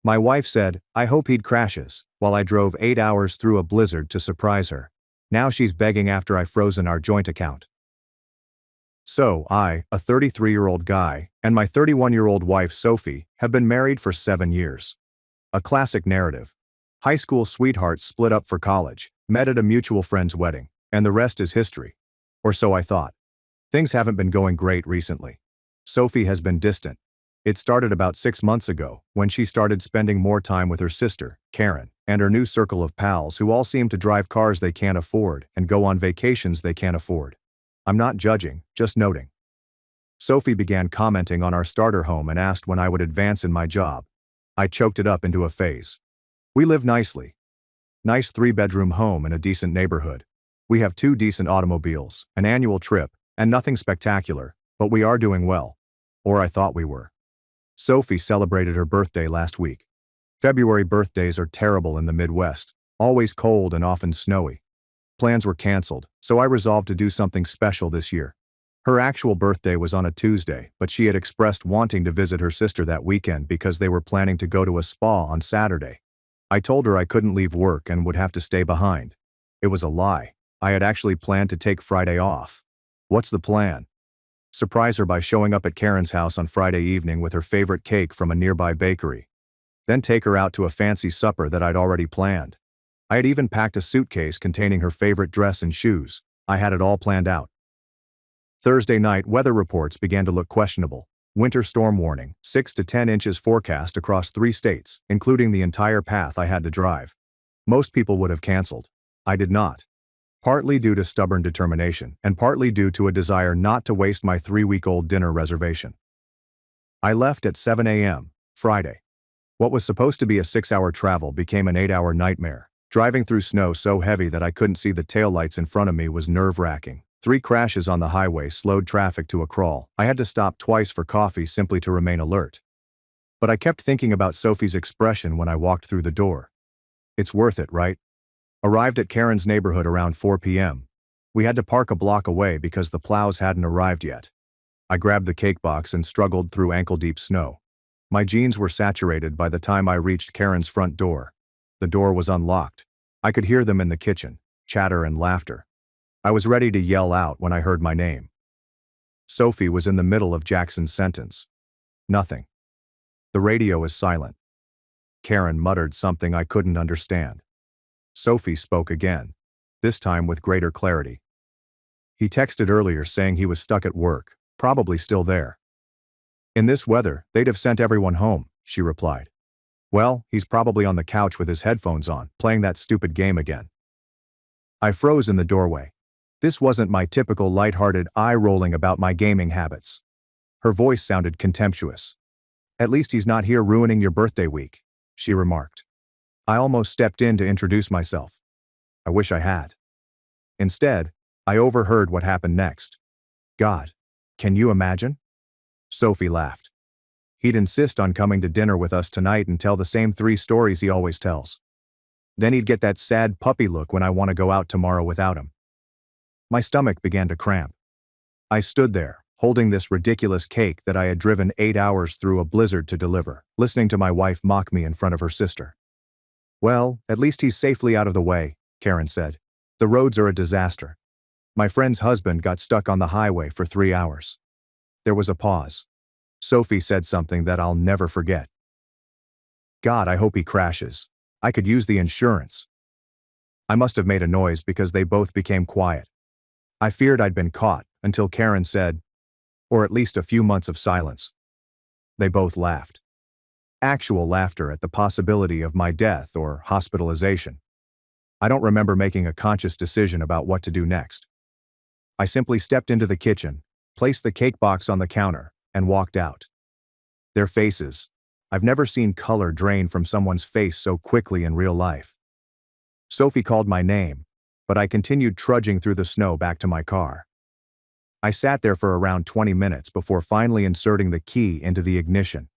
My wife said, I hope he'd crashes, while I drove 8 hours through a blizzard to surprise her. Now she's begging after I've frozen our joint account. So I, a 33-year-old guy, and my 31-year-old wife Sophie, have been married for 7 years. A classic narrative. High school sweethearts split up for college, met at a mutual friend's wedding, and the rest is history. Or so I thought. Things haven't been going great recently. Sophie has been distant. It started about 6 months ago, when she started spending more time with her sister, Karen, and her new circle of pals who all seem to drive cars they can't afford and go on vacations they can't afford. I'm not judging, just noting. Sophie began commenting on our starter home and asked when I would advance in my job. I choked it up into a phase. We live nicely. Nice 3-bedroom home in a decent neighborhood. We have 2 decent automobiles, an annual trip, and nothing spectacular, but we are doing well. Or I thought we were. Sophie celebrated her birthday last week. February birthdays are terrible in the Midwest, always cold and often snowy. Plans were canceled, so I resolved to do something special this year. Her actual birthday was on a Tuesday, but she had expressed wanting to visit her sister that weekend because they were planning to go to a spa on Saturday. I told her I couldn't leave work and would have to stay behind. It was a lie. I had actually planned to take Friday off. What's the plan? Surprise her by showing up at Karen's house on Friday evening with her favorite cake from a nearby bakery. Then take her out to a fancy supper that I'd already planned. I had even packed a suitcase containing her favorite dress and shoes. I had it all planned out. Thursday night, weather reports began to look questionable. Winter storm warning, 6 to 10 inches forecast across 3 states, including the entire path I had to drive. Most people would have canceled. I did not. Partly due to stubborn determination, and partly due to a desire not to waste my 3-week-old dinner reservation. I left at 7 a.m., Friday. What was supposed to be a 6-hour travel became an 8-hour nightmare. Driving through snow so heavy that I couldn't see the taillights in front of me was nerve-wracking. 3 crashes on the highway slowed traffic to a crawl. I had to stop twice for coffee simply to remain alert. But I kept thinking about Sophie's expression when I walked through the door. It's worth it, right? Arrived at Karen's neighborhood around 4 p.m. We had to park a block away because the plows hadn't arrived yet. I grabbed the cake box and struggled through ankle-deep snow. My jeans were saturated by the time I reached Karen's front door. The door was unlocked. I could hear them in the kitchen, chatter and laughter. I was ready to yell out when I heard my name. Sophie was in the middle of Jackson's sentence. Nothing. The radio is silent. Karen muttered something I couldn't understand. Sophie spoke again, this time with greater clarity. He texted earlier saying he was stuck at work, probably still there. In this weather, they'd have sent everyone home, she replied. Well, he's probably on the couch with his headphones on, playing that stupid game again. I froze in the doorway. This wasn't my typical lighthearted eye-rolling about my gaming habits. Her voice sounded contemptuous. At least he's not here ruining your birthday week, she remarked. I almost stepped in to introduce myself. I wish I had. Instead, I overheard what happened next. God, can you imagine? Sophie laughed. He'd insist on coming to dinner with us tonight and tell the same 3 stories he always tells. Then he'd get that sad puppy look when I want to go out tomorrow without him. My stomach began to cramp. I stood there, holding this ridiculous cake that I had driven 8 hours through a blizzard to deliver, listening to my wife mock me in front of her sister. Well, at least he's safely out of the way, Karen said. The roads are a disaster. My friend's husband got stuck on the highway for 3 hours. There was a pause. Sophie said something that I'll never forget. God, I hope he crashes. I could use the insurance. I must have made a noise because they both became quiet. I feared I'd been caught until Karen said, or at least a few months of silence. They both laughed. Actual laughter at the possibility of my death or hospitalization. I don't remember making a conscious decision about what to do next. I simply stepped into the kitchen, placed the cake box on the counter, and walked out. Their faces. I've never seen color drain from someone's face so quickly in real life. Sophie called my name, but I continued trudging through the snow back to my car. I sat there for around 20 minutes before finally inserting the key into the ignition.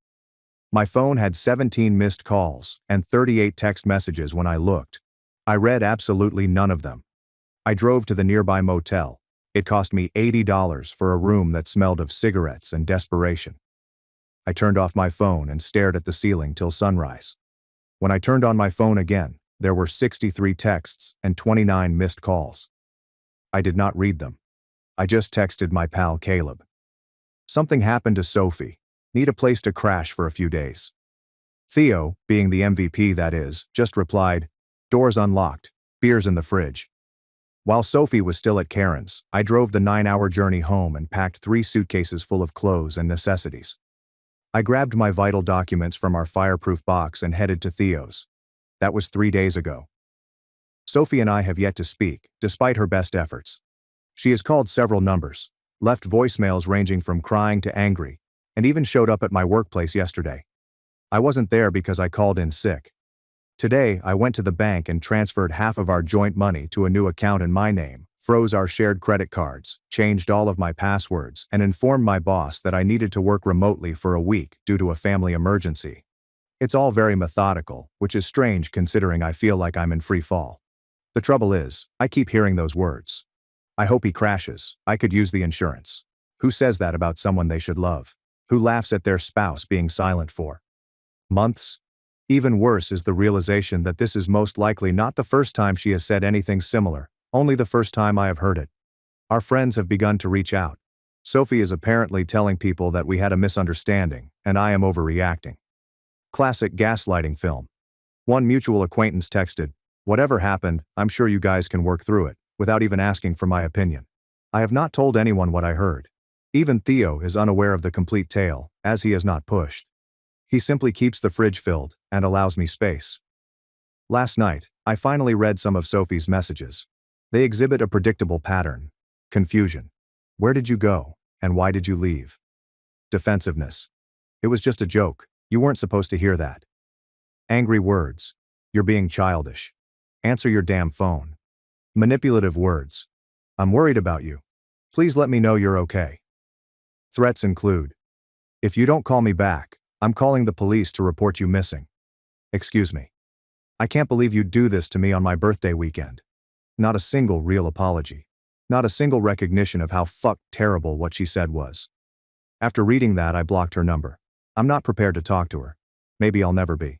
My phone had 17 missed calls and 38 text messages when I looked. I read absolutely none of them. I drove to the nearby motel. It cost me $80 for a room that smelled of cigarettes and desperation. I turned off my phone and stared at the ceiling till sunrise. When I turned on my phone again, there were 63 texts and 29 missed calls. I did not read them. I just texted my pal Caleb. Something happened to Sophie. Need a place to crash for a few days. Theo, being the MVP that is, just replied, doors unlocked, beers in the fridge. While Sophie was still at Karen's, I drove the 9-hour journey home and packed 3 suitcases full of clothes and necessities. I grabbed my vital documents from our fireproof box and headed to Theo's. That was 3 days ago. Sophie and I have yet to speak, despite her best efforts. She has called several numbers, left voicemails ranging from crying to angry, and even showed up at my workplace yesterday. I wasn't there because I called in sick. Today, I went to the bank and transferred half of our joint money to a new account in my name, froze our shared credit cards, changed all of my passwords, and informed my boss that I needed to work remotely for a week due to a family emergency. It's all very methodical, which is strange considering I feel like I'm in free fall. The trouble is, I keep hearing those words. I hope he crashes. I could use the insurance. Who says that about someone they should love? Who laughs at their spouse being silent for months? Even worse is the realization that this is most likely not the first time she has said anything similar, only the first time I have heard it. Our friends have begun to reach out. Sophie is apparently telling people that we had a misunderstanding, and I am overreacting. Classic gaslighting film. One mutual acquaintance texted, "Whatever happened, I'm sure you guys can work through it," without even asking for my opinion. I have not told anyone what I heard. Even Theo is unaware of the complete tale, as he has not pushed. He simply keeps the fridge filled and allows me space. Last night, I finally read some of Sophie's messages. They exhibit a predictable pattern. Confusion. Where did you go, and why did you leave? Defensiveness. It was just a joke. You weren't supposed to hear that. Angry words. You're being childish. Answer your damn phone. Manipulative words. I'm worried about you. Please let me know you're okay. Threats include, if you don't call me back, I'm calling the police to report you missing. Excuse me. I can't believe you'd do this to me on my birthday weekend. Not a single real apology. Not a single recognition of how terrible what she said was. After reading that, I blocked her number. I'm not prepared to talk to her. Maybe I'll never be.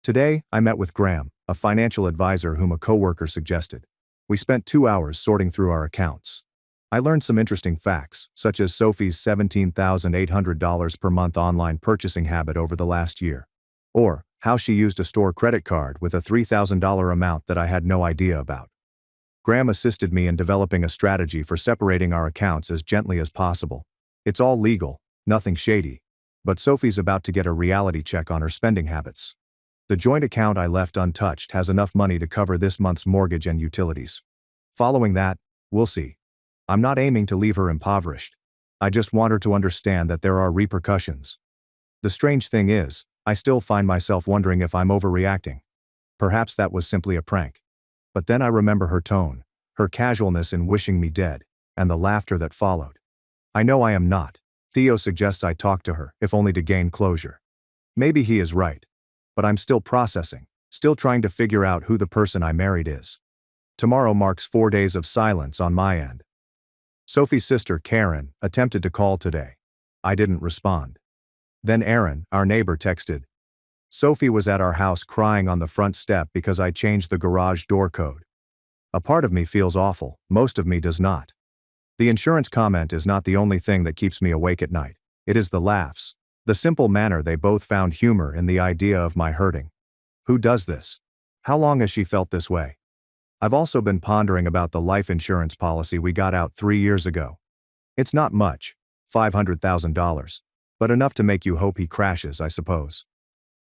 Today, I met with Graham, a financial advisor whom a coworker suggested. We spent 2 hours sorting through our accounts. I learned some interesting facts, such as Sophie's $17,800 per month online purchasing habit over the last year. Or, how she used a store credit card with a $3,000 amount that I had no idea about. Graham assisted me in developing a strategy for separating our accounts as gently as possible. It's all legal, nothing shady. But Sophie's about to get a reality check on her spending habits. The joint account I left untouched has enough money to cover this month's mortgage and utilities. Following that, we'll see. I'm not aiming to leave her impoverished. I just want her to understand that there are repercussions. The strange thing is, I still find myself wondering if I'm overreacting. Perhaps that was simply a prank. But then I remember her tone, her casualness in wishing me dead, and the laughter that followed. I know I am not. Theo suggests I talk to her, if only to gain closure. Maybe he is right. But I'm still processing, still trying to figure out who the person I married is. Tomorrow marks 4 days of silence on my end. Sophie's sister, Karen, attempted to call today. I didn't respond. Then Aaron, our neighbor, texted. Sophie was at our house crying on the front step because I changed the garage door code. A part of me feels awful, most of me does not. The insurance comment is not the only thing that keeps me awake at night. It is the laughs, the simple manner they both found humor in the idea of my hurting. Who does this? How long has she felt this way? I've also been pondering about the life insurance policy we got out 3 years ago. It's not much, $500,000, but enough to make you hope he crashes, I suppose.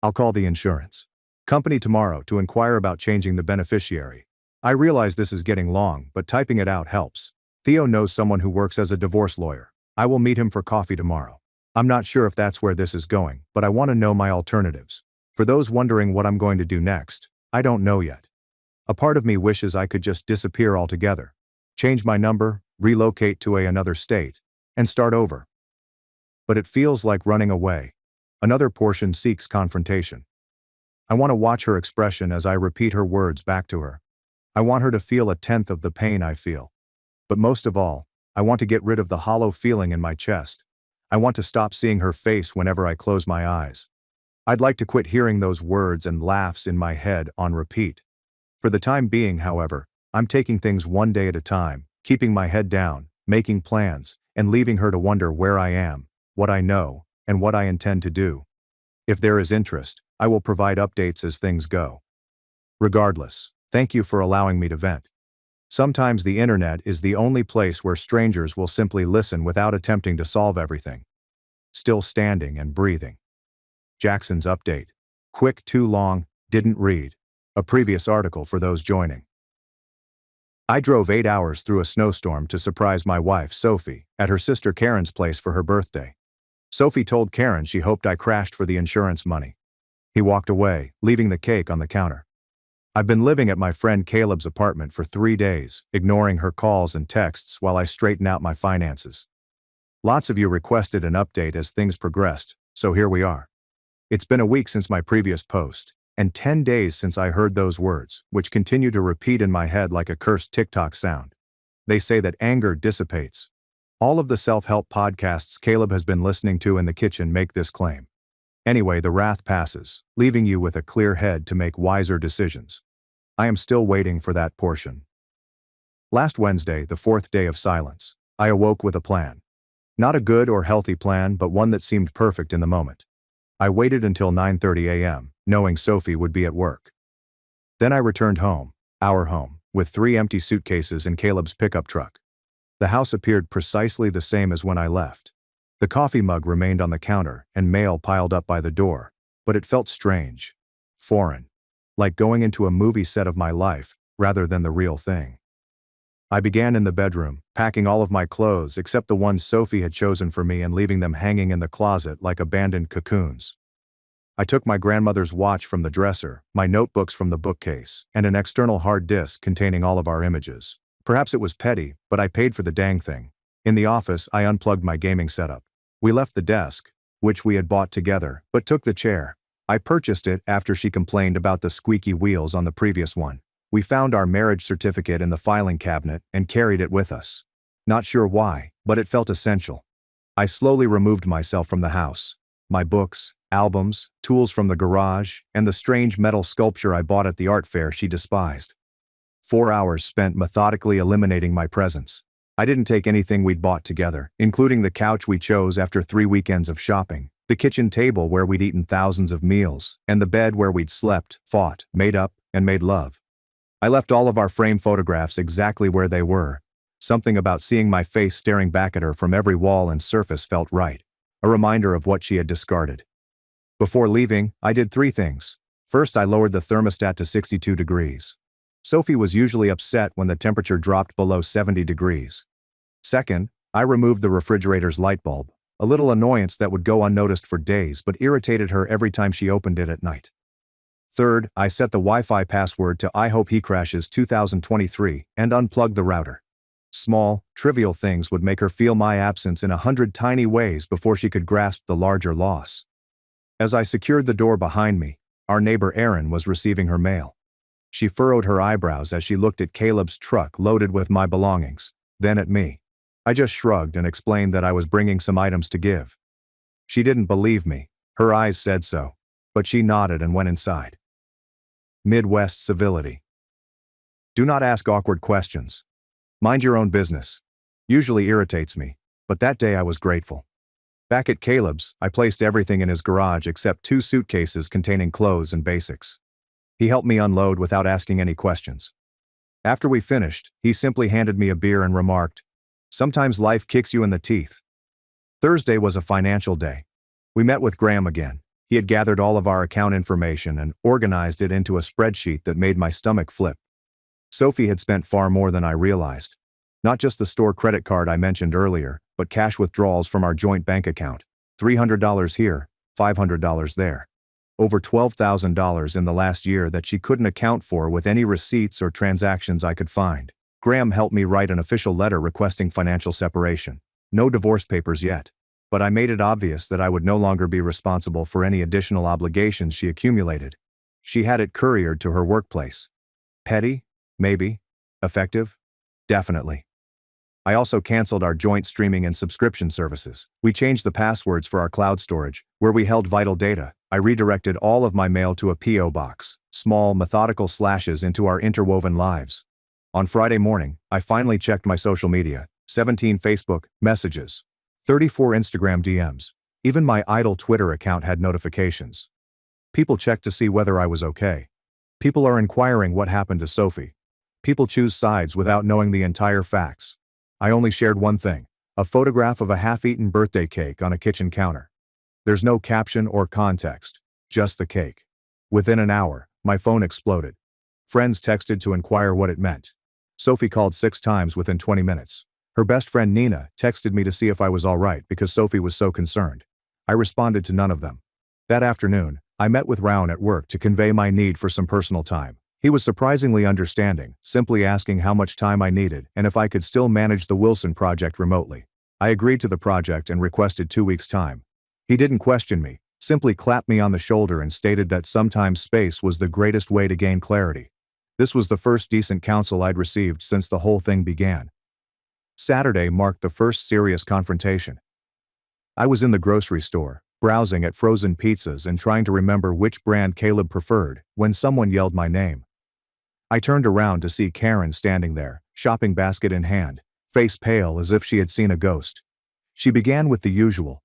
I'll call the insurance company tomorrow to inquire about changing the beneficiary. I realize this is getting long, but typing it out helps. Theo knows someone who works as a divorce lawyer. I will meet him for coffee tomorrow. I'm not sure if that's where this is going, but I want to know my alternatives. For those wondering what I'm going to do next, I don't know yet. A part of me wishes I could just disappear altogether, change my number, relocate to another state, and start over. But it feels like running away. Another portion seeks confrontation. I want to watch her expression as I repeat her words back to her. I want her to feel a tenth of the pain I feel. But most of all, I want to get rid of the hollow feeling in my chest. I want to stop seeing her face whenever I close my eyes. I'd like to quit hearing those words and laughs in my head on repeat. For the time being, however, I'm taking things one day at a time, keeping my head down, making plans, and leaving her to wonder where I am, what I know, and what I intend to do. If there is interest, I will provide updates as things go. Regardless, thank you for allowing me to vent. Sometimes the internet is the only place where strangers will simply listen without attempting to solve everything. Still standing and breathing. Jackson's update. Quick, too long, didn't read. A previous article for those joining. I drove 8 hours through a snowstorm to surprise my wife, Sophie, at her sister Karen's place for her birthday. Sophie told Karen she hoped I crashed for the insurance money. He walked away, leaving the cake on the counter. I've been living at my friend Caleb's apartment for 3 days, ignoring her calls and texts while I straighten out my finances. Lots of you requested an update as things progressed, so here we are. It's been a week since my previous post, and 10 days since I heard those words, which continue to repeat in my head like a cursed TikTok sound. They say that anger dissipates. All of the self-help podcasts Caleb has been listening to in the kitchen make this claim. Anyway, the wrath passes, leaving you with a clear head to make wiser decisions. I am still waiting for that portion. Last Wednesday, the 4th day of silence, I awoke with a plan. Not a good or healthy plan, but one that seemed perfect in the moment. I waited until 9:30 a.m., knowing Sophie would be at work. Then I returned home, our home, with 3 empty suitcases in Caleb's pickup truck. The house appeared precisely the same as when I left. The coffee mug remained on the counter and mail piled up by the door, but it felt strange, foreign, like going into a movie set of my life rather than the real thing. I began in the bedroom, packing all of my clothes except the ones Sophie had chosen for me and leaving them hanging in the closet like abandoned cocoons. I took my grandmother's watch from the dresser, my notebooks from the bookcase, and an external hard disk containing all of our images. Perhaps it was petty, but I paid for the dang thing. In the office, I unplugged my gaming setup. We left the desk, which we had bought together, but took the chair. I purchased it after she complained about the squeaky wheels on the previous one. We found our marriage certificate in the filing cabinet and carried it with us. Not sure why, but it felt essential. I slowly removed myself from the house. My books, albums, tools from the garage, and the strange metal sculpture I bought at the art fair she despised. 4 hours spent methodically eliminating my presence. I didn't take anything we'd bought together, including the couch we chose after 3 weekends of shopping, the kitchen table where we'd eaten thousands of meals, and the bed where we'd slept, fought, made up, and made love. I left all of our framed photographs exactly where they were. Something about seeing my face staring back at her from every wall and surface felt right, a reminder of what she had discarded. Before leaving, I did 3 things. First, I lowered the thermostat to 62 degrees. Sophie was usually upset when the temperature dropped below 70 degrees. Second, I removed the refrigerator's light bulb, a little annoyance that would go unnoticed for days but irritated her every time she opened it at night. Third, I set the Wi-Fi password to I hope he crashes 2023 and unplugged the router. Small, trivial things would make her feel my absence in 100 tiny ways before she could grasp the larger loss. As I secured the door behind me, our neighbor Erin was receiving her mail. She furrowed her eyebrows as she looked at Caleb's truck loaded with my belongings, then at me. I just shrugged and explained that I was bringing some items to give. She didn't believe me, her eyes said so, but she nodded and went inside. Midwest civility. Do not ask awkward questions. Mind your own business. Usually irritates me, but that day I was grateful. Back at Caleb's, I placed everything in his garage except 2 suitcases containing clothes and basics. He helped me unload without asking any questions. After we finished, he simply handed me a beer and remarked, "Sometimes life kicks you in the teeth." Thursday was a financial day. We met with Graham again. He had gathered all of our account information and organized it into a spreadsheet that made my stomach flip. Sophie had spent far more than I realized. Not just the store credit card I mentioned earlier, but cash withdrawals from our joint bank account. $300 here, $500 there. Over $12,000 in the last year that she couldn't account for with any receipts or transactions I could find. Graham helped me write an official letter requesting financial separation. No divorce papers yet. But I made it obvious that I would no longer be responsible for any additional obligations she accumulated. She had it couriered to her workplace. Petty? Maybe. Effective? Definitely. I also canceled our joint streaming and subscription services. We changed the passwords for our cloud storage, where we held vital data. I redirected all of my mail to a P.O. box, small, methodical slashes into our interwoven lives. On Friday morning, I finally checked my social media. 17 Facebook messages, 34 Instagram DMs. Even my idle Twitter account had notifications. People checked to see whether I was okay. People are inquiring what happened to Sophie. People choose sides without knowing the entire facts. I only shared one thing, a photograph of a half-eaten birthday cake on a kitchen counter. There's no caption or context, just the cake. Within an hour, my phone exploded. Friends texted to inquire what it meant. Sophie called 6 times within 20 minutes. Her best friend Nina texted me to see if I was all right because Sophie was so concerned. I responded to none of them. That afternoon, I met with Rowan at work to convey my need for some personal time. He was surprisingly understanding, simply asking how much time I needed and if I could still manage the Wilson project remotely. I agreed to the project and requested 2 weeks' time. He didn't question me, simply clapped me on the shoulder and stated that sometimes space was the greatest way to gain clarity. This was the first decent counsel I'd received since the whole thing began. Saturday marked the first serious confrontation. I was in the grocery store, browsing at frozen pizzas and trying to remember which brand Caleb preferred, when someone yelled my name. I turned around to see Karen standing there, shopping basket in hand, face pale as if she had seen a ghost. She began with the usual.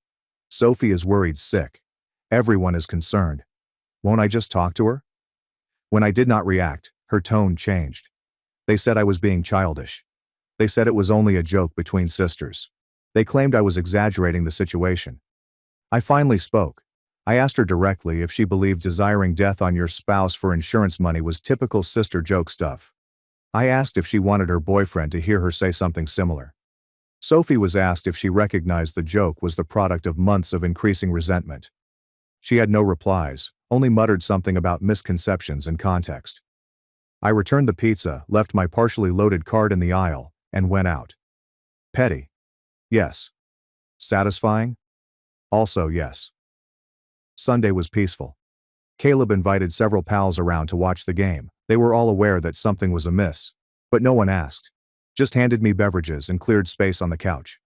Sophie is worried sick. Everyone is concerned. Won't I just talk to her? When I did not react, her tone changed. They said I was being childish. They said it was only a joke between sisters. They claimed I was exaggerating the situation. I finally spoke. I asked her directly if she believed desiring death on your spouse for insurance money was typical sister joke stuff. I asked if she wanted her boyfriend to hear her say something similar. Sophie was asked if she recognized the joke was the product of months of increasing resentment. She had no replies, only muttered something about misconceptions and context. I returned the pizza, left my partially loaded cart in the aisle, and went out. Petty? Yes. Satisfying? Also yes. Sunday was peaceful. Caleb invited several pals around to watch the game. They were all aware that something was amiss, but no one asked. Just handed me beverages and cleared space on the couch.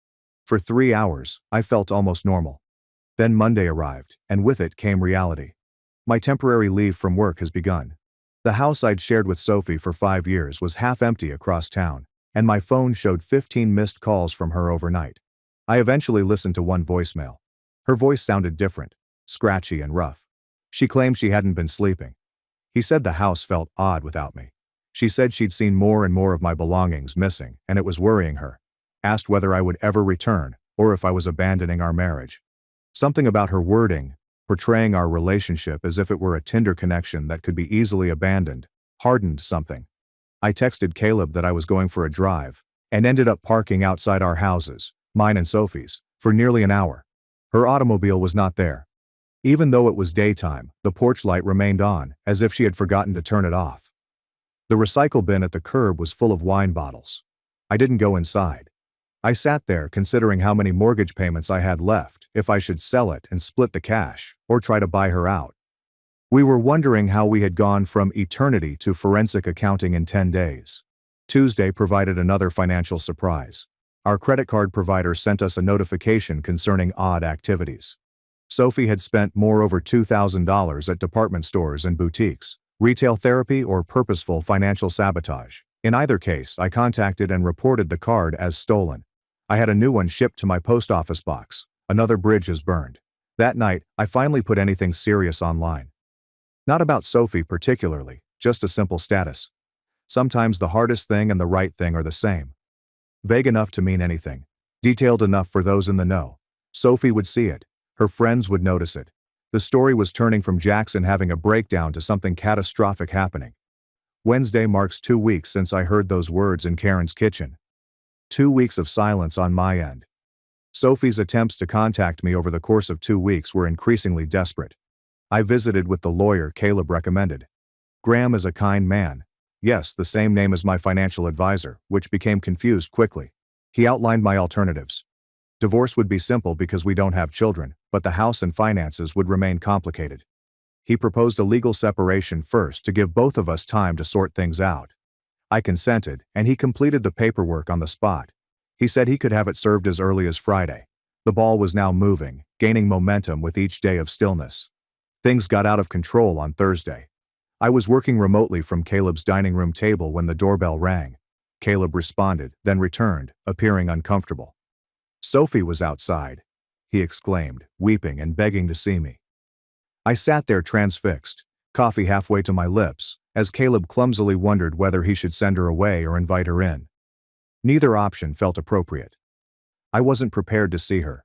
For 3 hours, I felt almost normal. Then Monday arrived, and with it came reality. My temporary leave from work has begun. The house I'd shared with Sophie for 5 years was half empty across town, and my phone showed 15 missed calls from her overnight. I eventually listened to one voicemail. Her voice sounded different, scratchy and rough. She claimed she hadn't been sleeping. He said the house felt odd without me. She said she'd seen more and more of my belongings missing, and it was worrying her. Asked whether I would ever return, or if I was abandoning our marriage. Something about her wording, portraying our relationship as if it were a Tinder connection that could be easily abandoned, hardened something. I texted Caleb that I was going for a drive, and ended up parking outside our houses, mine and Sophie's, for nearly an hour. Her automobile was not there. Even though it was daytime, the porch light remained on, as if she had forgotten to turn it off. The recycle bin at the curb was full of wine bottles. I didn't go inside. I sat there considering how many mortgage payments I had left, if I should sell it and split the cash, or try to buy her out. We were wondering how we had gone from eternity to forensic accounting in 10 days. Tuesday provided another financial surprise. Our credit card provider sent us a notification concerning odd activities. Sophie had spent over $2,000 at department stores and boutiques, retail therapy or purposeful financial sabotage. In either case, I contacted and reported the card as stolen. I had a new one shipped to my post office box. Another bridge is burned. That night, I finally put anything serious online. Not about Sophie particularly, just a simple status. Sometimes the hardest thing and the right thing are the same. Vague enough to mean anything. Detailed enough for those in the know. Sophie would see it. Her friends would notice it. The story was turning from Jackson having a breakdown to something catastrophic happening. Wednesday marks 2 weeks since I heard those words in Karen's kitchen. 2 weeks of silence on my end. Sophie's attempts to contact me over the course of 2 weeks were increasingly desperate. I visited with the lawyer Caleb recommended. Graham is a kind man. Yes, the same name as my financial advisor, which became confused quickly. He outlined my alternatives. Divorce would be simple because we don't have children, but the house and finances would remain complicated. He proposed a legal separation first to give both of us time to sort things out. I consented, and he completed the paperwork on the spot. He said he could have it served as early as Friday. The ball was now moving, gaining momentum with each day of stillness. Things got out of control on Thursday. I was working remotely from Caleb's dining room table when the doorbell rang. Caleb responded, then returned, appearing uncomfortable. "Sophie was outside," he exclaimed, weeping and begging to see me. I sat there transfixed, coffee halfway to my lips, as Caleb clumsily wondered whether he should send her away or invite her in. Neither option felt appropriate. I wasn't prepared to see her.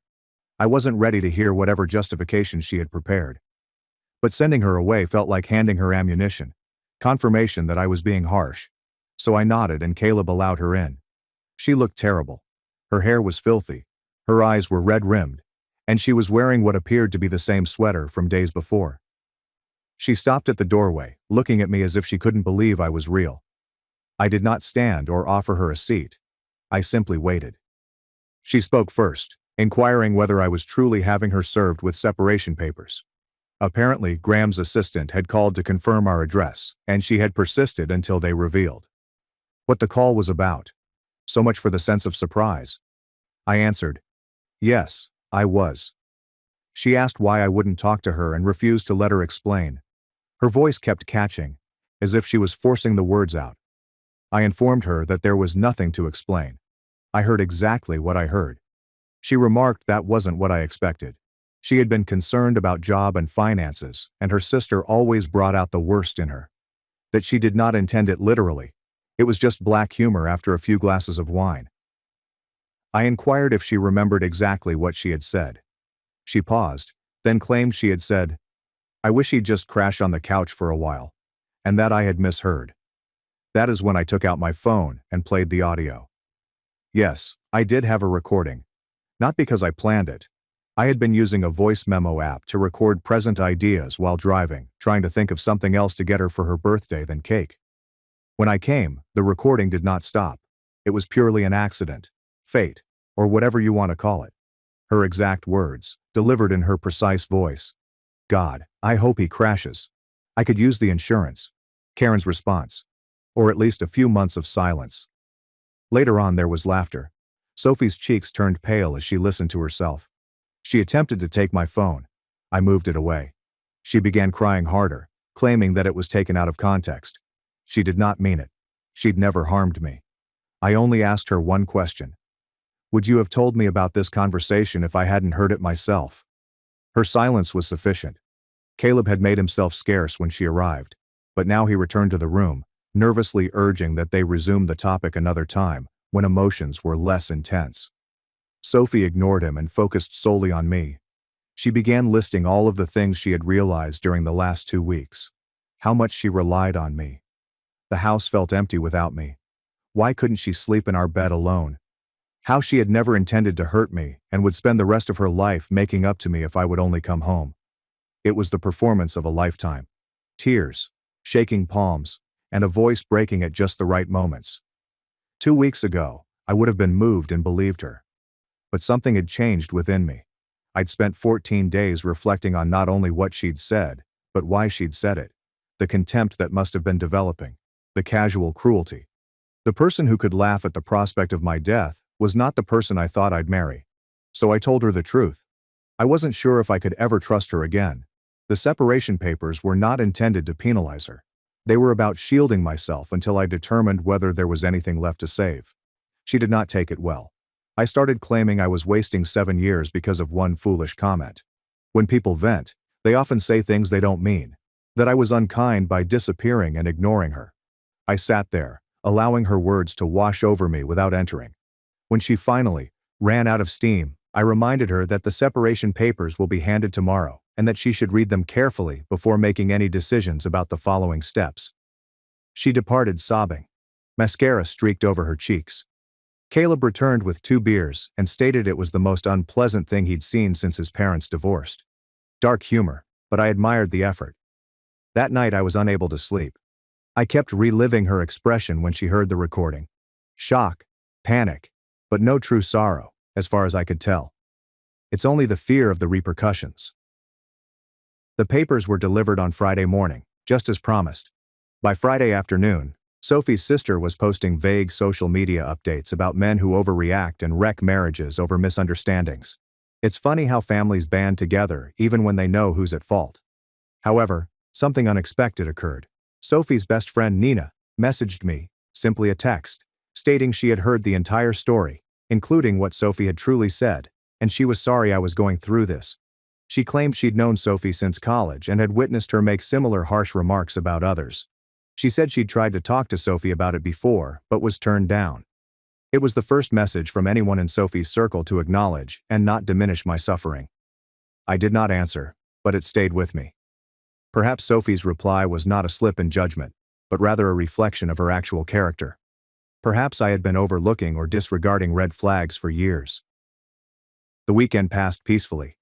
I wasn't ready to hear whatever justification she had prepared. But sending her away felt like handing her ammunition, confirmation that I was being harsh. So I nodded and Caleb allowed her in. She looked terrible. Her hair was filthy, her eyes were red-rimmed, and she was wearing what appeared to be the same sweater from days before. She stopped at the doorway, looking at me as if she couldn't believe I was real. I did not stand or offer her a seat. I simply waited. She spoke first, inquiring whether I was truly having her served with separation papers. Apparently, Graham's assistant had called to confirm our address, and she had persisted until they revealed what the call was about. So much for the sense of surprise. I answered, "Yes, I was." She asked why I wouldn't talk to her and refused to let her explain. Her voice kept catching, as if she was forcing the words out. I informed her that there was nothing to explain. I heard exactly what I heard. She remarked that wasn't what I expected. She had been concerned about job and finances, and her sister always brought out the worst in her. That she did not intend it literally. It was just black humor after a few glasses of wine. I inquired if she remembered exactly what she had said. She paused, then claimed she had said, "I wish he'd just crash on the couch for a while," and that I had misheard. That is when I took out my phone and played the audio. Yes, I did have a recording. Not because I planned it. I had been using a voice memo app to record present ideas while driving, trying to think of something else to get her for her birthday than cake. When I came, the recording did not stop. It was purely an accident, fate, or whatever you want to call it. Her exact words, delivered in her precise voice. "God, I hope he crashes. I could use the insurance." Karen's response. Or at least a few months of silence. Later on there was laughter. Sophie's cheeks turned pale as she listened to herself. She attempted to take my phone. I moved it away. She began crying harder, claiming that it was taken out of context. She did not mean it. She'd never harmed me. I only asked her one question. "Would you have told me about this conversation if I hadn't heard it myself?" Her silence was sufficient. Caleb had made himself scarce when she arrived, but now he returned to the room, nervously urging that they resume the topic another time, when emotions were less intense. Sophie ignored him and focused solely on me. She began listing all of the things she had realized during the last 2 weeks. How much she relied on me. The house felt empty without me. Why couldn't she sleep in our bed alone? How she had never intended to hurt me and would spend the rest of her life making up to me if I would only come home. It was the performance of a lifetime. Tears, shaking palms, and a voice breaking at just the right moments. 2 weeks ago, I would have been moved and believed her. But something had changed within me. I'd spent 14 days reflecting on not only what she'd said, but why she'd said it. The contempt that must have been developing. The casual cruelty. The person who could laugh at the prospect of my death was not the person I thought I'd marry. So I told her the truth. I wasn't sure if I could ever trust her again. The separation papers were not intended to penalize her. They were about shielding myself until I determined whether there was anything left to save. She did not take it well. I started claiming I was wasting 7 years because of one foolish comment. When people vent, they often say things they don't mean. That I was unkind by disappearing and ignoring her. I sat there, allowing her words to wash over me without entering. When she finally ran out of steam, I reminded her that the separation papers will be handed tomorrow and that she should read them carefully before making any decisions about the following steps. She departed sobbing. Mascara streaked over her cheeks. Caleb returned with 2 beers and stated it was the most unpleasant thing he'd seen since his parents divorced. Dark humor, but I admired the effort. That night I was unable to sleep. I kept reliving her expression when she heard the recording. Shock, panic, but no true sorrow, as far as I could tell. It's only the fear of the repercussions. The papers were delivered on Friday morning, just as promised. By Friday afternoon, Sophie's sister was posting vague social media updates about men who overreact and wreck marriages over misunderstandings. It's funny how families band together even when they know who's at fault. However, something unexpected occurred. Sophie's best friend Nina messaged me, simply a text, stating she had heard the entire story, including what Sophie had truly said, and she was sorry I was going through this. She claimed she'd known Sophie since college and had witnessed her make similar harsh remarks about others. She said she'd tried to talk to Sophie about it before, but was turned down. It was the first message from anyone in Sophie's circle to acknowledge and not diminish my suffering. I did not answer, but it stayed with me. Perhaps Sophie's reply was not a slip in judgment, but rather a reflection of her actual character. Perhaps I had been overlooking or disregarding red flags for years. The weekend passed peacefully.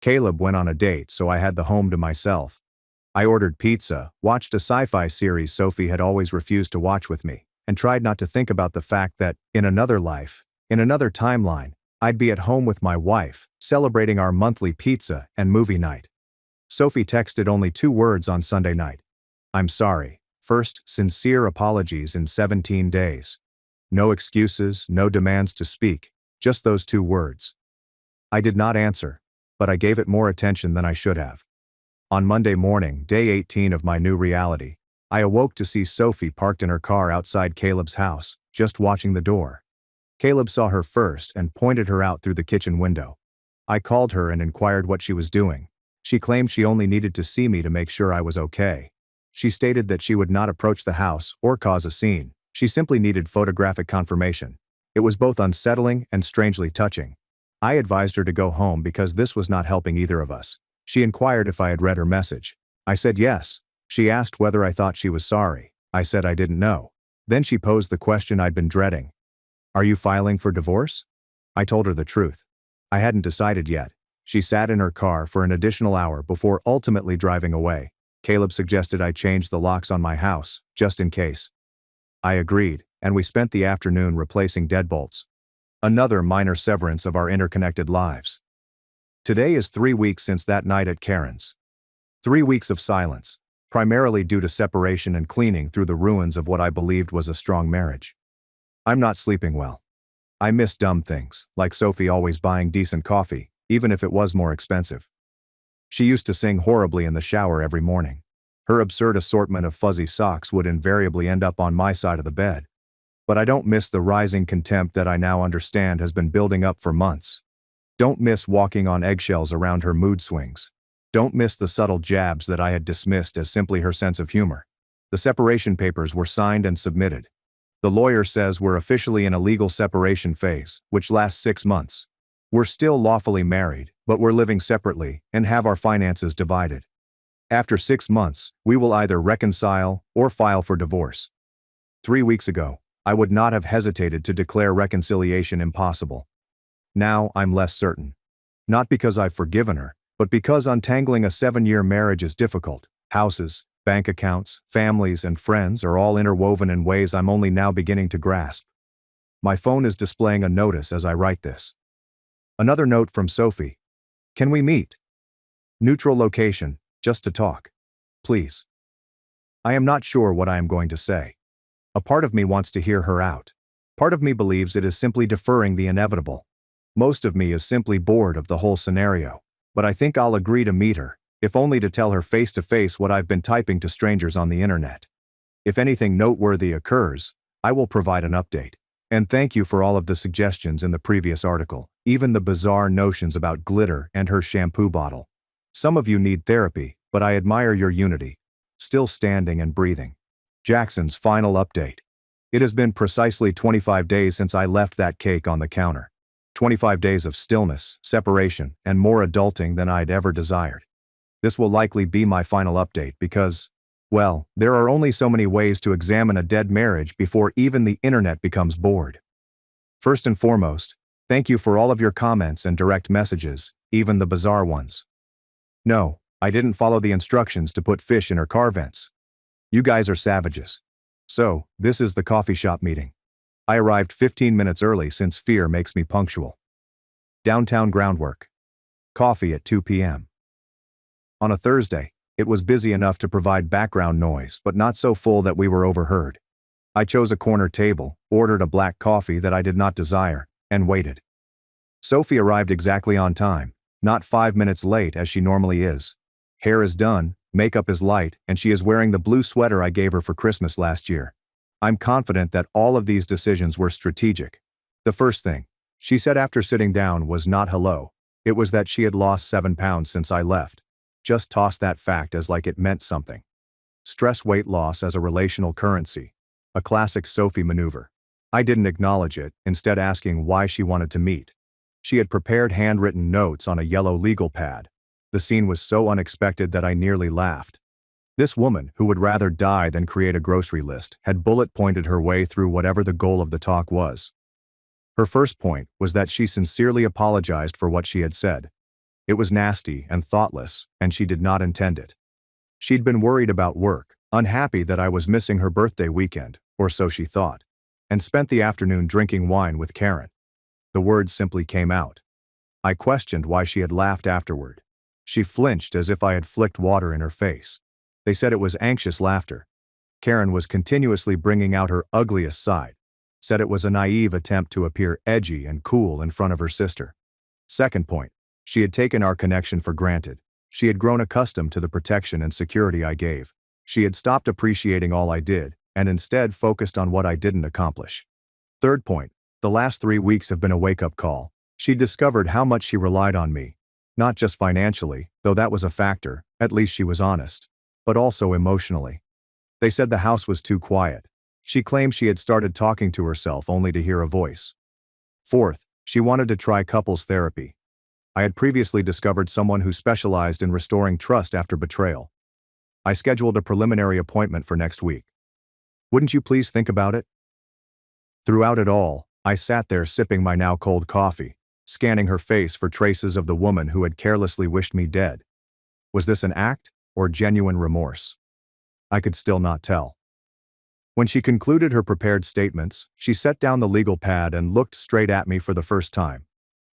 Caleb went on a date, so I had the home to myself. I ordered pizza, watched a sci-fi series Sophie had always refused to watch with me, and tried not to think about the fact that, in another life, in another timeline, I'd be at home with my wife, celebrating our monthly pizza and movie night. Sophie texted only 2 words on Sunday night. I'm sorry. First, sincere apologies in 17 days. No excuses, no demands to speak, just those 2 words. I did not answer, but I gave it more attention than I should have. On Monday morning, day 18 of my new reality, I awoke to see Sophie parked in her car outside Caleb's house, just watching the door. Caleb saw her first and pointed her out through the kitchen window. I called her and inquired what she was doing. She claimed she only needed to see me to make sure I was okay. She stated that she would not approach the house or cause a scene. She simply needed photographic confirmation. It was both unsettling and strangely touching. I advised her to go home because this was not helping either of us. She inquired if I had read her message. I said yes. She asked whether I thought she was sorry. I said I didn't know. Then she posed the question I'd been dreading. Are you filing for divorce? I told her the truth. I hadn't decided yet. She sat in her car for an additional hour before ultimately driving away. Caleb suggested I change the locks on my house, just in case. I agreed, and we spent the afternoon replacing deadbolts. Another minor severance of our interconnected lives. Today is 3 weeks since that night at Karen's. 3 weeks of silence, primarily due to separation and cleaning through the ruins of what I believed was a strong marriage. I'm not sleeping well. I miss dumb things, like Sophie always buying decent coffee, even if it was more expensive. She used to sing horribly in the shower every morning. Her absurd assortment of fuzzy socks would invariably end up on my side of the bed. But I don't miss the rising contempt that I now understand has been building up for months. Don't miss walking on eggshells around her mood swings. Don't miss the subtle jabs that I had dismissed as simply her sense of humor. The separation papers were signed and submitted. The lawyer says we're officially in a legal separation phase, which lasts 6 months. We're still lawfully married, but we're living separately and have our finances divided. After 6 months, we will either reconcile or file for divorce. 3 weeks ago, I would not have hesitated to declare reconciliation impossible. Now I'm less certain. Not because I've forgiven her, but because untangling a 7-year marriage is difficult. Houses, bank accounts, families, and friends are all interwoven in ways I'm only now beginning to grasp. My phone is displaying a notice as I write this. Another note from Sophie. Can we meet? Neutral location, just to talk. Please. I am not sure what I am going to say. A part of me wants to hear her out. Part of me believes it is simply deferring the inevitable. Most of me is simply bored of the whole scenario. But I think I'll agree to meet her, if only to tell her face to face what I've been typing to strangers on the internet. If anything noteworthy occurs, I will provide an update. And thank you for all of the suggestions in the previous article, even the bizarre notions about glitter and her shampoo bottle. Some of you need therapy, but I admire your unity. Still standing and breathing. Jackson's final update. It has been precisely 25 days since I left that cake on the counter. 25 days of stillness, separation, and more adulting than I'd ever desired. This will likely be my final update because, well, there are only so many ways to examine a dead marriage before even the internet becomes bored. First and foremost, thank you for all of your comments and direct messages, even the bizarre ones. No, I didn't follow the instructions to put fish in her car vents. You guys are savages. So, this is the coffee shop meeting. I arrived 15 minutes early since fear makes me punctual. Downtown groundwork. Coffee at 2 p.m. On a Thursday, it was busy enough to provide background noise but not so full that we were overheard. I chose a corner table, ordered a black coffee that I did not desire, and waited. Sophie arrived exactly on time, not 5 minutes late as she normally is. Hair is done, makeup is light, and she is wearing the blue sweater I gave her for Christmas last year. I'm confident that all of these decisions were strategic. The first thing she said after sitting down was not hello. It was that she had lost 7 pounds since I left. Just toss that fact as like it meant something. Stress weight loss as a relational currency. A classic Sophie maneuver. I didn't acknowledge it, instead asking why she wanted to meet. She had prepared handwritten notes on a yellow legal pad. The scene was so unexpected that I nearly laughed. This woman, who would rather die than create a grocery list, had bullet-pointed her way through whatever the goal of the talk was. Her first point was that she sincerely apologized for what she had said. It was nasty and thoughtless, and she did not intend it. She'd been worried about work, unhappy that I was missing her birthday weekend, or so she thought, and spent the afternoon drinking wine with Karen. The words simply came out. I questioned why she had laughed afterward. She flinched as if I had flicked water in her face. They said it was anxious laughter. Karen was continuously bringing out her ugliest side. Said it was a naive attempt to appear edgy and cool in front of her sister. Second point, she had taken our connection for granted. She had grown accustomed to the protection and security I gave. She had stopped appreciating all I did, and instead focused on what I didn't accomplish. Third point, the last 3 weeks have been a wake-up call. She discovered how much she relied on me. Not just financially, though that was a factor, at least she was honest, but also emotionally. They said the house was too quiet. She claimed she had started talking to herself only to hear a voice. Fourth, she wanted to try couples therapy. I had previously discovered someone who specialized in restoring trust after betrayal. I scheduled a preliminary appointment for next week. Wouldn't you please think about it? Throughout it all, I sat there sipping my now cold coffee, scanning her face for traces of the woman who had carelessly wished me dead. Was this an act or genuine remorse? I could still not tell. When she concluded her prepared statements, she set down the legal pad and looked straight at me for the first time.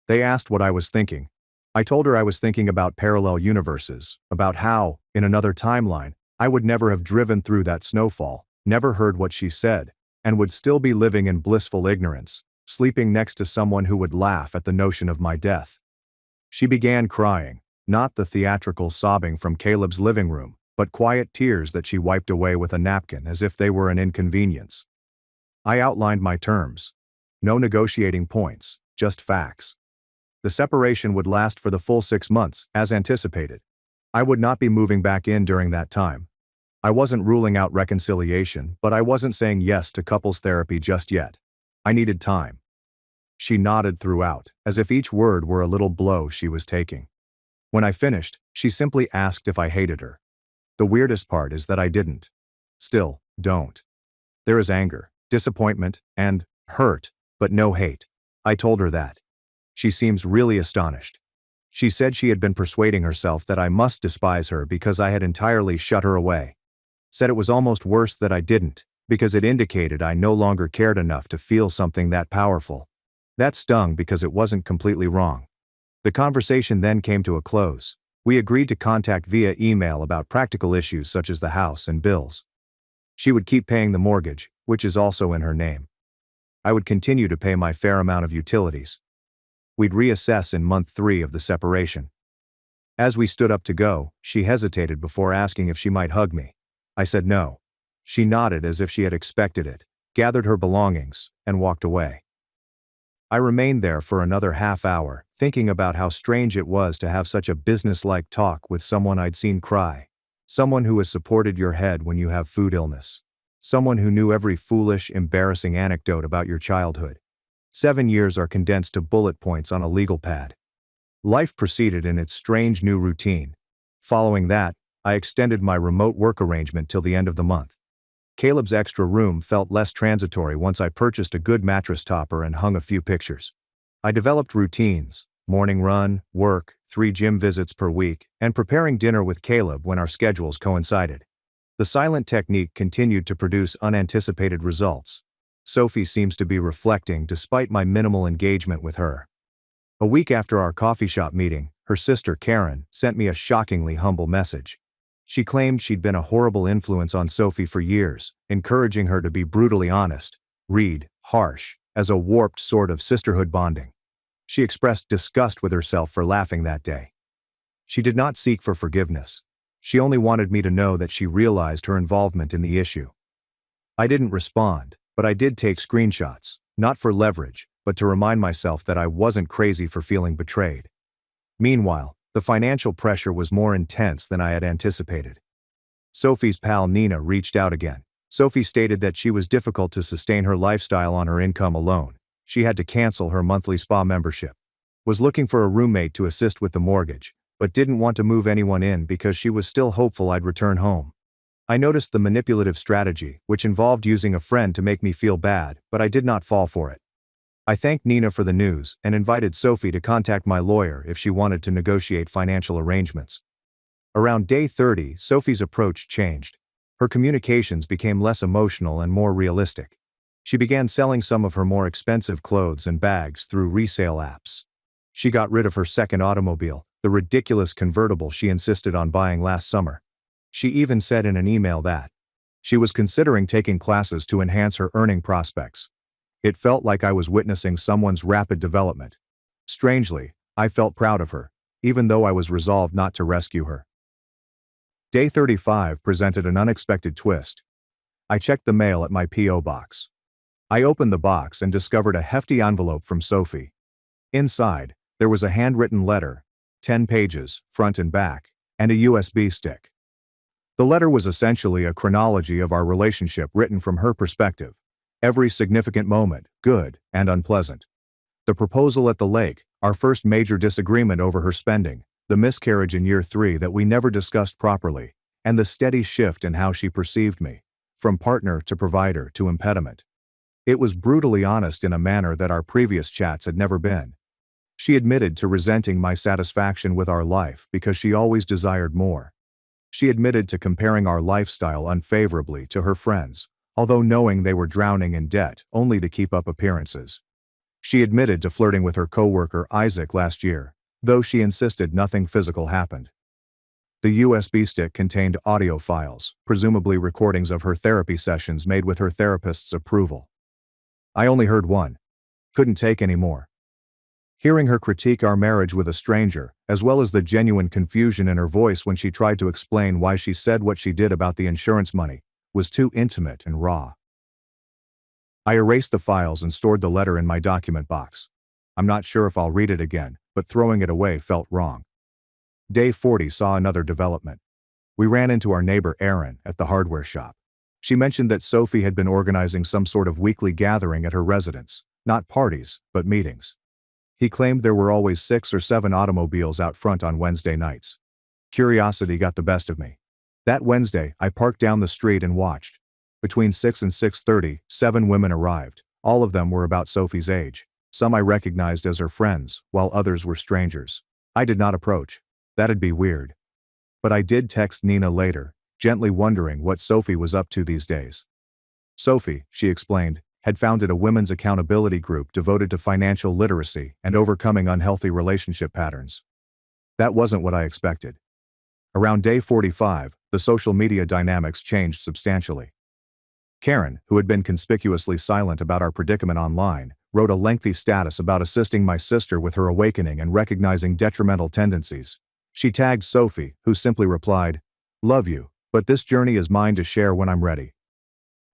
They asked what I was thinking. I told her I was thinking about parallel universes, about how, in another timeline, I would never have driven through that snowfall, never heard what she said, and would still be living in blissful ignorance, sleeping next to someone who would laugh at the notion of my death. She began crying, not the theatrical sobbing from Caleb's living room, but quiet tears that she wiped away with a napkin as if they were an inconvenience. I outlined my terms. No negotiating points, just facts. The separation would last for the full 6 months, as anticipated. I would not be moving back in during that time. I wasn't ruling out reconciliation, but I wasn't saying yes to couples therapy just yet. I needed time. She nodded throughout, as if each word were a little blow she was taking. When I finished, she simply asked if I hated her. The weirdest part is that I didn't. Still, don't. There is anger, disappointment, and hurt, but no hate. I told her that. She seems really astonished. She said she had been persuading herself that I must despise her because I had entirely shut her away. Said it was almost worse that I didn't, because it indicated I no longer cared enough to feel something that powerful. That stung because it wasn't completely wrong. The conversation then came to a close. We agreed to contact via email about practical issues such as the house and bills. She would keep paying the mortgage, which is also in her name. I would continue to pay my fair amount of utilities. We'd reassess in month 3 of the separation. As we stood up to go, she hesitated before asking if she might hug me. I said no. She nodded as if she had expected it, gathered her belongings, and walked away. I remained there for another half hour, thinking about how strange it was to have such a business-like talk with someone I'd seen cry. Someone who has supported your head when you have food illness. Someone who knew every foolish, embarrassing anecdote about your childhood. 7 years are condensed to bullet points on a legal pad. Life proceeded in its strange new routine. Following that, I extended my remote work arrangement till the end of the month. Caleb's extra room felt less transitory once I purchased a good mattress topper and hung a few pictures. I developed routines, morning run, work, 3 gym visits per week, and preparing dinner with Caleb when our schedules coincided. The silent technique continued to produce unanticipated results. Sophie seems to be reflecting despite my minimal engagement with her. A week after our coffee shop meeting, her sister Karen sent me a shockingly humble message. She claimed she'd been a horrible influence on Sophie for years, encouraging her to be brutally honest, read, harsh, as a warped sort of sisterhood bonding. She expressed disgust with herself for laughing that day. She did not seek for forgiveness. She only wanted me to know that she realized her involvement in the issue. I didn't respond, but I did take screenshots, not for leverage, but to remind myself that I wasn't crazy for feeling betrayed. Meanwhile, the financial pressure was more intense than I had anticipated. Sophie's pal Nina reached out again. Sophie stated that she was difficult to sustain her lifestyle on her income alone. She had to cancel her monthly spa membership. Was looking for a roommate to assist with the mortgage, but didn't want to move anyone in because she was still hopeful I'd return home. I noticed the manipulative strategy, which involved using a friend to make me feel bad, but I did not fall for it. I thanked Nina for the news and invited Sophie to contact my lawyer if she wanted to negotiate financial arrangements. Around day 30, Sophie's approach changed. Her communications became less emotional and more realistic. She began selling some of her more expensive clothes and bags through resale apps. She got rid of her second automobile, the ridiculous convertible she insisted on buying last summer. She even said in an email that she was considering taking classes to enhance her earning prospects. It felt like I was witnessing someone's rapid development. Strangely, I felt proud of her, even though I was resolved not to rescue her. Day 35 presented an unexpected twist. I checked the mail at my P.O. box. I opened the box and discovered a hefty envelope from Sophie. Inside, there was a handwritten letter, 10 pages, front and back, and a USB stick. The letter was essentially a chronology of our relationship written from her perspective. Every significant moment, good and unpleasant. The proposal at the lake, our first major disagreement over her spending, the miscarriage in year 3 that we never discussed properly, and the steady shift in how she perceived me, from partner to provider to impediment. It was brutally honest in a manner that our previous chats had never been. She admitted to resenting my satisfaction with our life because she always desired more. She admitted to comparing our lifestyle unfavorably to her friends, although knowing they were drowning in debt only to keep up appearances. She admitted to flirting with her coworker Isaac last year, though she insisted nothing physical happened. The USB stick contained audio files, presumably recordings of her therapy sessions made with her therapist's approval. I only heard one. Couldn't take any more. Hearing her critique our marriage with a stranger, as well as the genuine confusion in her voice when she tried to explain why she said what she did about the insurance money, was too intimate and raw. I erased the files and stored the letter in my document box. I'm not sure if I'll read it again, but throwing it away felt wrong. Day 40 saw another development. We ran into our neighbor Erin at the hardware shop. She mentioned that Sophie had been organizing some sort of weekly gathering at her residence, not parties, but meetings. He claimed there were always 6 or 7 automobiles out front on Wednesday nights. Curiosity got the best of me. That Wednesday, I parked down the street and watched. Between 6 and 6:30, 7 women arrived. All of them were about Sophie's age. Some I recognized as her friends, while others were strangers. I did not approach. That'd be weird. But I did text Nina later, gently wondering what Sophie was up to these days. Sophie, she explained, had founded a women's accountability group devoted to financial literacy and overcoming unhealthy relationship patterns. That wasn't what I expected. Around day 45, the social media dynamics changed substantially. Karen, who had been conspicuously silent about our predicament online, wrote a lengthy status about assisting my sister with her awakening and recognizing detrimental tendencies. She tagged Sophie, who simply replied, "Love you, but this journey is mine to share when I'm ready."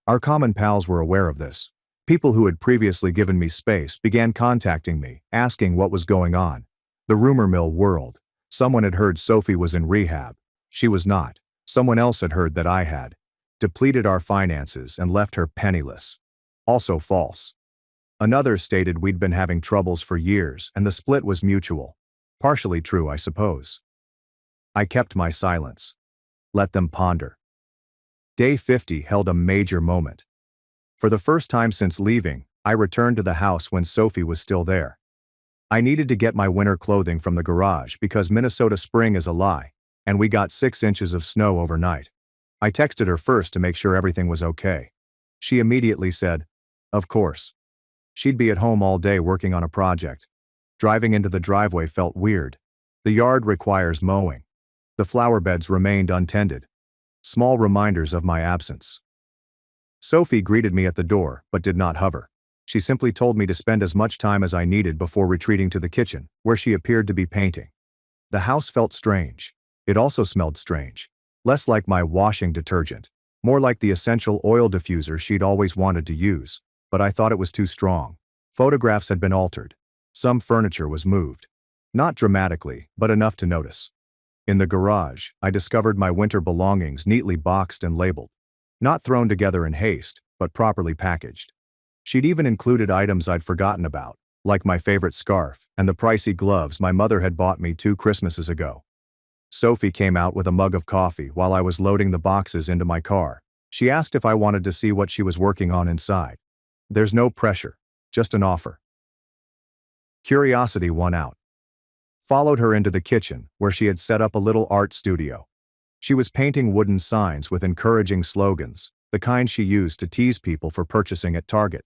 Our common pals were aware of this. People who had previously given me space began contacting me, asking what was going on. The rumor mill whirled. Someone had heard Sophie was in rehab. She was not. Someone else had heard that I had depleted our finances and left her penniless. Also false. Another stated we'd been having troubles for years and the split was mutual. Partially true, I suppose. I kept my silence. Let them ponder. Day 50 held a major moment. For the first time since leaving, I returned to the house when Sophie was still there. I needed to get my winter clothing from the garage because Minnesota spring is a lie, and we got 6 inches of snow overnight. I texted her first to make sure everything was okay. She immediately said, "Of course." She'd be at home all day working on a project. Driving into the driveway felt weird. The yard requires mowing. The flower beds remained untended. Small reminders of my absence. Sophie greeted me at the door, but did not hover. She simply told me to spend as much time as I needed before retreating to the kitchen, where she appeared to be painting. The house felt strange. It also smelled strange. Less like my washing detergent, more like the essential oil diffuser she'd always wanted to use, but I thought it was too strong. Photographs had been altered. Some furniture was moved. Not dramatically, but enough to notice. In the garage, I discovered my winter belongings neatly boxed and labeled. Not thrown together in haste, but properly packaged. She'd even included items I'd forgotten about, like my favorite scarf and the pricey gloves my mother had bought me 2 Christmases ago. Sophie came out with a mug of coffee while I was loading the boxes into my car. She asked if I wanted to see what she was working on inside. There's no pressure, just an offer. Curiosity won out. Followed her into the kitchen, where she had set up a little art studio. She was painting wooden signs with encouraging slogans, the kind she used to tease people for purchasing at Target.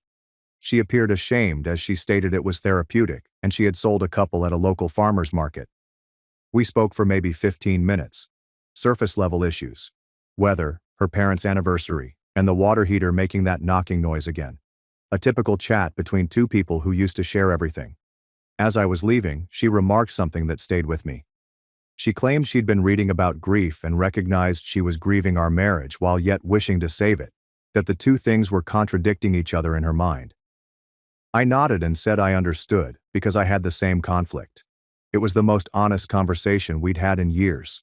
She appeared ashamed as she stated it was therapeutic, and she had sold a couple at a local farmer's market. We spoke for maybe 15 minutes. Surface-level issues. Weather, her parents' anniversary, and the water heater making that knocking noise again. A typical chat between two people who used to share everything. As I was leaving, she remarked something that stayed with me. She claimed she'd been reading about grief and recognized she was grieving our marriage while yet wishing to save it, that the two things were contradicting each other in her mind. I nodded and said I understood, because I had the same conflict. It was the most honest conversation we'd had in years.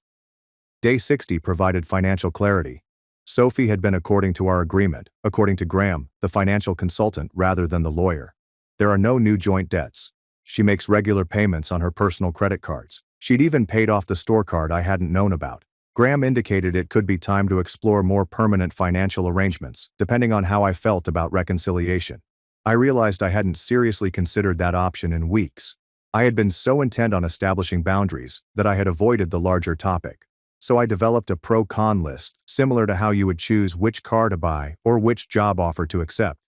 Day 60 provided financial clarity. Sophie had been according to our agreement, according to Graham, the financial consultant rather than the lawyer. There are no new joint debts. She makes regular payments on her personal credit cards. She'd even paid off the store card I hadn't known about. Graham indicated it could be time to explore more permanent financial arrangements, depending on how I felt about reconciliation. I realized I hadn't seriously considered that option in weeks. I had been so intent on establishing boundaries that I had avoided the larger topic. So I developed a pro-con list, similar to how you would choose which car to buy or which job offer to accept.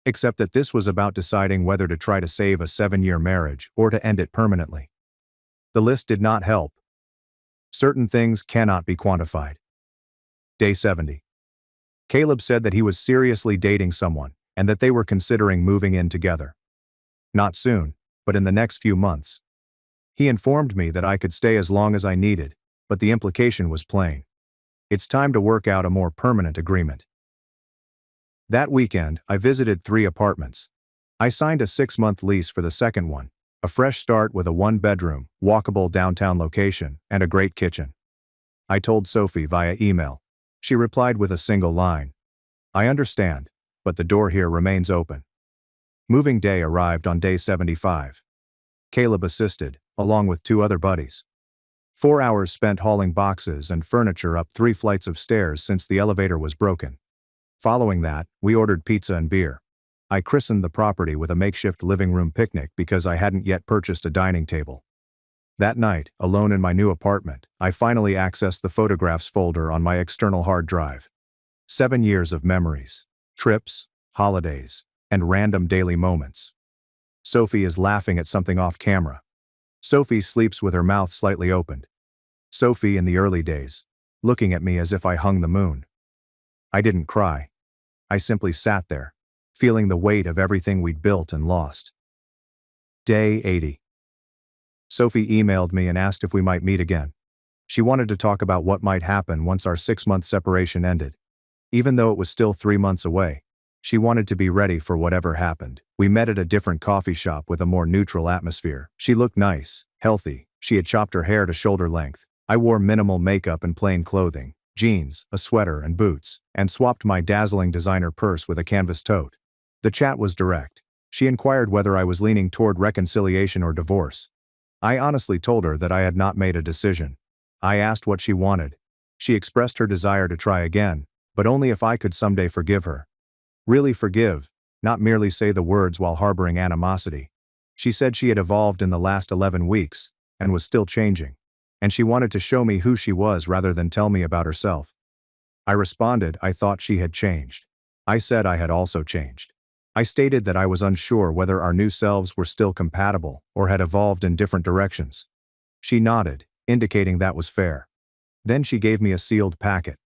Except that this was about deciding whether to try to save a 7-year marriage or to end it permanently. The list did not help. Certain things cannot be quantified. Day 70. Caleb said that he was seriously dating someone and that they were considering moving in together. Not soon, but in the next few months. He informed me that I could stay as long as I needed, but the implication was plain. It's time to work out a more permanent agreement. That weekend, I visited 3 apartments. I signed a 6-month lease for the second one, a fresh start with a 1-bedroom, walkable downtown location, and a great kitchen. I told Sophie via email. She replied with a single line. I understand, but the door here remains open. Moving day arrived on day 75. Caleb assisted, along with 2 other buddies. 4 hours spent hauling boxes and furniture up 3 flights of stairs since the elevator was broken. Following that, we ordered pizza and beer. I christened the property with a makeshift living room picnic because I hadn't yet purchased a dining table. That night, alone in my new apartment, I finally accessed the photographs folder on my external hard drive. 7 years of memories, trips, holidays, and random daily moments. Sophie is laughing at something off camera. Sophie sleeps with her mouth slightly opened. Sophie in the early days, looking at me as if I hung the moon. I didn't cry. I simply sat there, feeling the weight of everything we'd built and lost. Day 80. Sophie emailed me and asked if we might meet again. She wanted to talk about what might happen once our 6-month separation ended. Even though it was still 3 months away, she wanted to be ready for whatever happened. We met at a different coffee shop with a more neutral atmosphere. She looked nice, healthy. She had chopped her hair to shoulder length. I wore minimal makeup and plain clothing, jeans, a sweater, and boots, and swapped my dazzling designer purse with a canvas tote. The chat was direct. She inquired whether I was leaning toward reconciliation or divorce. I honestly told her that I had not made a decision. I asked what she wanted. She expressed her desire to try again, but only if I could someday forgive her. Really forgive, not merely say the words while harboring animosity. She said she had evolved in the last 11 weeks, and was still changing, and she wanted to show me who she was rather than tell me about herself. I responded I thought she had changed. I said I had also changed. I stated that I was unsure whether our new selves were still compatible or had evolved in different directions. She nodded, indicating that was fair. Then she gave me a sealed packet.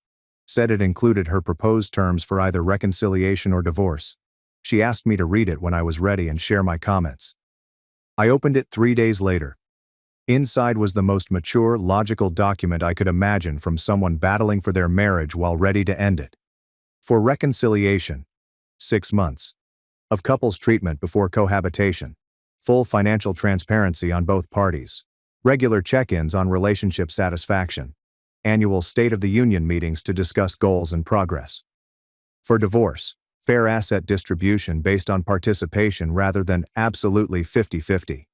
Said it included her proposed terms for either reconciliation or divorce. She asked me to read it when I was ready and share my comments. I opened it 3 days later. Inside was the most mature, logical document I could imagine from someone battling for their marriage while ready to end it. For reconciliation, 6 months. Of couples treatment before cohabitation. Full financial transparency on both parties. Regular check-ins on relationship satisfaction. Annual State of the Union meetings to discuss goals and progress. For divorce, fair asset distribution based on participation rather than absolutely 50-50.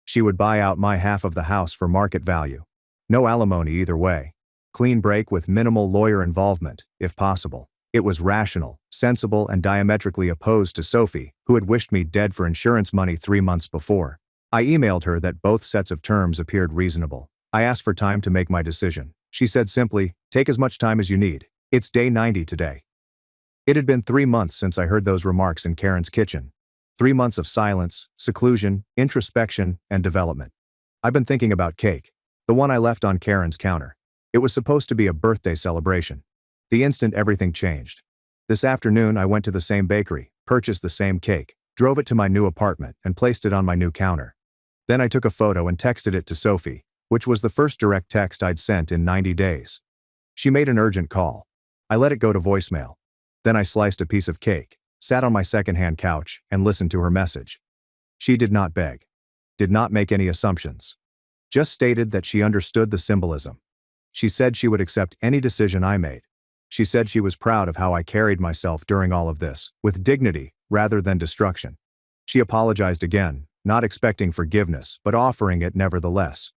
She would buy out my half of the house for market value. No alimony either way. Clean break with minimal lawyer involvement, if possible. It was rational, sensible, and diametrically opposed to Sophie, who had wished me dead for insurance money 3 months before. I emailed her that both sets of terms appeared reasonable. I asked for time to make my decision. She said simply, "Take as much time as you need. It's day 90 today." It had been 3 months since I heard those remarks in Karen's kitchen. 3 months of silence, seclusion, introspection, and development. I've been thinking about cake. The one I left on Karen's counter. It was supposed to be a birthday celebration. The instant everything changed. This afternoon I went to the same bakery, purchased the same cake, drove it to my new apartment, and placed it on my new counter. Then I took a photo and texted it to Sophie, which was the first direct text I'd sent in 90 days. She made an urgent call. I let it go to voicemail. Then I sliced a piece of cake, sat on my secondhand couch, and listened to her message. She did not beg. Did not make any assumptions. Just stated that she understood the symbolism. She said she would accept any decision I made. She said she was proud of how I carried myself during all of this, with dignity rather than destruction. She apologized again, not expecting forgiveness but offering it nevertheless.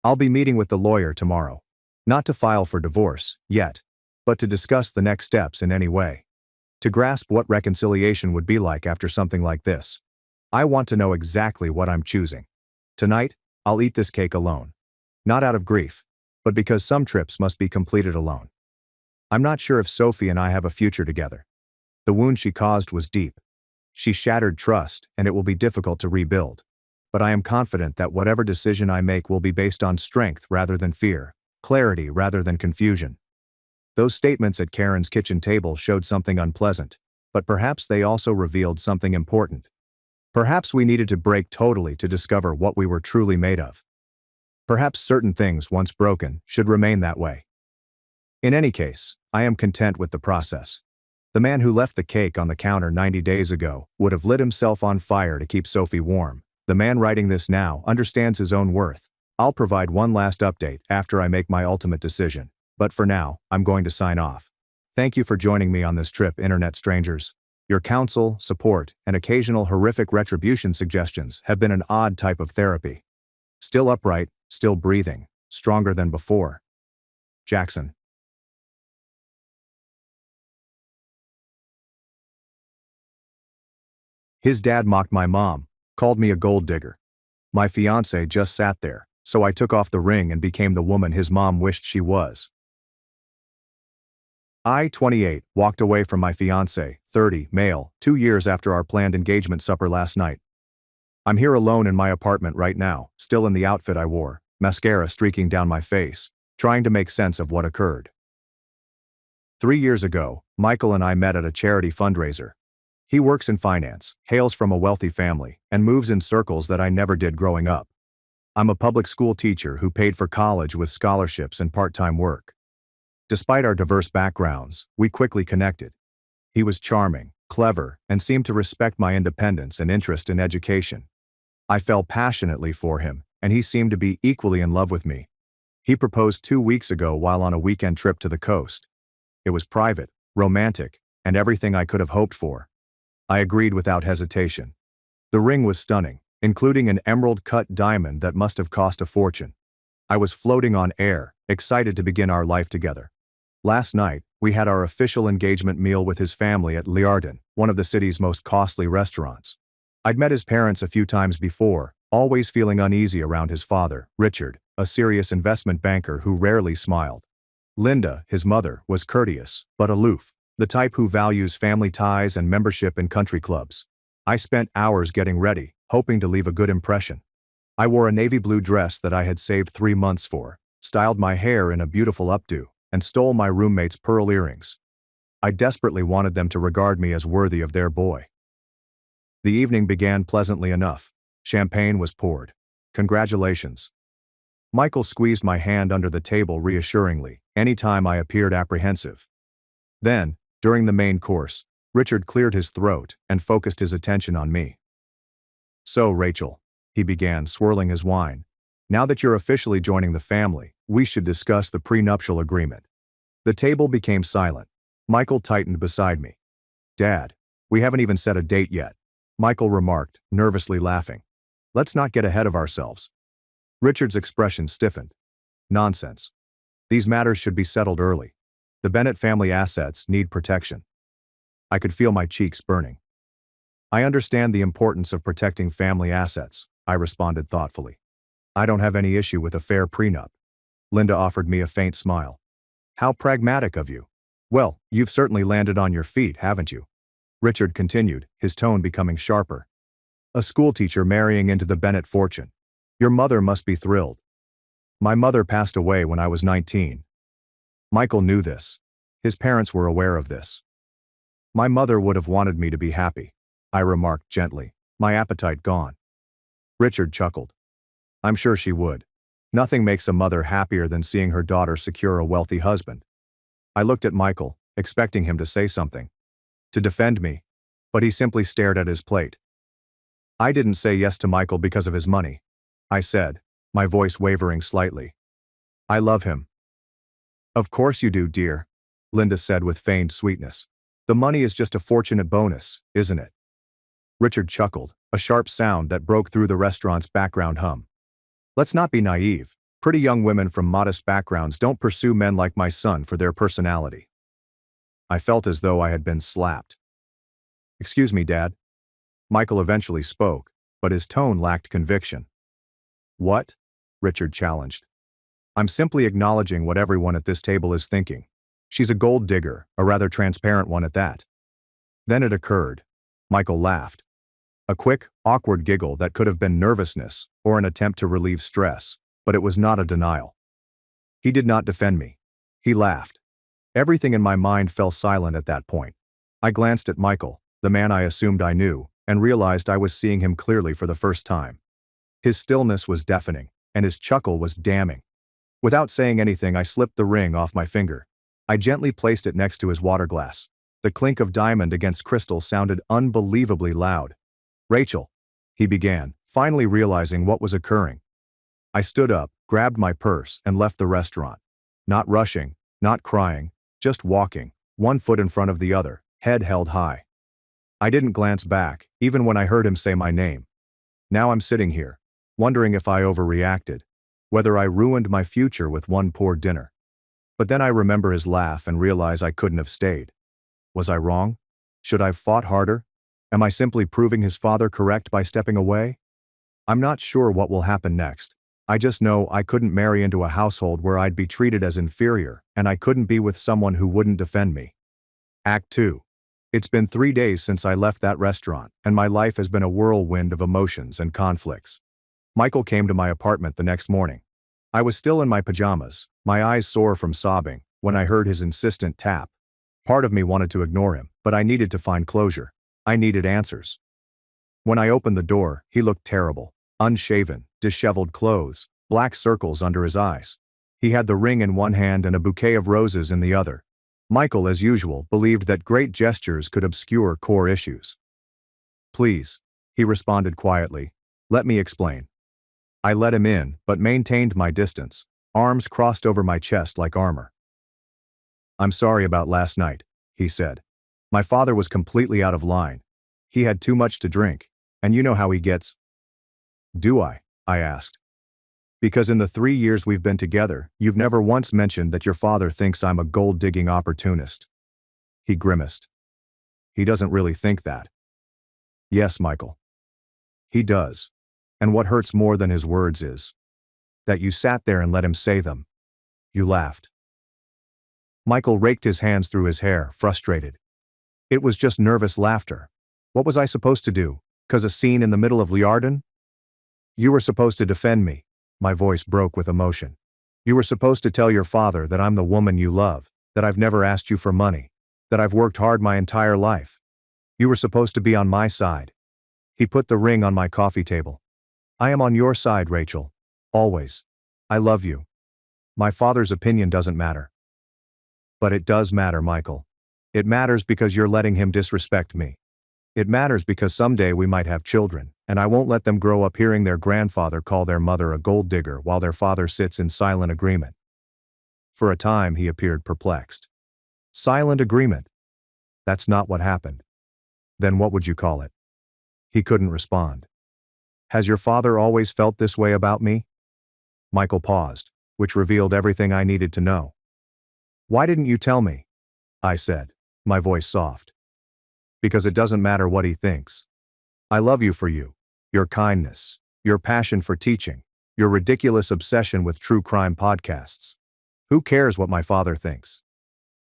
I'll be meeting with the lawyer tomorrow. Not to file for divorce, yet, but to discuss the next steps in any way. To grasp what reconciliation would be like after something like this. I want to know exactly what I'm choosing. Tonight, I'll eat this cake alone. Not out of grief, but because some trips must be completed alone. I'm not sure if Sophie and I have a future together. The wound she caused was deep. She shattered trust, and it will be difficult to rebuild. But I am confident that whatever decision I make will be based on strength rather than fear, clarity rather than confusion. Those statements at Karen's kitchen table showed something unpleasant, but perhaps they also revealed something important. Perhaps we needed to break totally to discover what we were truly made of. Perhaps certain things, once broken, should remain that way. In any case, I am content with the process. The man who left the cake on the counter 90 days ago would have lit himself on fire to keep Sophie warm. The man writing this now understands his own worth. I'll provide one last update after I make my ultimate decision. But for now, I'm going to sign off. Thank you for joining me on this trip, internet strangers. Your counsel, support, and occasional horrific retribution suggestions have been an odd type of therapy. Still upright, still breathing, stronger than before. Jackson. His dad mocked my mom, called me a gold digger. My fiancé just sat there, so I took off the ring and became the woman his mom wished she was. I, 28, walked away from my fiancé, 30, male, 2 years after our planned engagement supper last night. I'm here alone in my apartment right now, still in the outfit I wore, mascara streaking down my face, trying to make sense of what occurred. 3 years ago, Michael and I met at a charity fundraiser. He works in finance, hails from a wealthy family, and moves in circles that I never did growing up. I'm a public school teacher who paid for college with scholarships and part-time work. Despite our diverse backgrounds, we quickly connected. He was charming, clever, and seemed to respect my independence and interest in education. I fell passionately for him, and he seemed to be equally in love with me. He proposed 2 weeks ago while on a weekend trip to the coast. It was private, romantic, and everything I could have hoped for. I agreed without hesitation. The ring was stunning, including an emerald-cut diamond that must have cost a fortune. I was floating on air, excited to begin our life together. Last night, we had our official engagement meal with his family at Liardon, one of the city's most costly restaurants. I'd met his parents a few times before, always feeling uneasy around his father, Richard, a serious investment banker who rarely smiled. Linda, his mother, was courteous, but aloof, the type who values family ties and membership in country clubs. I spent hours getting ready, hoping to leave a good impression. I wore a navy blue dress that I had saved 3 months for, styled my hair in a beautiful updo, and stole my roommate's pearl earrings. I desperately wanted them to regard me as worthy of their boy. The evening began pleasantly enough. Champagne was poured. Congratulations. Michael squeezed my hand under the table reassuringly, any time I appeared apprehensive. Then, during the main course, Richard cleared his throat and focused his attention on me. "So, Rachel," he began, swirling his wine, "now that you're officially joining the family, we should discuss the prenuptial agreement." The table became silent. Michael tightened beside me. "Dad, we haven't even set a date yet," Michael remarked, nervously laughing. "Let's not get ahead of ourselves." Richard's expression stiffened. "Nonsense. These matters should be settled early. The Bennett family assets need protection." I could feel my cheeks burning. "I understand the importance of protecting family assets," I responded thoughtfully. "I don't have any issue with a fair prenup." Linda offered me a faint smile. "How pragmatic of you. Well, you've certainly landed on your feet, haven't you?" Richard continued, his tone becoming sharper. "A schoolteacher marrying into the Bennett fortune. Your mother must be thrilled." "My mother passed away when I was 19. Michael knew this. His parents were aware of this. "My mother would have wanted me to be happy," I remarked gently, my appetite gone. Richard chuckled. "I'm sure she would. Nothing makes a mother happier than seeing her daughter secure a wealthy husband." I looked at Michael, expecting him to say something, to defend me, but he simply stared at his plate. "I didn't say yes to Michael because of his money," I said, my voice wavering slightly. "I love him." "Of course you do, dear," Linda said with feigned sweetness. "The money is just a fortunate bonus, isn't it?" Richard chuckled, a sharp sound that broke through the restaurant's background hum. "Let's not be naive. Pretty young women from modest backgrounds don't pursue men like my son for their personality." I felt as though I had been slapped. "Excuse me, Dad." Michael eventually spoke, but his tone lacked conviction. "What?" Richard challenged. "I'm simply acknowledging what everyone at this table is thinking. She's a gold digger, a rather transparent one at that." Then it occurred. Michael laughed. A quick, awkward giggle that could have been nervousness or an attempt to relieve stress, but it was not a denial. He did not defend me. He laughed. Everything in my mind fell silent at that point. I glanced at Michael, the man I assumed I knew, and realized I was seeing him clearly for the first time. His stillness was deafening, and his chuckle was damning. Without saying anything, I slipped the ring off my finger. I gently placed it next to his water glass. The clink of diamond against crystal sounded unbelievably loud. "Rachel," he began, finally realizing what was occurring. I stood up, grabbed my purse, and left the restaurant. Not rushing, not crying, just walking, one foot in front of the other, head held high. I didn't glance back, even when I heard him say my name. Now I'm sitting here, wondering if I overreacted, whether I ruined my future with one poor dinner. But then I remember his laugh and realize I couldn't have stayed. Was I wrong? Should I have fought harder? Am I simply proving his father correct by stepping away? I'm not sure what will happen next. I just know I couldn't marry into a household where I'd be treated as inferior, and I couldn't be with someone who wouldn't defend me. Act 2. It's been 3 days since I left that restaurant, and my life has been a whirlwind of emotions and conflicts. Michael came to my apartment the next morning. I was still in my pajamas, my eyes sore from sobbing, when I heard his insistent tap. Part of me wanted to ignore him, but I needed to find closure. I needed answers. When I opened the door, he looked terrible. Unshaven, disheveled clothes, black circles under his eyes. He had the ring in one hand and a bouquet of roses in the other. Michael, as usual, believed that great gestures could obscure core issues. "Please," he responded quietly, "let me explain." I let him in, but maintained my distance, arms crossed over my chest like armor. "I'm sorry about last night," he said. "My father was completely out of line. He had too much to drink, and you know how he gets." "Do I?" I asked. "Because in the 3 years we've been together, you've never once mentioned that your father thinks I'm a gold-digging opportunist." He grimaced. "He doesn't really think that." "Yes, Michael. He does. And what hurts more than his words is that you sat there and let him say them. You laughed." Michael raked his hands through his hair, frustrated. "It was just nervous laughter. What was I supposed to do? 'Cause a scene in the middle of Liarden?" "You were supposed to defend me." My voice broke with emotion. You were supposed to tell your father that I'm the woman you love, that I've never asked you for money, that I've worked hard my entire life. You were supposed to be on my side. He put the ring on my coffee table. I am on your side, Rachel. Always. I love you. My father's opinion doesn't matter. But it does matter, Michael. It matters because you're letting him disrespect me. It matters because someday we might have children, and I won't let them grow up hearing their grandfather call their mother a gold digger while their father sits in silent agreement. For a time he appeared perplexed. Silent agreement? That's not what happened. Then what would you call it? He couldn't respond. Has your father always felt this way about me? Michael paused, which revealed everything I needed to know. Why didn't you tell me? I said, my voice soft. Because it doesn't matter what he thinks. I love you for you, your kindness, your passion for teaching, your ridiculous obsession with true crime podcasts. Who cares what my father thinks?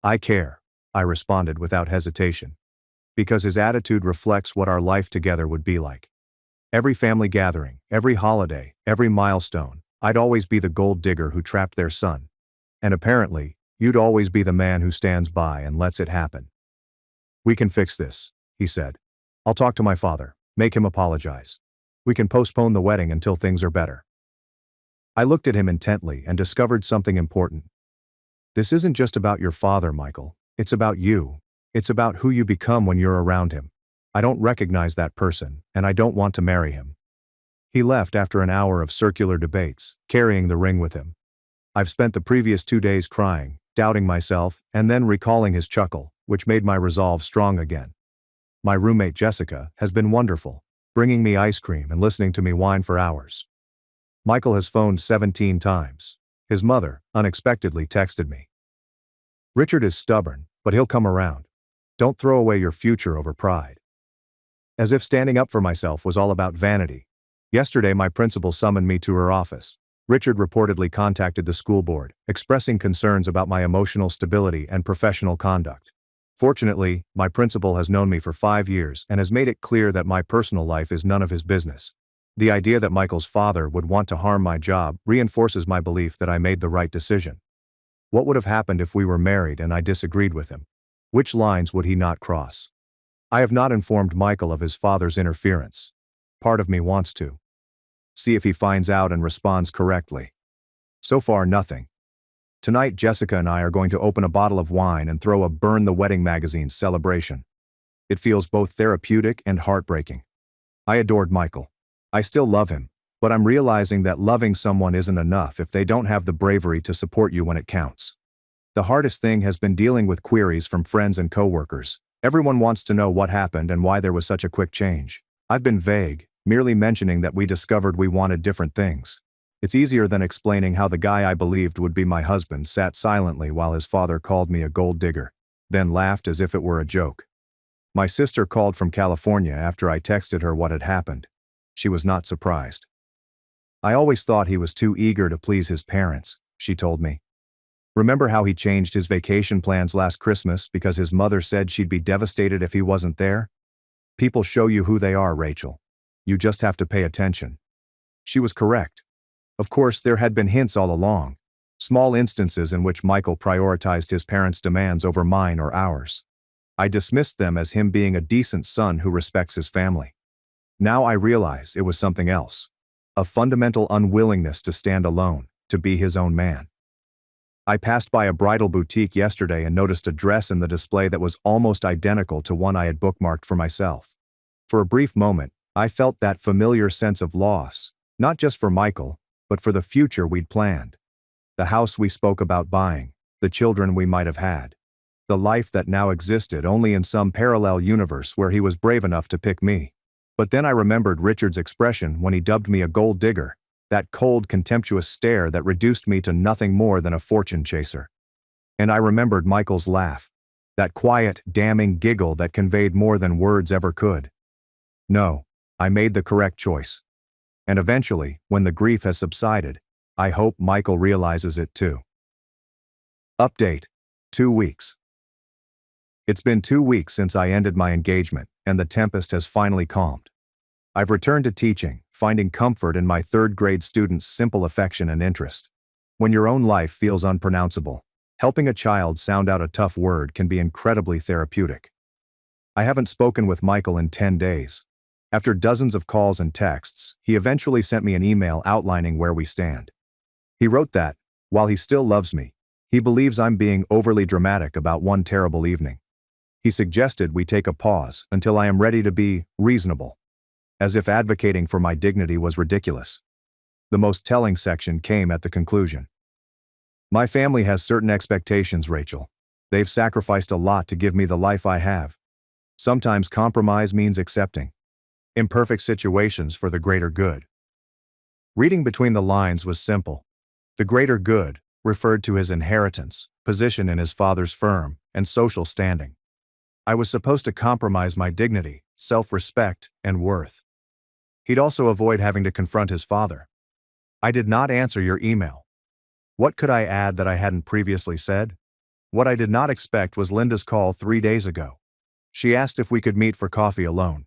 I care, I responded without hesitation. Because his attitude reflects what our life together would be like. Every family gathering, every holiday, every milestone, I'd always be the gold digger who trapped their son. And apparently, you'd always be the man who stands by and lets it happen. We can fix this, he said. I'll talk to my father, make him apologize. We can postpone the wedding until things are better. I looked at him intently and discovered something important. This isn't just about your father, Michael. It's about you. It's about who you become when you're around him. I don't recognize that person, and I don't want to marry him. He left after an hour of circular debates, carrying the ring with him. I've spent the previous 2 days crying, doubting myself, and then recalling his chuckle, which made my resolve strong again. My roommate Jessica has been wonderful, bringing me ice cream and listening to me whine for hours. Michael has phoned 17 times. His mother, unexpectedly, texted me. Richard is stubborn, but he'll come around. Don't throw away your future over pride. As if standing up for myself was all about vanity. Yesterday my principal summoned me to her office. Richard reportedly contacted the school board, expressing concerns about my emotional stability and professional conduct. Fortunately, my principal has known me for 5 years and has made it clear that my personal life is none of his business. The idea that Michael's father would want to harm my job reinforces my belief that I made the right decision. What would have happened if we were married and I disagreed with him? Which lines would he not cross? I have not informed Michael of his father's interference. Part of me wants to. See if he finds out and responds correctly. So far, nothing. Tonight, Jessica and I are going to open a bottle of wine and throw a Burn the Wedding magazine celebration. It feels both therapeutic and heartbreaking. I adored Michael. I still love him, but I'm realizing that loving someone isn't enough if they don't have the bravery to support you when it counts. The hardest thing has been dealing with queries from friends and coworkers. Everyone wants to know what happened and why there was such a quick change. I've been vague, merely mentioning that we discovered we wanted different things. It's easier than explaining how the guy I believed would be my husband sat silently while his father called me a gold digger, then laughed as if it were a joke. My sister called from California after I texted her what had happened. She was not surprised. I always thought he was too eager to please his parents, she told me. Remember how he changed his vacation plans last Christmas because his mother said she'd be devastated if he wasn't there? People show you who they are, Rachel. You just have to pay attention. She was correct. Of course, there had been hints all along. Small instances in which Michael prioritized his parents' demands over mine or ours. I dismissed them as him being a decent son who respects his family. Now I realize it was something else. A fundamental unwillingness to stand alone, to be his own man. I passed by a bridal boutique yesterday and noticed a dress in the display that was almost identical to one I had bookmarked for myself. For a brief moment, I felt that familiar sense of loss, not just for Michael, but for the future we'd planned. The house we spoke about buying, the children we might have had. The life that now existed only in some parallel universe where he was brave enough to pick me. But then I remembered Richard's expression when he dubbed me a gold digger, that cold, contemptuous stare that reduced me to nothing more than a fortune chaser. And I remembered Michael's laugh, that quiet, damning giggle that conveyed more than words ever could. No, I made the correct choice. And eventually, when the grief has subsided, I hope Michael realizes it too. Update: 2 weeks. It's been 2 weeks since I ended my engagement, and the tempest has finally calmed. I've returned to teaching, finding comfort in my third-grade students' simple affection and interest. When your own life feels unpronounceable, helping a child sound out a tough word can be incredibly therapeutic. I haven't spoken with Michael in 10 days. After dozens of calls and texts, he eventually sent me an email outlining where we stand. He wrote that, while he still loves me, he believes I'm being overly dramatic about one terrible evening. He suggested we take a pause until I am ready to be reasonable, as if advocating for my dignity was ridiculous. The most telling section came at the conclusion. My family has certain expectations, Rachel. They've sacrificed a lot to give me the life I have. Sometimes compromise means accepting imperfect situations for the greater good. Reading between the lines was simple. The greater good referred to his inheritance, position in his father's firm, and social standing. I was supposed to compromise my dignity, self-respect, and worth. He'd also avoid having to confront his father. I did not answer your email. What could I add that I hadn't previously said? What I did not expect was Linda's call 3 days ago. She asked if we could meet for coffee alone.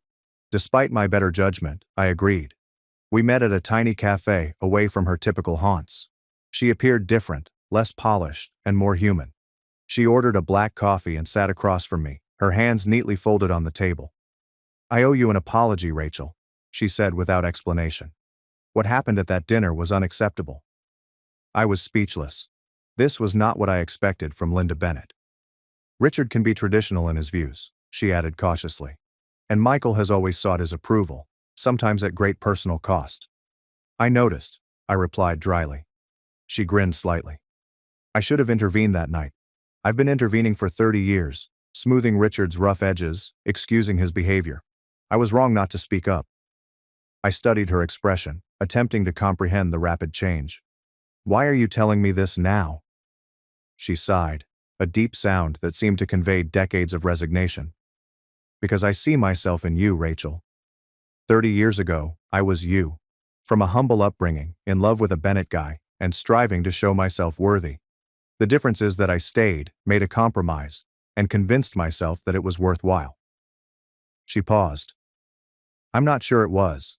Despite my better judgment, I agreed. We met at a tiny cafe away from her typical haunts. She appeared different, less polished, and more human. She ordered a black coffee and sat across from me, her hands neatly folded on the table. I owe you an apology, Rachel, she said without explanation. What happened at that dinner was unacceptable. I was speechless. This was not what I expected from Linda Bennett. Richard can be traditional in his views, she added cautiously. And Michael has always sought his approval, sometimes at great personal cost. I noticed, I replied dryly. She grinned slightly. I should have intervened that night. I've been intervening for 30 years, smoothing Richard's rough edges, excusing his behavior. I was wrong not to speak up. I studied her expression, attempting to comprehend the rapid change. Why are you telling me this now? She sighed, a deep sound that seemed to convey decades of resignation. Because I see myself in you, Rachel. 30 years ago, I was you. From a humble upbringing, in love with a Bennett guy, and striving to show myself worthy. The difference is that I stayed, made a compromise, and convinced myself that it was worthwhile. She paused. I'm not sure it was.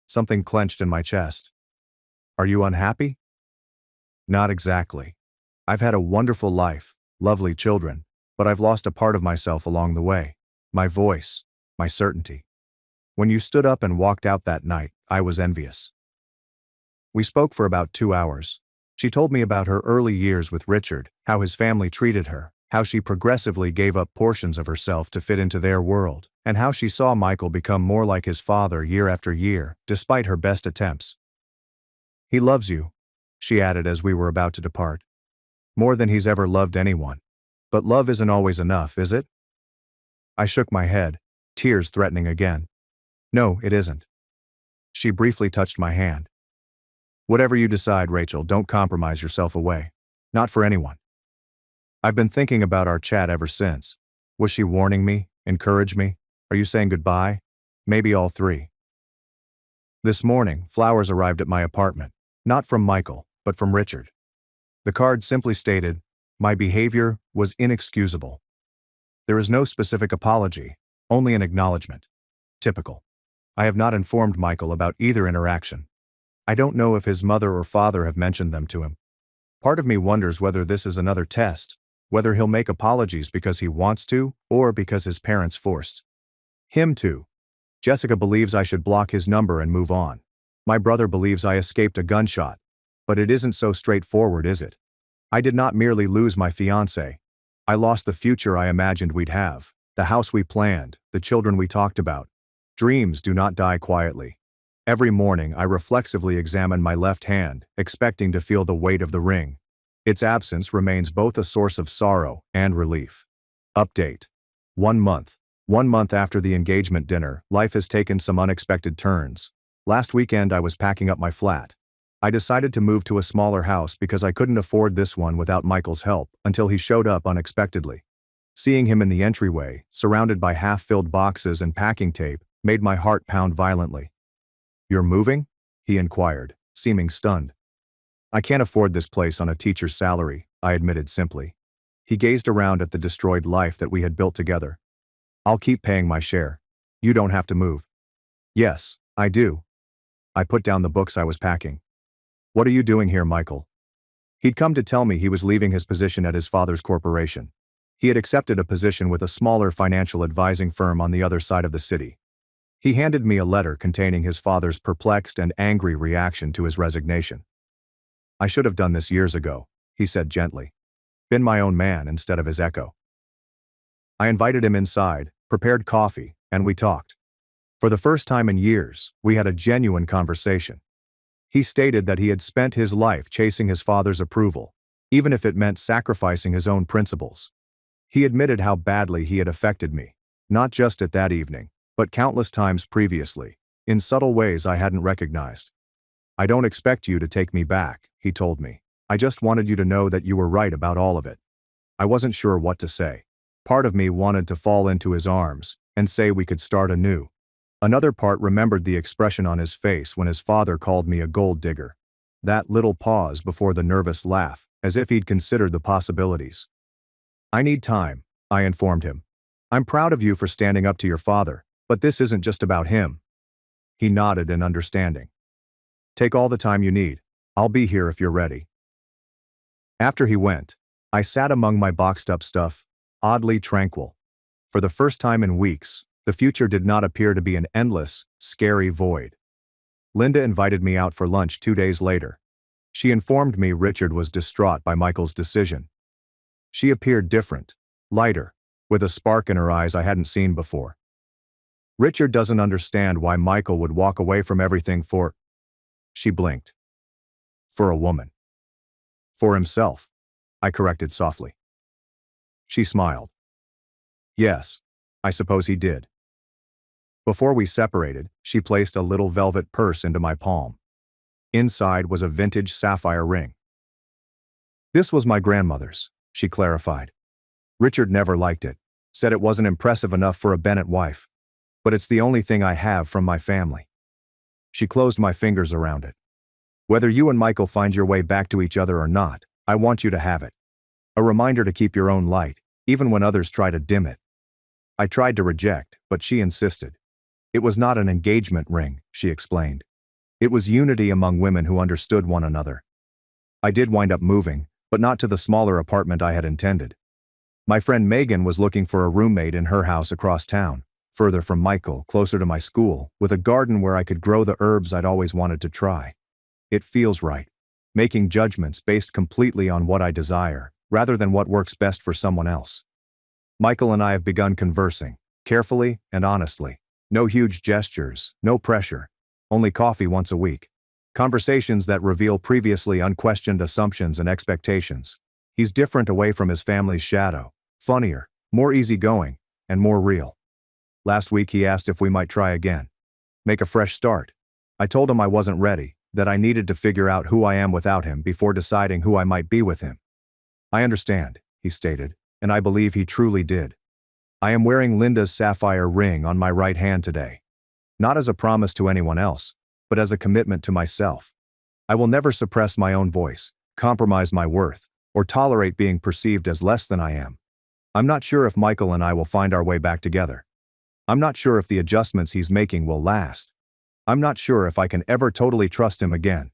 Something clenched in my chest. Are you unhappy? Not exactly. I've had a wonderful life, lovely children, but I've lost a part of myself along the way. My voice, my certainty. When you stood up and walked out that night, I was envious. We spoke for about 2 hours. She told me about her early years with Richard, how his family treated her, how she progressively gave up portions of herself to fit into their world, and how she saw Michael become more like his father year after year, despite her best attempts. He loves you, she added as we were about to depart. More than he's ever loved anyone. But love isn't always enough, is it? I shook my head, tears threatening again. No, it isn't. She briefly touched my hand. Whatever you decide, Rachel, don't compromise yourself away. Not for anyone. I've been thinking about our chat ever since. Was she warning me? Encourage me? Are you saying goodbye? Maybe all three. This morning, flowers arrived at my apartment. Not from Michael, but from Richard. The card simply stated, my behavior was inexcusable. There is no specific apology, only an acknowledgement. Typical. I have not informed Michael about either interaction. I don't know if his mother or father have mentioned them to him. Part of me wonders whether this is another test, whether he'll make apologies because he wants to or because his parents forced him to. Jessica believes I should block his number and move on. My brother believes I escaped a gunshot. But it isn't so straightforward, is it? I did not merely lose my fiancé. I lost the future I imagined we'd have, the house we planned, the children we talked about. Dreams do not die quietly. Every morning I reflexively examine my left hand, expecting to feel the weight of the ring. Its absence remains both a source of sorrow and relief. Update. 1 month. 1 month after the engagement dinner, life has taken some unexpected turns. Last weekend I was packing up my flat. I decided to move to a smaller house because I couldn't afford this one without Michael's help until he showed up unexpectedly. Seeing him in the entryway, surrounded by half-filled boxes and packing tape, made my heart pound violently. You're moving? He inquired, seeming stunned. I can't afford this place on a teacher's salary, I admitted simply. He gazed around at the destroyed life that we had built together. I'll keep paying my share. You don't have to move. Yes, I do. I put down the books I was packing. What are you doing here, Michael? He'd come to tell me he was leaving his position at his father's corporation. He had accepted a position with a smaller financial advising firm on the other side of the city. He handed me a letter containing his father's perplexed and angry reaction to his resignation. "I should have done this years ago," he said gently. "Been my own man instead of his echo." I invited him inside, prepared coffee, and we talked. For the first time in years, we had a genuine conversation. He stated that he had spent his life chasing his father's approval, even if it meant sacrificing his own principles. He admitted how badly he had affected me, not just at that evening, but countless times previously, in subtle ways I hadn't recognized. "I don't expect you to take me back," he told me. "I just wanted you to know that you were right about all of it." I wasn't sure what to say. Part of me wanted to fall into his arms and say we could start anew. Another part remembered the expression on his face when his father called me a gold digger. That little pause before the nervous laugh, as if he'd considered the possibilities. "I need time," I informed him. "I'm proud of you for standing up to your father, but this isn't just about him." He nodded in understanding. "Take all the time you need. I'll be here if you're ready." After he went, I sat among my boxed up stuff, oddly tranquil. For the first time in weeks, the future did not appear to be an endless, scary void. Linda invited me out for lunch 2 days later. She informed me Richard was distraught by Michael's decision. She appeared different, lighter, with a spark in her eyes I hadn't seen before. "Richard doesn't understand why Michael would walk away from everything for—" She blinked. "For a woman." "For himself," I corrected softly. She smiled. "Yes, I suppose he did." Before we separated, she placed a little velvet purse into my palm. Inside was a vintage sapphire ring. "This was my grandmother's," she clarified. "Richard never liked it, said it wasn't impressive enough for a Bennett wife. But it's the only thing I have from my family." She closed my fingers around it. "Whether you and Michael find your way back to each other or not, I want you to have it. A reminder to keep your own light, even when others try to dim it." I tried to reject, but she insisted. "It was not an engagement ring," she explained. "It was unity among women who understood one another." I did wind up moving, but not to the smaller apartment I had intended. My friend Megan was looking for a roommate in her house across town, further from Michael, closer to my school, with a garden where I could grow the herbs I'd always wanted to try. It feels right, making judgments based completely on what I desire, rather than what works best for someone else. Michael and I have begun conversing, carefully and honestly. No huge gestures, no pressure, only coffee once a week. Conversations that reveal previously unquestioned assumptions and expectations. He's different away from his family's shadow, funnier, more easygoing, and more real. Last week he asked if we might try again. Make a fresh start. I told him I wasn't ready, that I needed to figure out who I am without him before deciding who I might be with him. "I understand," he stated, and I believe he truly did. "I am wearing Linda's sapphire ring on my right hand today. Not as a promise to anyone else, but as a commitment to myself. I will never suppress my own voice, compromise my worth, or tolerate being perceived as less than I am. I'm not sure if Michael and I will find our way back together. I'm not sure if the adjustments he's making will last. I'm not sure if I can ever totally trust him again.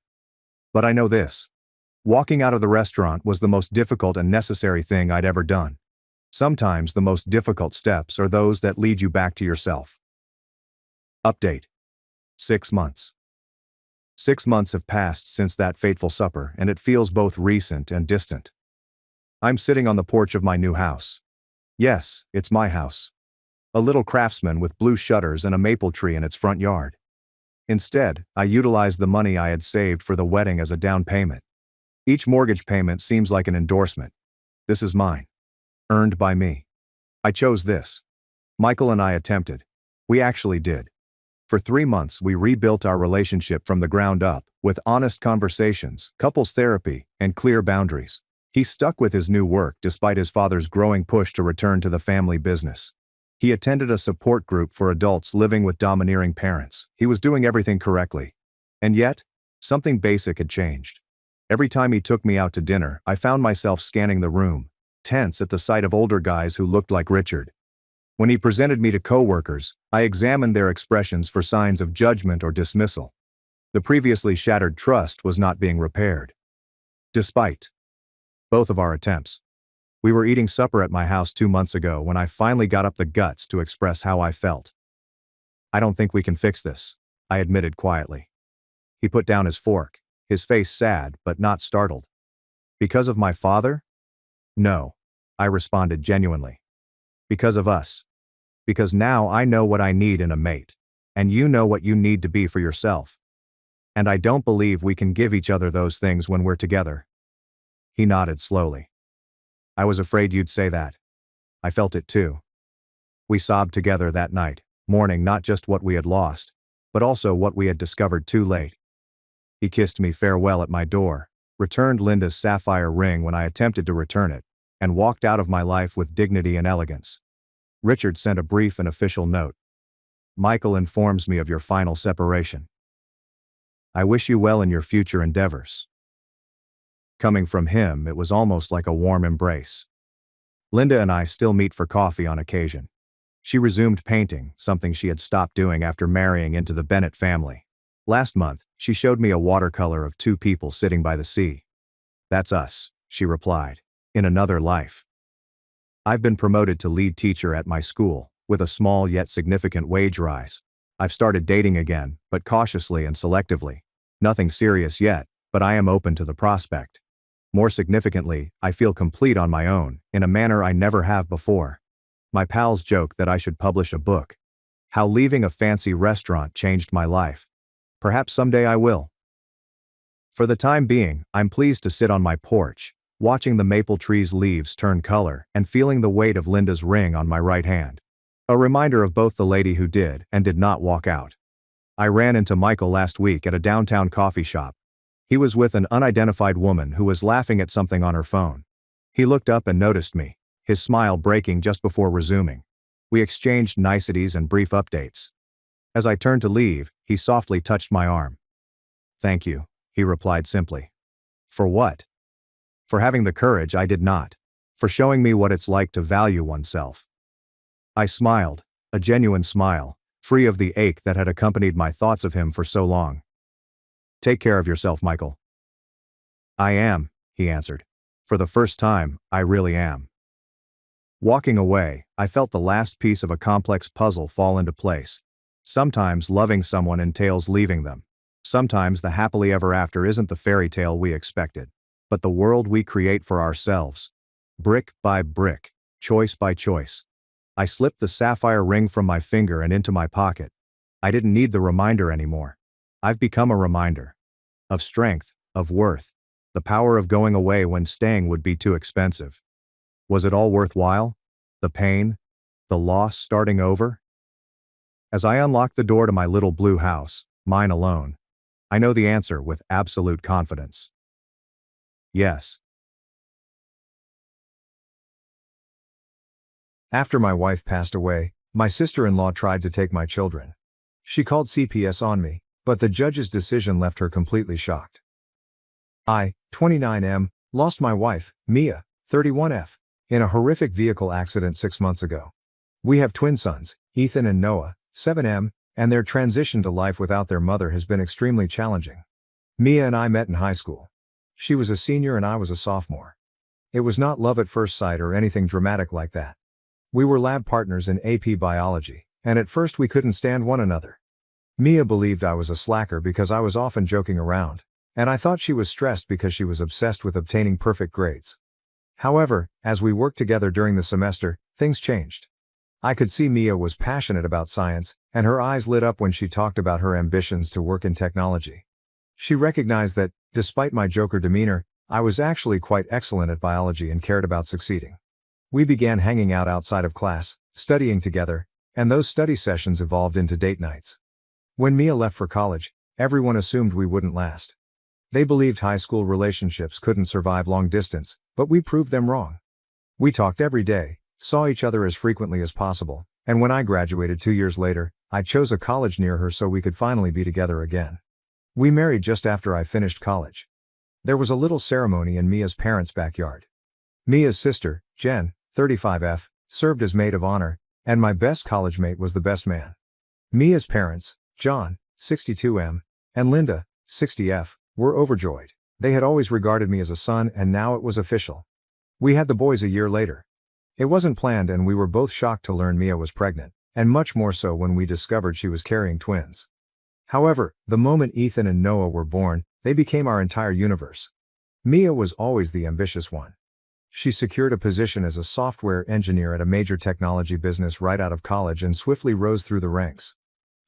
But I know this. Walking out of the restaurant was the most difficult and necessary thing I'd ever done. Sometimes the most difficult steps are those that lead you back to yourself." Update. 6 months. 6 months have passed since that fateful supper, and it feels both recent and distant. I'm sitting on the porch of my new house. Yes, it's my house. A little craftsman with blue shutters and a maple tree in its front yard. Instead, I utilized the money I had saved for the wedding as a down payment. Each mortgage payment seems like an endorsement. This is mine. Earned by me. I chose this. Michael and I attempted. We actually did. For 3 months, we rebuilt our relationship from the ground up, with honest conversations, couples therapy, and clear boundaries. He stuck with his new work despite his father's growing push to return to the family business. He attended a support group for adults living with domineering parents. He was doing everything correctly. And yet, something basic had changed. Every time he took me out to dinner, I found myself scanning the room, tense at the sight of older guys who looked like Richard. When he presented me to coworkers, I examined their expressions for signs of judgment or dismissal. The previously shattered trust was not being repaired. Despite Both of our attempts. We were eating supper at my house 2 months ago when I finally got up the guts to express how I felt. I don't think we can fix this, I admitted quietly. He put down his fork, his face sad but not startled. Because of my father? No, I responded genuinely. Because of us. Because now I know what I need in a mate, and you know what you need to be for yourself. And I don't believe we can give each other those things when we're together. He nodded slowly. I was afraid you'd say that. I felt it too. We sobbed together that night, mourning not just what we had lost, but also what we had discovered too late. He kissed me farewell at my door, returned Linda's sapphire ring when I attempted to return it, and walked out of my life with dignity and elegance. Richard sent a brief and official note. Michael informs me of your final separation. I wish you well in your future endeavors. Coming from him, it was almost like a warm embrace. Linda and I still meet for coffee on occasion. She resumed painting, something she had stopped doing after marrying into the Bennett family. Last month, she showed me a watercolor of two people sitting by the sea. That's us, she replied, in another life. I've been promoted to lead teacher at my school, with a small yet significant wage rise. I've started dating again, but cautiously and selectively. Nothing serious yet, but I am open to the prospect. More significantly, I feel complete on my own, in a manner I never have before. My pals joke that I should publish a book. How leaving a fancy restaurant changed my life. Perhaps someday I will. For the time being, I'm pleased to sit on my porch, watching the maple tree's leaves turn color and feeling the weight of Linda's ring on my right hand. A reminder of both the lady who did and did not walk out. I ran into Michael last week at a downtown coffee shop. He was with an unidentified woman who was laughing at something on her phone. He looked up and noticed me, his smile breaking just before resuming. We exchanged niceties and brief updates. As I turned to leave, he softly touched my arm. Thank you, he replied simply. For what? For having the courage I did not. For showing me what it's like to value oneself. I smiled, a genuine smile, free of the ache that had accompanied my thoughts of him for so long. Take care of yourself, Michael. I am, he answered. For the first time, I really am. Walking away, I felt the last piece of a complex puzzle fall into place. Sometimes loving someone entails leaving them. Sometimes the happily ever after isn't the fairy tale we expected, but the world we create for ourselves. Brick by brick, choice by choice. I slipped the sapphire ring from my finger and into my pocket. I didn't need the reminder anymore. I've become a reminder. Of strength, of worth, the power of going away when staying would be too expensive. Was it all worthwhile? The pain? The loss starting over? As I unlock the door to my little blue house, mine alone, I know the answer with absolute confidence. Yes. After my wife passed away, my sister-in-law tried to take my children. She called CPS on me, but the judge's decision left her completely shocked. I, 29M, lost my wife, Mia, 31F, in a horrific vehicle accident 6 months ago. We have twin sons, Ethan and Noah, 7M, and their transition to life without their mother has been extremely challenging. Mia and I met in high school. She was a senior and I was a sophomore. It was not love at first sight or anything dramatic like that. We were lab partners in AP biology, and at first we couldn't stand one another. Mia believed I was a slacker because I was often joking around, and I thought she was stressed because she was obsessed with obtaining perfect grades. However, as we worked together during the semester, things changed. I could see Mia was passionate about science, and her eyes lit up when she talked about her ambitions to work in technology. She recognized that, despite my joker demeanor, I was actually quite excellent at biology and cared about succeeding. We began hanging out outside of class, studying together, and those study sessions evolved into date nights. When Mia left for college, everyone assumed we wouldn't last. They believed high school relationships couldn't survive long distance, but we proved them wrong. We talked every day, saw each other as frequently as possible, and when I graduated 2 years later, I chose a college near her so we could finally be together again. We married just after I finished college. There was a little ceremony in Mia's parents' backyard. Mia's sister, Jen, 35F, served as maid of honor, and my best college mate was the best man. Mia's parents, John, 62M, and Linda, 60F, were overjoyed. They had always regarded me as a son, and now it was official. We had the boys a year later. It wasn't planned, and we were both shocked to learn Mia was pregnant, and much more so when we discovered she was carrying twins. However, the moment Ethan and Noah were born, they became our entire universe. Mia was always the ambitious one. She secured a position as a software engineer at a major technology business right out of college and swiftly rose through the ranks.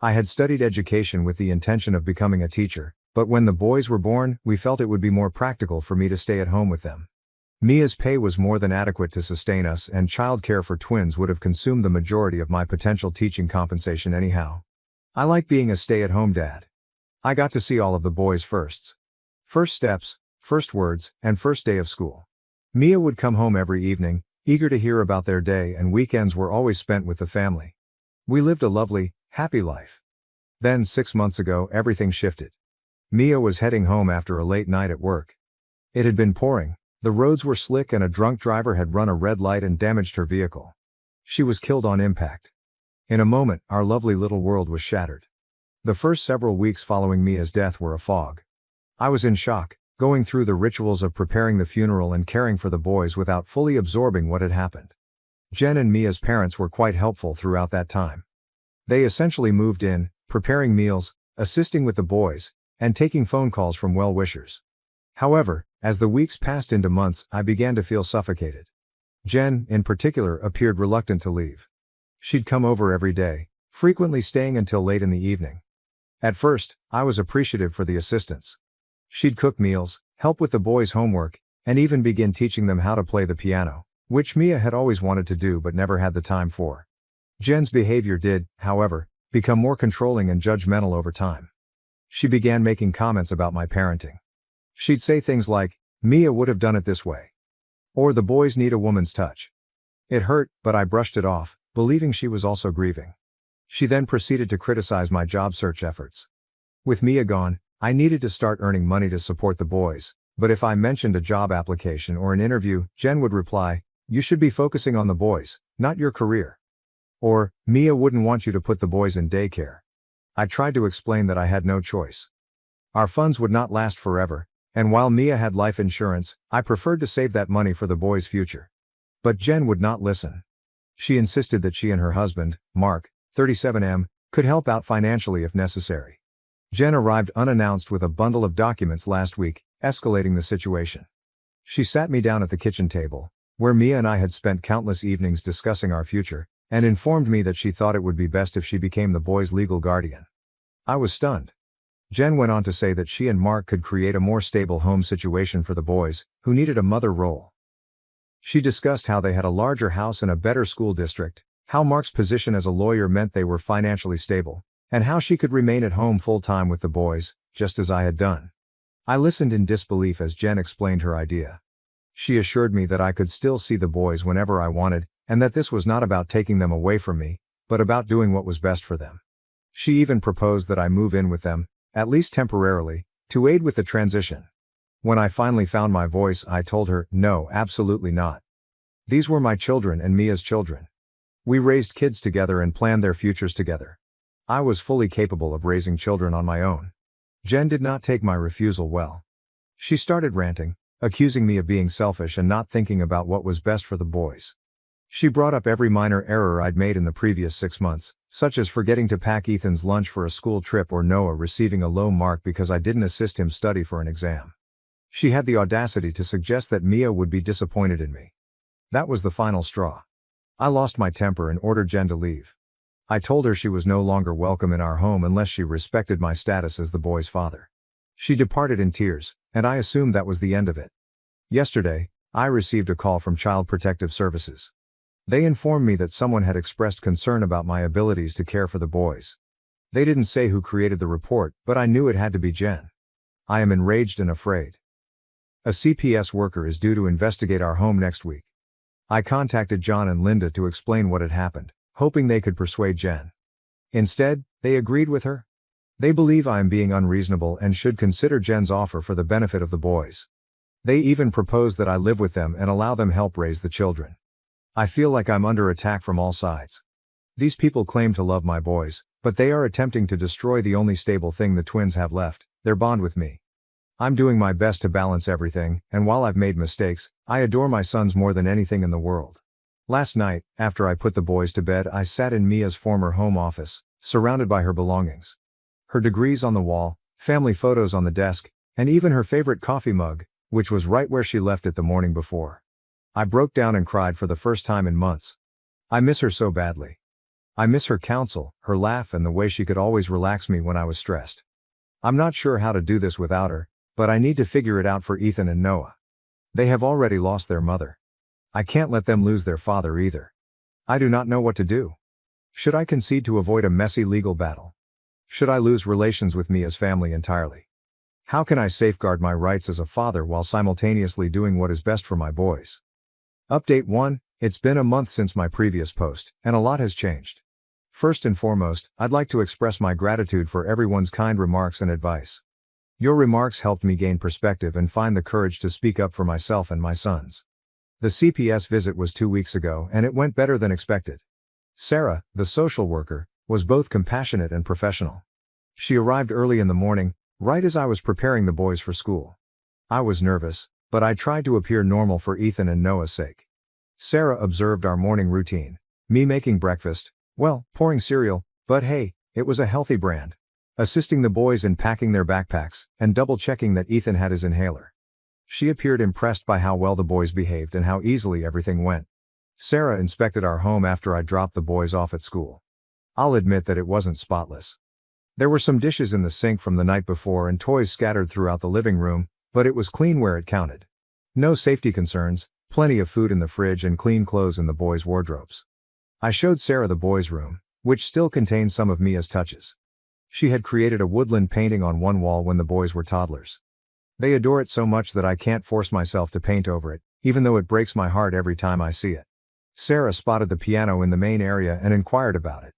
I had studied education with the intention of becoming a teacher, but when the boys were born, we felt it would be more practical for me to stay at home with them. Mia's pay was more than adequate to sustain us, and childcare for twins would have consumed the majority of my potential teaching compensation anyhow. I like being a stay-at-home dad. I got to see all of the boys' firsts. First steps, first words, and first day of school. Mia would come home every evening, eager to hear about their day, and weekends were always spent with the family. We lived a lovely, happy life. Then 6 months ago, everything shifted. Mia was heading home after a late night at work. It had been pouring, the roads were slick, and a drunk driver had run a red light and damaged her vehicle. She was killed on impact. In a moment, our lovely little world was shattered. The first several weeks following Mia's death were a fog. I was in shock, going through the rituals of preparing the funeral and caring for the boys without fully absorbing what had happened. Jen and Mia's parents were quite helpful throughout that time. They essentially moved in, preparing meals, assisting with the boys, and taking phone calls from well-wishers. However, as the weeks passed into months, I began to feel suffocated. Jen, in particular, appeared reluctant to leave. She'd come over every day, frequently staying until late in the evening. At first, I was appreciative for the assistance. She'd cook meals, help with the boys' homework, and even begin teaching them how to play the piano, which Mia had always wanted to do but never had the time for. Jen's behavior did, however, become more controlling and judgmental over time. She began making comments about my parenting. She'd say things like, "Mia would have done it this way," or "the boys need a woman's touch." It hurt, but I brushed it off, believing she was also grieving. She then proceeded to criticize my job search efforts. With Mia gone, I needed to start earning money to support the boys, but if I mentioned a job application or an interview, Jen would reply, "You should be focusing on the boys, not your career." Or, "Mia wouldn't want you to put the boys in daycare." I tried to explain that I had no choice. Our funds would not last forever, and while Mia had life insurance, I preferred to save that money for the boys' future. But Jen would not listen. She insisted that she and her husband, Mark, 37M, could help out financially if necessary. Jen arrived unannounced with a bundle of documents last week, escalating the situation. She sat me down at the kitchen table, where Mia and I had spent countless evenings discussing our future, and informed me that she thought it would be best if she became the boys' legal guardian. I was stunned. Jen went on to say that she and Mark could create a more stable home situation for the boys, who needed a mother role. She discussed how they had a larger house and a better school district, how Mark's position as a lawyer meant they were financially stable, and how she could remain at home full-time with the boys, just as I had done. I listened in disbelief as Jen explained her idea. She assured me that I could still see the boys whenever I wanted, and that this was not about taking them away from me, but about doing what was best for them. She even proposed that I move in with them, at least temporarily, to aid with the transition. When I finally found my voice, I told her, "No, absolutely not. These were my children and Mia's children. We raised kids together and planned their futures together. I was fully capable of raising children on my own." Jen did not take my refusal well. She started ranting, accusing me of being selfish and not thinking about what was best for the boys. She brought up every minor error I'd made in the previous 6 months, such as forgetting to pack Ethan's lunch for a school trip or Noah receiving a low mark because I didn't assist him study for an exam. She had the audacity to suggest that Mia would be disappointed in me. That was the final straw. I lost my temper and ordered Jen to leave. I told her she was no longer welcome in our home unless she respected my status as the boy's father. She departed in tears, and I assumed that was the end of it. Yesterday, I received a call from Child Protective Services. They informed me that someone had expressed concern about my abilities to care for the boys. They didn't say who created the report, but I knew it had to be Jen. I am enraged and afraid. A CPS worker is due to investigate our home next week. I contacted John and Linda to explain what had happened, hoping they could persuade Jen. Instead, they agreed with her. They believe I am being unreasonable and should consider Jen's offer for the benefit of the boys. They even propose that I live with them and allow them help raise the children. I feel like I'm under attack from all sides. These people claim to love my boys, but they are attempting to destroy the only stable thing the twins have left, their bond with me. I'm doing my best to balance everything, and while I've made mistakes, I adore my sons more than anything in the world. Last night, after I put the boys to bed, I sat in Mia's former home office, surrounded by her belongings. Her degrees on the wall, family photos on the desk, and even her favorite coffee mug, which was right where she left it the morning before. I broke down and cried for the first time in months. I miss her so badly. I miss her counsel, her laugh, and the way she could always relax me when I was stressed. I'm not sure how to do this without her, but I need to figure it out for Ethan and Noah. They have already lost their mother. I can't let them lose their father either. I do not know what to do. Should I concede to avoid a messy legal battle? Should I lose relations with Mia's family entirely? How can I safeguard my rights as a father while simultaneously doing what is best for my boys? Update 1. It's been a month since my previous post, and a lot has changed. First and foremost, I'd like to express my gratitude for everyone's kind remarks and advice. Your remarks helped me gain perspective and find the courage to speak up for myself and my sons. The CPS visit was 2 weeks ago, and it went better than expected. Sarah, the social worker, was both compassionate and professional. She arrived early in the morning, right as I was preparing the boys for school. I was nervous, but I tried to appear normal for Ethan and Noah's sake. Sarah observed our morning routine, me making breakfast, well, pouring cereal, but hey, it was a healthy brand. Assisting the boys in packing their backpacks, and double-checking that Ethan had his inhaler. She appeared impressed by how well the boys behaved and how easily everything went. Sarah inspected our home after I dropped the boys off at school. I'll admit that it wasn't spotless. There were some dishes in the sink from the night before and toys scattered throughout the living room, but it was clean where it counted. No safety concerns, plenty of food in the fridge and clean clothes in the boys' wardrobes. I showed Sarah the boys' room, which still contains some of Mia's touches. She had created a woodland painting on one wall when the boys were toddlers. They adore it so much that I can't force myself to paint over it, even though it breaks my heart every time I see it. Sarah spotted the piano in the main area and inquired about it.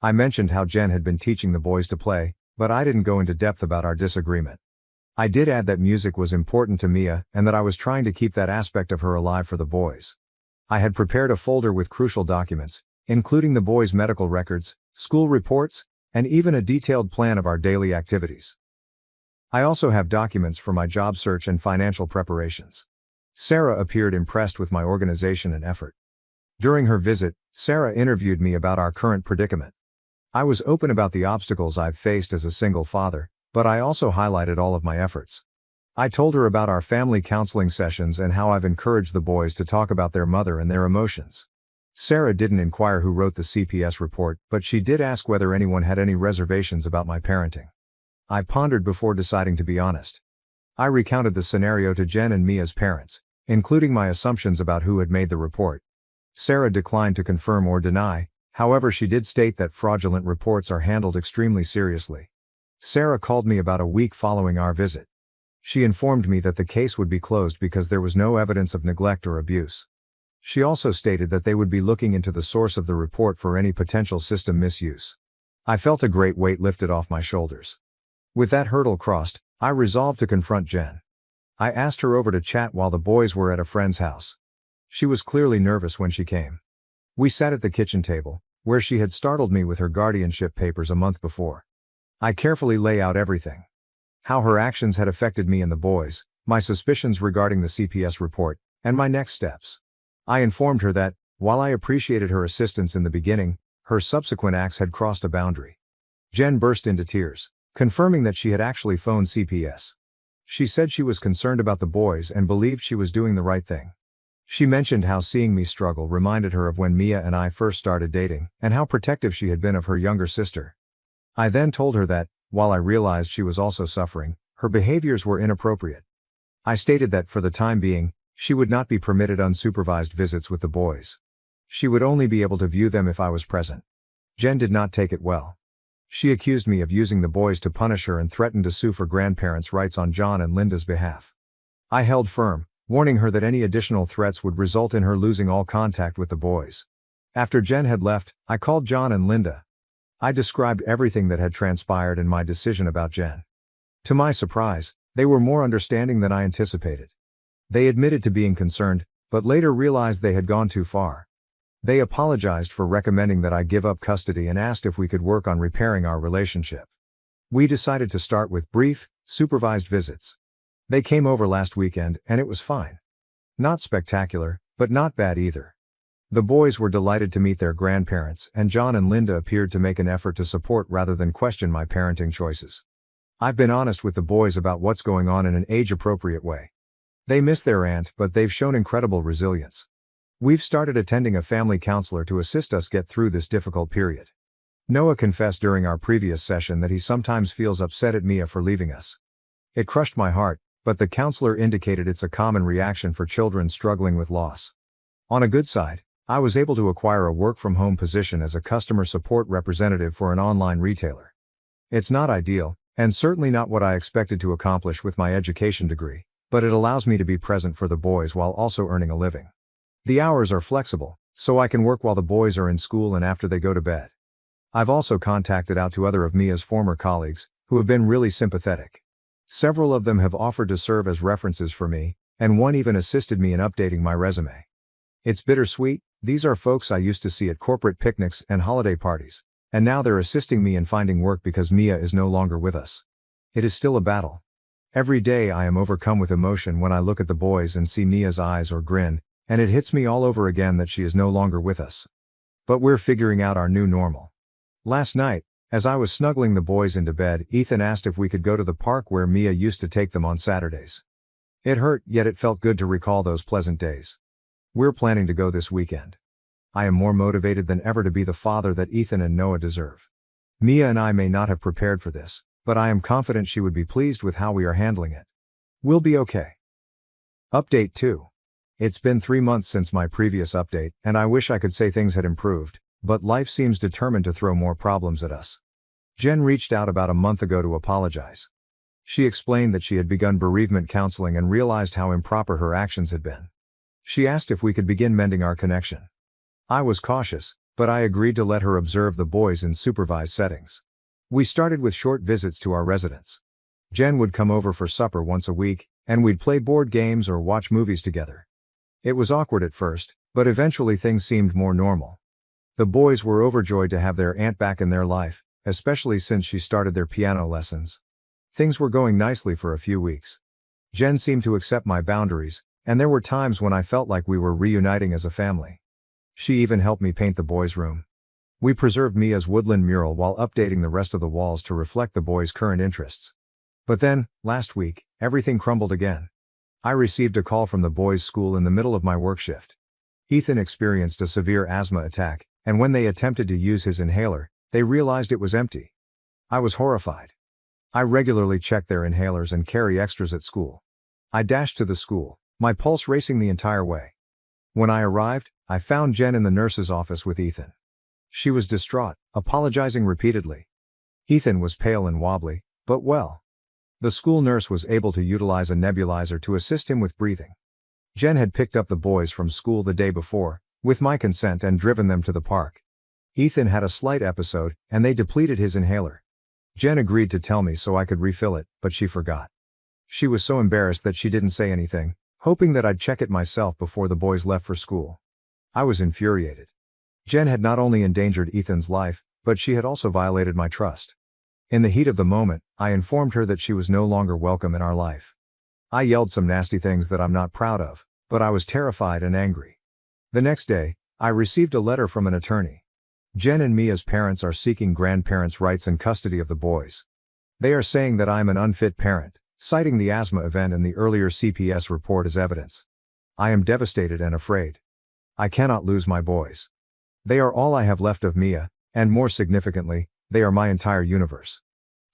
I mentioned how Jen had been teaching the boys to play, but I didn't go into depth about our disagreement. I did add that music was important to Mia and that I was trying to keep that aspect of her alive for the boys. I had prepared a folder with crucial documents, including the boys' medical records, school reports, and even a detailed plan of our daily activities. I also have documents for my job search and financial preparations. Sarah appeared impressed with my organization and effort. During her visit, Sarah interviewed me about our current predicament. I was open about the obstacles I've faced as a single father, but I also highlighted all of my efforts. I told her about our family counseling sessions and how I've encouraged the boys to talk about their mother and their emotions. Sarah didn't inquire who wrote the CPS report, but she did ask whether anyone had any reservations about my parenting. I pondered before deciding to be honest. I recounted the scenario to Jen and Mia's parents, including my assumptions about who had made the report. Sarah declined to confirm or deny, however she did state that fraudulent reports are handled extremely seriously. Sarah called me about a week following our visit. She informed me that the case would be closed because there was no evidence of neglect or abuse. She also stated that they would be looking into the source of the report for any potential system misuse. I felt a great weight lifted off my shoulders. With that hurdle crossed, I resolved to confront Jen. I asked her over to chat while the boys were at a friend's house. She was clearly nervous when she came. We sat at the kitchen table, where she had startled me with her guardianship papers a month before. I carefully lay out everything. How her actions had affected me and the boys, my suspicions regarding the CPS report, and my next steps. I informed her that, while I appreciated her assistance in the beginning, her subsequent acts had crossed a boundary. Jen burst into tears, confirming that she had actually phoned CPS. She said she was concerned about the boys and believed she was doing the right thing. She mentioned how seeing me struggle reminded her of when Mia and I first started dating, and how protective she had been of her younger sister. I then told her that, while I realized she was also suffering, her behaviors were inappropriate. I stated that for the time being, she would not be permitted unsupervised visits with the boys. She would only be able to view them if I was present. Jen did not take it well. She accused me of using the boys to punish her and threatened to sue for grandparents' rights on John and Linda's behalf. I held firm, warning her that any additional threats would result in her losing all contact with the boys. After Jen had left, I called John and Linda. I described everything that had transpired and my decision about Jen. To my surprise, they were more understanding than I anticipated. They admitted to being concerned, but later realized they had gone too far. They apologized for recommending that I give up custody and asked if we could work on repairing our relationship. We decided to start with brief, supervised visits. They came over last weekend, and it was fine. Not spectacular, but not bad either. The boys were delighted to meet their grandparents, and John and Linda appeared to make an effort to support rather than question my parenting choices. I've been honest with the boys about what's going on in an age-appropriate way. They miss their aunt, but they've shown incredible resilience. We've started attending a family counselor to assist us get through this difficult period. Noah confessed during our previous session that he sometimes feels upset at Mia for leaving us. It crushed my heart, but the counselor indicated it's a common reaction for children struggling with loss. On a good side, I was able to acquire a work-from-home position as a customer support representative for an online retailer. It's not ideal, and certainly not what I expected to accomplish with my education degree, but it allows me to be present for the boys while also earning a living. The hours are flexible, so I can work while the boys are in school and after they go to bed. I've also contacted out to other of Mia's former colleagues, who have been really sympathetic. Several of them have offered to serve as references for me, and one even assisted me in updating my resume. It's bittersweet. These are folks I used to see at corporate picnics and holiday parties, and now they're assisting me in finding work because Mia is no longer with us. It is still a battle. Every day I am overcome with emotion when I look at the boys and see Mia's eyes or grin, and it hits me all over again that she is no longer with us. But we're figuring out our new normal. Last night, as I was snuggling the boys into bed, Ethan asked if we could go to the park where Mia used to take them on Saturdays. It hurt, yet it felt good to recall those pleasant days. We're planning to go this weekend. I am more motivated than ever to be the father that Ethan and Noah deserve. Mia and I may not have prepared for this, but I am confident she would be pleased with how we are handling it. We'll be okay. Update 2. It's been 3 months since my previous update, and I wish I could say things had improved, but life seems determined to throw more problems at us. Jen reached out about a month ago to apologize. She explained that she had begun bereavement counseling and realized how improper her actions had been. She asked if we could begin mending our connection. I was cautious, but I agreed to let her observe the boys in supervised settings. We started with short visits to our residence. Jen would come over for supper once a week, and we'd play board games or watch movies together. It was awkward at first, but eventually things seemed more normal. The boys were overjoyed to have their aunt back in their life, especially since she started their piano lessons. Things were going nicely for a few weeks. Jen seemed to accept my boundaries, and there were times when I felt like we were reuniting as a family. She even helped me paint the boys' room. We preserved Mia's woodland mural while updating the rest of the walls to reflect the boys' current interests. But then, last week, everything crumbled again. I received a call from the boys' school in the middle of my work shift. Ethan experienced a severe asthma attack, and when they attempted to use his inhaler, they realized it was empty. I was horrified. I regularly check their inhalers and carry extras at school. I dashed to the school, my pulse racing the entire way. When I arrived, I found Jen in the nurse's office with Ethan. She was distraught, apologizing repeatedly. Ethan was pale and wobbly, but well. The school nurse was able to utilize a nebulizer to assist him with breathing. Jen had picked up the boys from school the day before, with my consent, and driven them to the park. Ethan had a slight episode, and they depleted his inhaler. Jen agreed to tell me so I could refill it, but she forgot. She was so embarrassed that she didn't say anything, hoping that I'd check it myself before the boys left for school. I was infuriated. Jen had not only endangered Ethan's life, but she had also violated my trust. In the heat of the moment, I informed her that she was no longer welcome in our life. I yelled some nasty things that I'm not proud of, but I was terrified and angry. The next day, I received a letter from an attorney. Jen and Mia's parents are seeking grandparents' rights and custody of the boys. They are saying that I'm an unfit parent, citing the asthma event and the earlier CPS report as evidence. I am devastated and afraid. I cannot lose my boys. They are all I have left of Mia, and more significantly, they are my entire universe.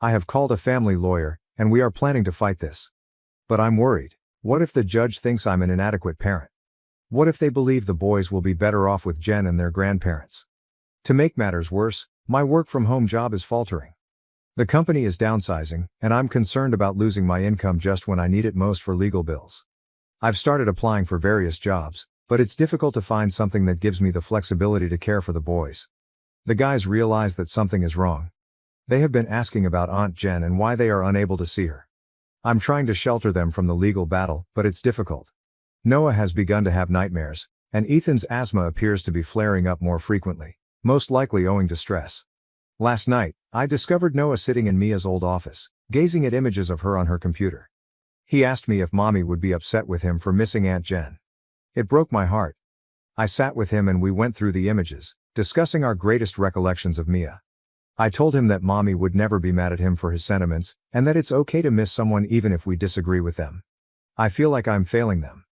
I have called a family lawyer, and we are planning to fight this. But I'm worried. What if the judge thinks I'm an inadequate parent? What if they believe the boys will be better off with Jen and their grandparents? To make matters worse, my work-from-home job is faltering. The company is downsizing, and I'm concerned about losing my income just when I need it most for legal bills. I've started applying for various jobs, but it's difficult to find something that gives me the flexibility to care for the boys. The guys realize that something is wrong. They have been asking about Aunt Jen and why they are unable to see her. I'm trying to shelter them from the legal battle, but it's difficult. Noah has begun to have nightmares, and Ethan's asthma appears to be flaring up more frequently, most likely owing to stress. Last night, I discovered Noah sitting in Mia's old office, gazing at images of her on her computer. He asked me if mommy would be upset with him for missing Aunt Jen. It broke my heart. I sat with him and we went through the images, discussing our greatest recollections of Mia. I told him that mommy would never be mad at him for his sentiments, and that it's okay to miss someone even if we disagree with them. I feel like I'm failing them.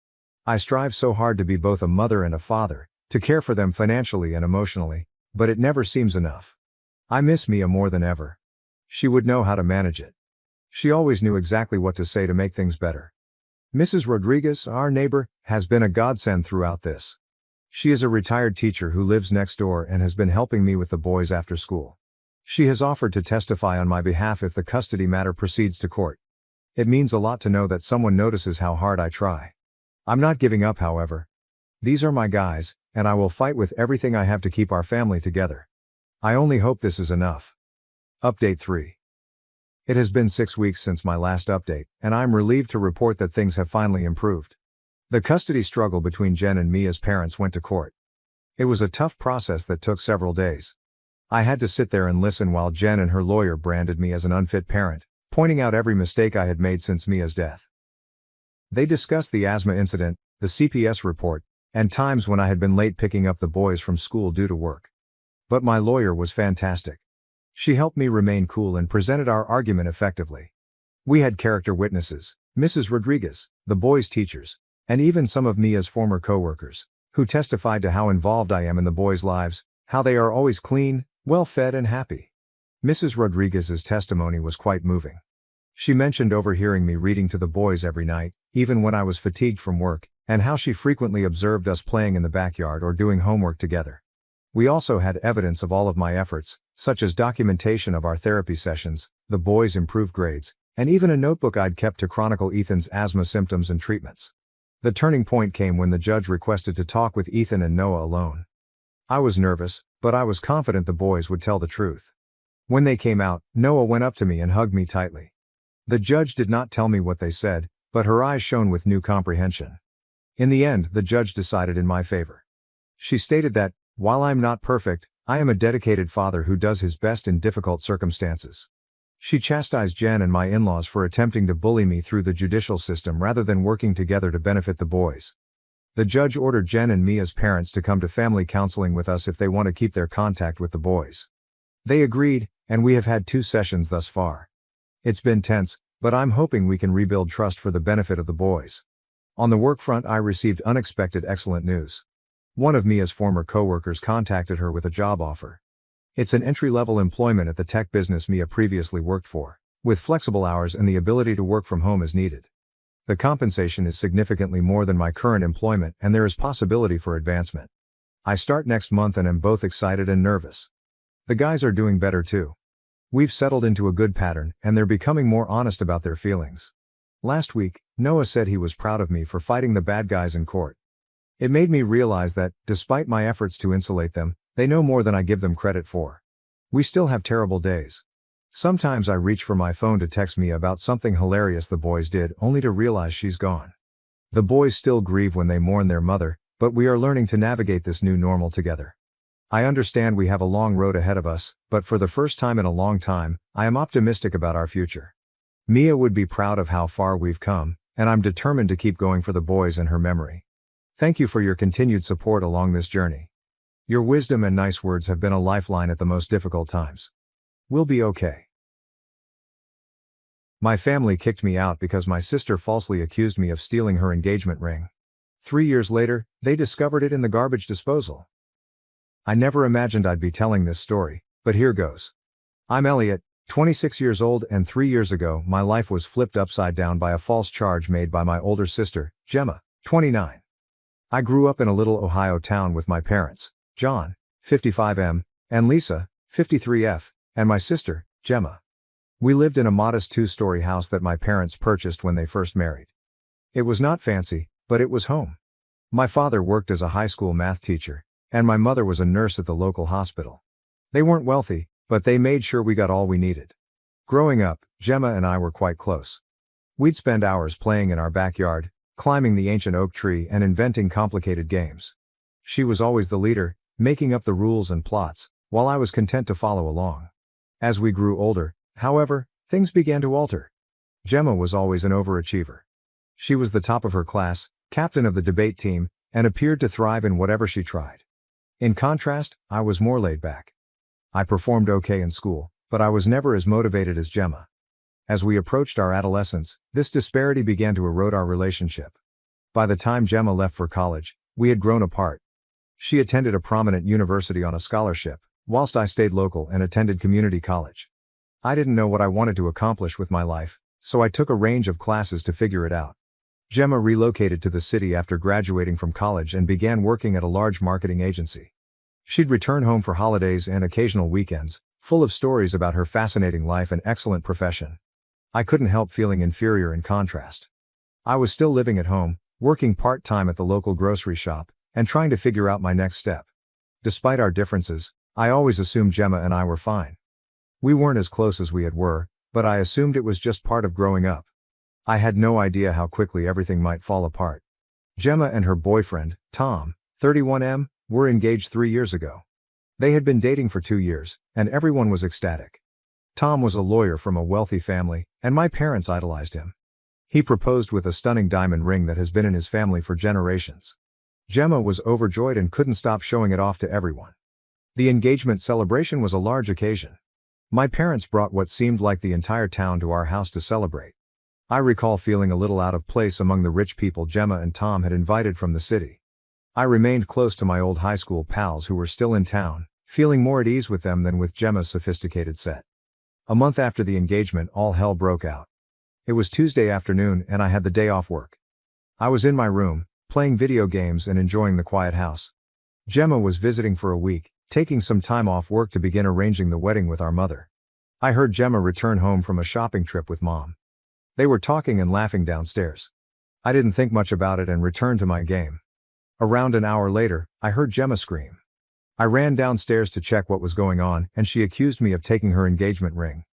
I strive so hard to be both a mother and a father, to care for them financially and emotionally, but it never seems enough. I miss Mia more than ever. She would know how to manage it. She always knew exactly what to say to make things better. Mrs. Rodriguez, our neighbor, has been a godsend throughout this. She is a retired teacher who lives next door and has been helping me with the boys after school. She has offered to testify on my behalf if the custody matter proceeds to court. It means a lot to know that someone notices how hard I try. I'm not giving up, however. These are my guys, and I will fight with everything I have to keep our family together. I only hope this is enough. Update 3. It has been 6 weeks since my last update, and I'm relieved to report that things have finally improved. The custody struggle between Jen and Mia's parents went to court. It was a tough process that took several days. I had to sit there and listen while Jen and her lawyer branded me as an unfit parent, pointing out every mistake I had made since Mia's death. They discussed the asthma incident, the CPS report, and times when I had been late picking up the boys from school due to work. But my lawyer was fantastic. She helped me remain cool and presented our argument effectively. We had character witnesses, Mrs. Rodriguez, the boys' teachers, and even some of Mia's former co-workers, who testified to how involved I am in the boys' lives, how they are always clean, well-fed and happy. Mrs. Rodriguez's testimony was quite moving. She mentioned overhearing me reading to the boys every night, even when I was fatigued from work, and how she frequently observed us playing in the backyard or doing homework together. We also had evidence of all of my efforts, such as documentation of our therapy sessions, the boys' improved grades, and even a notebook I'd kept to chronicle Ethan's asthma symptoms and treatments. The turning point came when the judge requested to talk with Ethan and Noah alone. I was nervous, but I was confident the boys would tell the truth. When they came out, Noah went up to me and hugged me tightly. The judge did not tell me what they said, but her eyes shone with new comprehension. In the end, the judge decided in my favor. She stated that, while I'm not perfect, I am a dedicated father who does his best in difficult circumstances. She chastised Jen and my in-laws for attempting to bully me through the judicial system rather than working together to benefit the boys. The judge ordered Jen and Mia's parents to come to family counseling with us if they want to keep their contact with the boys. They agreed, and we have had 2 sessions thus far. It's been tense, but I'm hoping we can rebuild trust for the benefit of the boys. On the work front, I received unexpected excellent news. One of Mia's former co-workers contacted her with a job offer. It's an entry-level employment at the tech business Mia previously worked for, with flexible hours and the ability to work from home as needed. The compensation is significantly more than my current employment and there is possibility for advancement. I start next month and am both excited and nervous. The guys are doing better too. We've settled into a good pattern and they're becoming more honest about their feelings. Last week, Noah said he was proud of me for fighting the bad guys in court. It made me realize that, despite my efforts to insulate them, they know more than I give them credit for. We still have terrible days. Sometimes I reach for my phone to text Mia about something hilarious the boys did only to realize she's gone. The boys still grieve when they mourn their mother, but we are learning to navigate this new normal together. I understand we have a long road ahead of us, but for the first time in a long time, I am optimistic about our future. Mia would be proud of how far we've come, and I'm determined to keep going for the boys and her memory. Thank you for your continued support along this journey. Your wisdom and nice words have been a lifeline at the most difficult times. We'll be okay. My family kicked me out because my sister falsely accused me of stealing her engagement ring. 3 years later, they discovered it in the garbage disposal. I never imagined I'd be telling this story, but here goes. I'm Elliot, 26 years old, and 3 years ago my life was flipped upside down by a false charge made by my older sister, Gemma, 29. I grew up in a little Ohio town with my parents, John, 55M, and Lisa, 53F, and my sister, Gemma. We lived in a modest 2-story house that my parents purchased when they first married. It was not fancy, but it was home. My father worked as a high school math teacher, and my mother was a nurse at the local hospital. They weren't wealthy, but they made sure we got all we needed. Growing up, Gemma and I were quite close. We'd spend hours playing in our backyard, climbing the ancient oak tree and inventing complicated games. She was always the leader, making up the rules and plots, while I was content to follow along. As we grew older, however, things began to alter. Gemma was always an overachiever. She was the top of her class, captain of the debate team, and appeared to thrive in whatever she tried. In contrast, I was more laid back. I performed okay in school, but I was never as motivated as Gemma. As we approached our adolescence, this disparity began to erode our relationship. By the time Gemma left for college, we had grown apart. She attended a prominent university on a scholarship, whilst I stayed local and attended community college. I didn't know what I wanted to accomplish with my life, so I took a range of classes to figure it out. Gemma relocated to the city after graduating from college and began working at a large marketing agency. She'd return home for holidays and occasional weekends, full of stories about her fascinating life and excellent profession. I couldn't help feeling inferior in contrast. I was still living at home, working part-time at the local grocery shop, and trying to figure out my next step. Despite our differences, I always assumed Gemma and I were fine. We weren't as close as we had were, but I assumed it was just part of growing up. I had no idea how quickly everything might fall apart. Gemma and her boyfriend, Tom, 31M, were engaged 3 years ago. They had been dating for 2 years, and everyone was ecstatic. Tom was a lawyer from a wealthy family, and my parents idolized him. He proposed with a stunning diamond ring that has been in his family for generations. Gemma was overjoyed and couldn't stop showing it off to everyone. The engagement celebration was a large occasion. My parents brought what seemed like the entire town to our house to celebrate. I recall feeling a little out of place among the rich people Gemma and Tom had invited from the city. I remained close to my old high school pals who were still in town, feeling more at ease with them than with Gemma's sophisticated set. A month after the engagement, all hell broke out. It was Tuesday afternoon and I had the day off work. I was in my room, playing video games and enjoying the quiet house. Gemma was visiting for a week, taking some time off work to begin arranging the wedding with our mother. I heard Gemma return home from a shopping trip with Mom. They were talking and laughing downstairs. I didn't think much about it and returned to my game. Around an hour later, I heard Gemma scream. I ran downstairs to check what was going on, and she accused me of taking her engagement ring.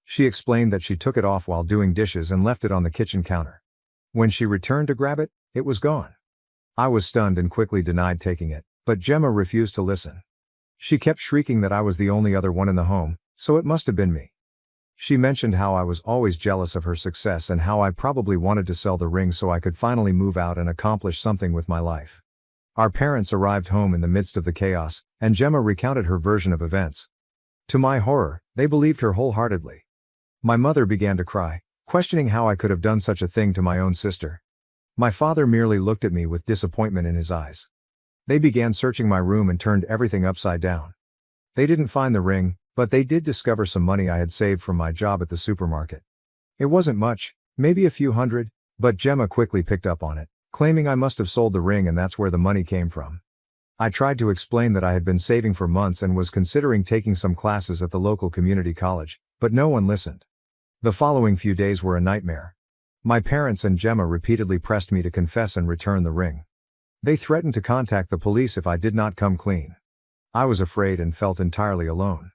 She explained that she took it off while doing dishes and left it on the kitchen counter. When she returned to grab it, it was gone. I was stunned and quickly denied taking it, but Gemma refused to listen. She kept shrieking that I was the only other one in the home, so it must have been me. She mentioned how I was always jealous of her success and how I probably wanted to sell the ring so I could finally move out and accomplish something with my life. Our parents arrived home in the midst of the chaos, and Gemma recounted her version of events. To my horror, they believed her wholeheartedly. My mother began to cry, questioning how I could have done such a thing to my own sister. My father merely looked at me with disappointment in his eyes. They began searching my room and turned everything upside down. They didn't find the ring, but they did discover some money I had saved from my job at the supermarket. It wasn't much, maybe a few hundred, but Gemma quickly picked up on it, claiming I must have sold the ring and that's where the money came from. I tried to explain that I had been saving for months and was considering taking some classes at the local community college, but no one listened. The following few days were a nightmare. My parents and Gemma repeatedly pressed me to confess and return the ring. They threatened to contact the police if I did not come clean. I was afraid and felt entirely alone.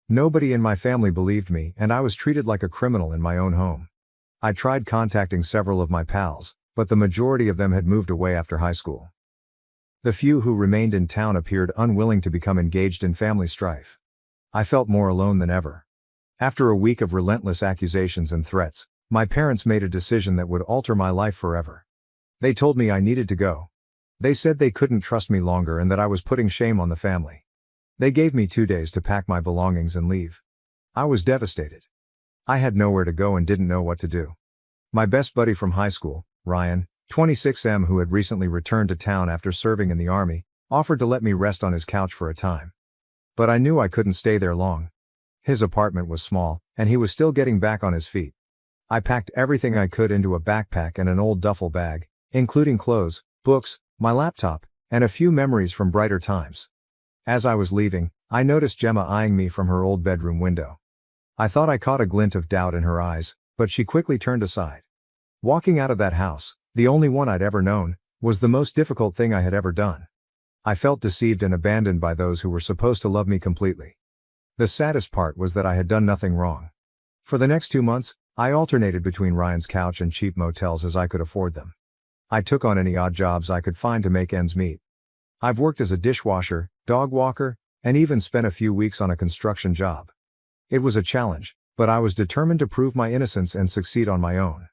Nobody in my family believed me, and I was treated like a criminal in my own home. I tried contacting several of my pals, but the majority of them had moved away after high school. The few who remained in town appeared unwilling to become engaged in family strife. I felt more alone than ever. After a week of relentless accusations and threats, my parents made a decision that would alter my life forever. They told me I needed to go. They said they couldn't trust me longer and that I was putting shame on the family. They gave me 2 days to pack my belongings and leave. I was devastated. I had nowhere to go and didn't know what to do. My best buddy from high school, Ryan, 26M, who had recently returned to town after serving in the army, offered to let me rest on his couch for a time. But I knew I couldn't stay there long. His apartment was small, and he was still getting back on his feet. I packed everything I could into a backpack and an old duffel bag, including clothes, books, my laptop, and a few memories from brighter times. As I was leaving, I noticed Gemma eyeing me from her old bedroom window. I thought I caught a glint of doubt in her eyes, but she quickly turned aside. Walking out of that house, the only one I'd ever known, was the most difficult thing I had ever done. I felt deceived and abandoned by those who were supposed to love me completely. The saddest part was that I had done nothing wrong. For the next 2 months, I alternated between Ryan's couch and cheap motels as I could afford them. I took on any odd jobs I could find to make ends meet. I've worked as a dishwasher, dog walker, and even spent a few weeks on a construction job. It was a challenge, but I was determined to prove my innocence and succeed on my own.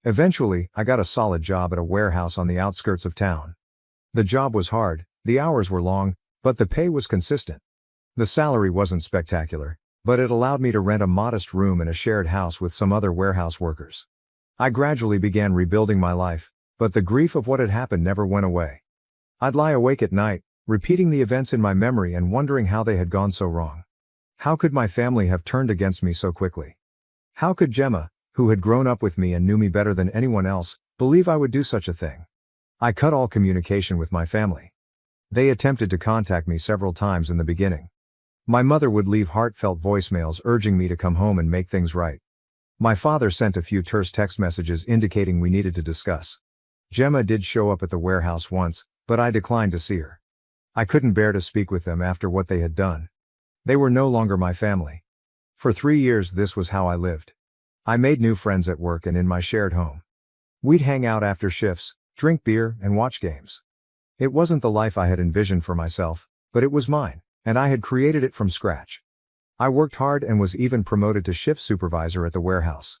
Eventually, I got a solid job at a warehouse on the outskirts of town. The job was hard, the hours were long, but the pay was consistent. The salary wasn't spectacular, but it allowed me to rent a modest room in a shared house with some other warehouse workers. I gradually began rebuilding my life, but the grief of what had happened never went away. I'd lie awake at night, repeating the events in my memory and wondering how they had gone so wrong. How could my family have turned against me so quickly? How could Gemma, who had grown up with me and knew me better than anyone else, believe I would do such a thing? I cut all communication with my family. They attempted to contact me several times in the beginning. My mother would leave heartfelt voicemails urging me to come home and make things right. My father sent a few terse text messages indicating we needed to discuss. Gemma did show up at the warehouse once, but I declined to see her. I couldn't bear to speak with them after what they had done. They were no longer my family. For 3 years this was how I lived. I made new friends at work and in my shared home. We'd hang out after shifts, drink beer, and watch games. It wasn't the life I had envisioned for myself, but it was mine, and I had created it from scratch. I worked hard and was even promoted to shift supervisor at the warehouse.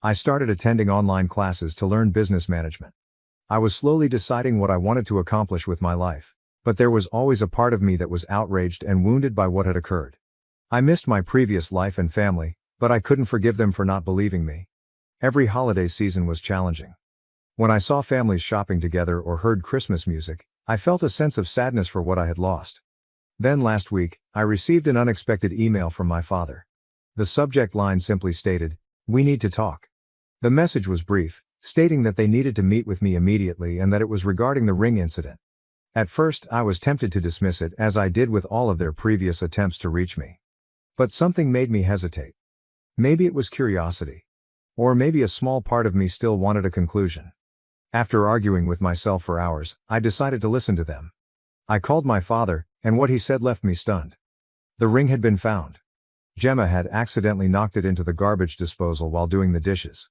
I started attending online classes to learn business management. I was slowly deciding what I wanted to accomplish with my life, but there was always a part of me that was outraged and wounded by what had occurred. I missed my previous life and family, but I couldn't forgive them for not believing me. Every holiday season was challenging. When I saw families shopping together or heard Christmas music, I felt a sense of sadness for what I had lost. Then last week, I received an unexpected email from my father. The subject line simply stated, "We need to talk." The message was brief, stating that they needed to meet with me immediately and that it was regarding the ring incident. At first, I was tempted to dismiss it as I did with all of their previous attempts to reach me. But something made me hesitate. Maybe it was curiosity. Or maybe a small part of me still wanted a conclusion. After arguing with myself for hours, I decided to listen to them. I called my father, and what he said left me stunned. The ring had been found. Gemma had accidentally knocked it into the garbage disposal while doing the dishes.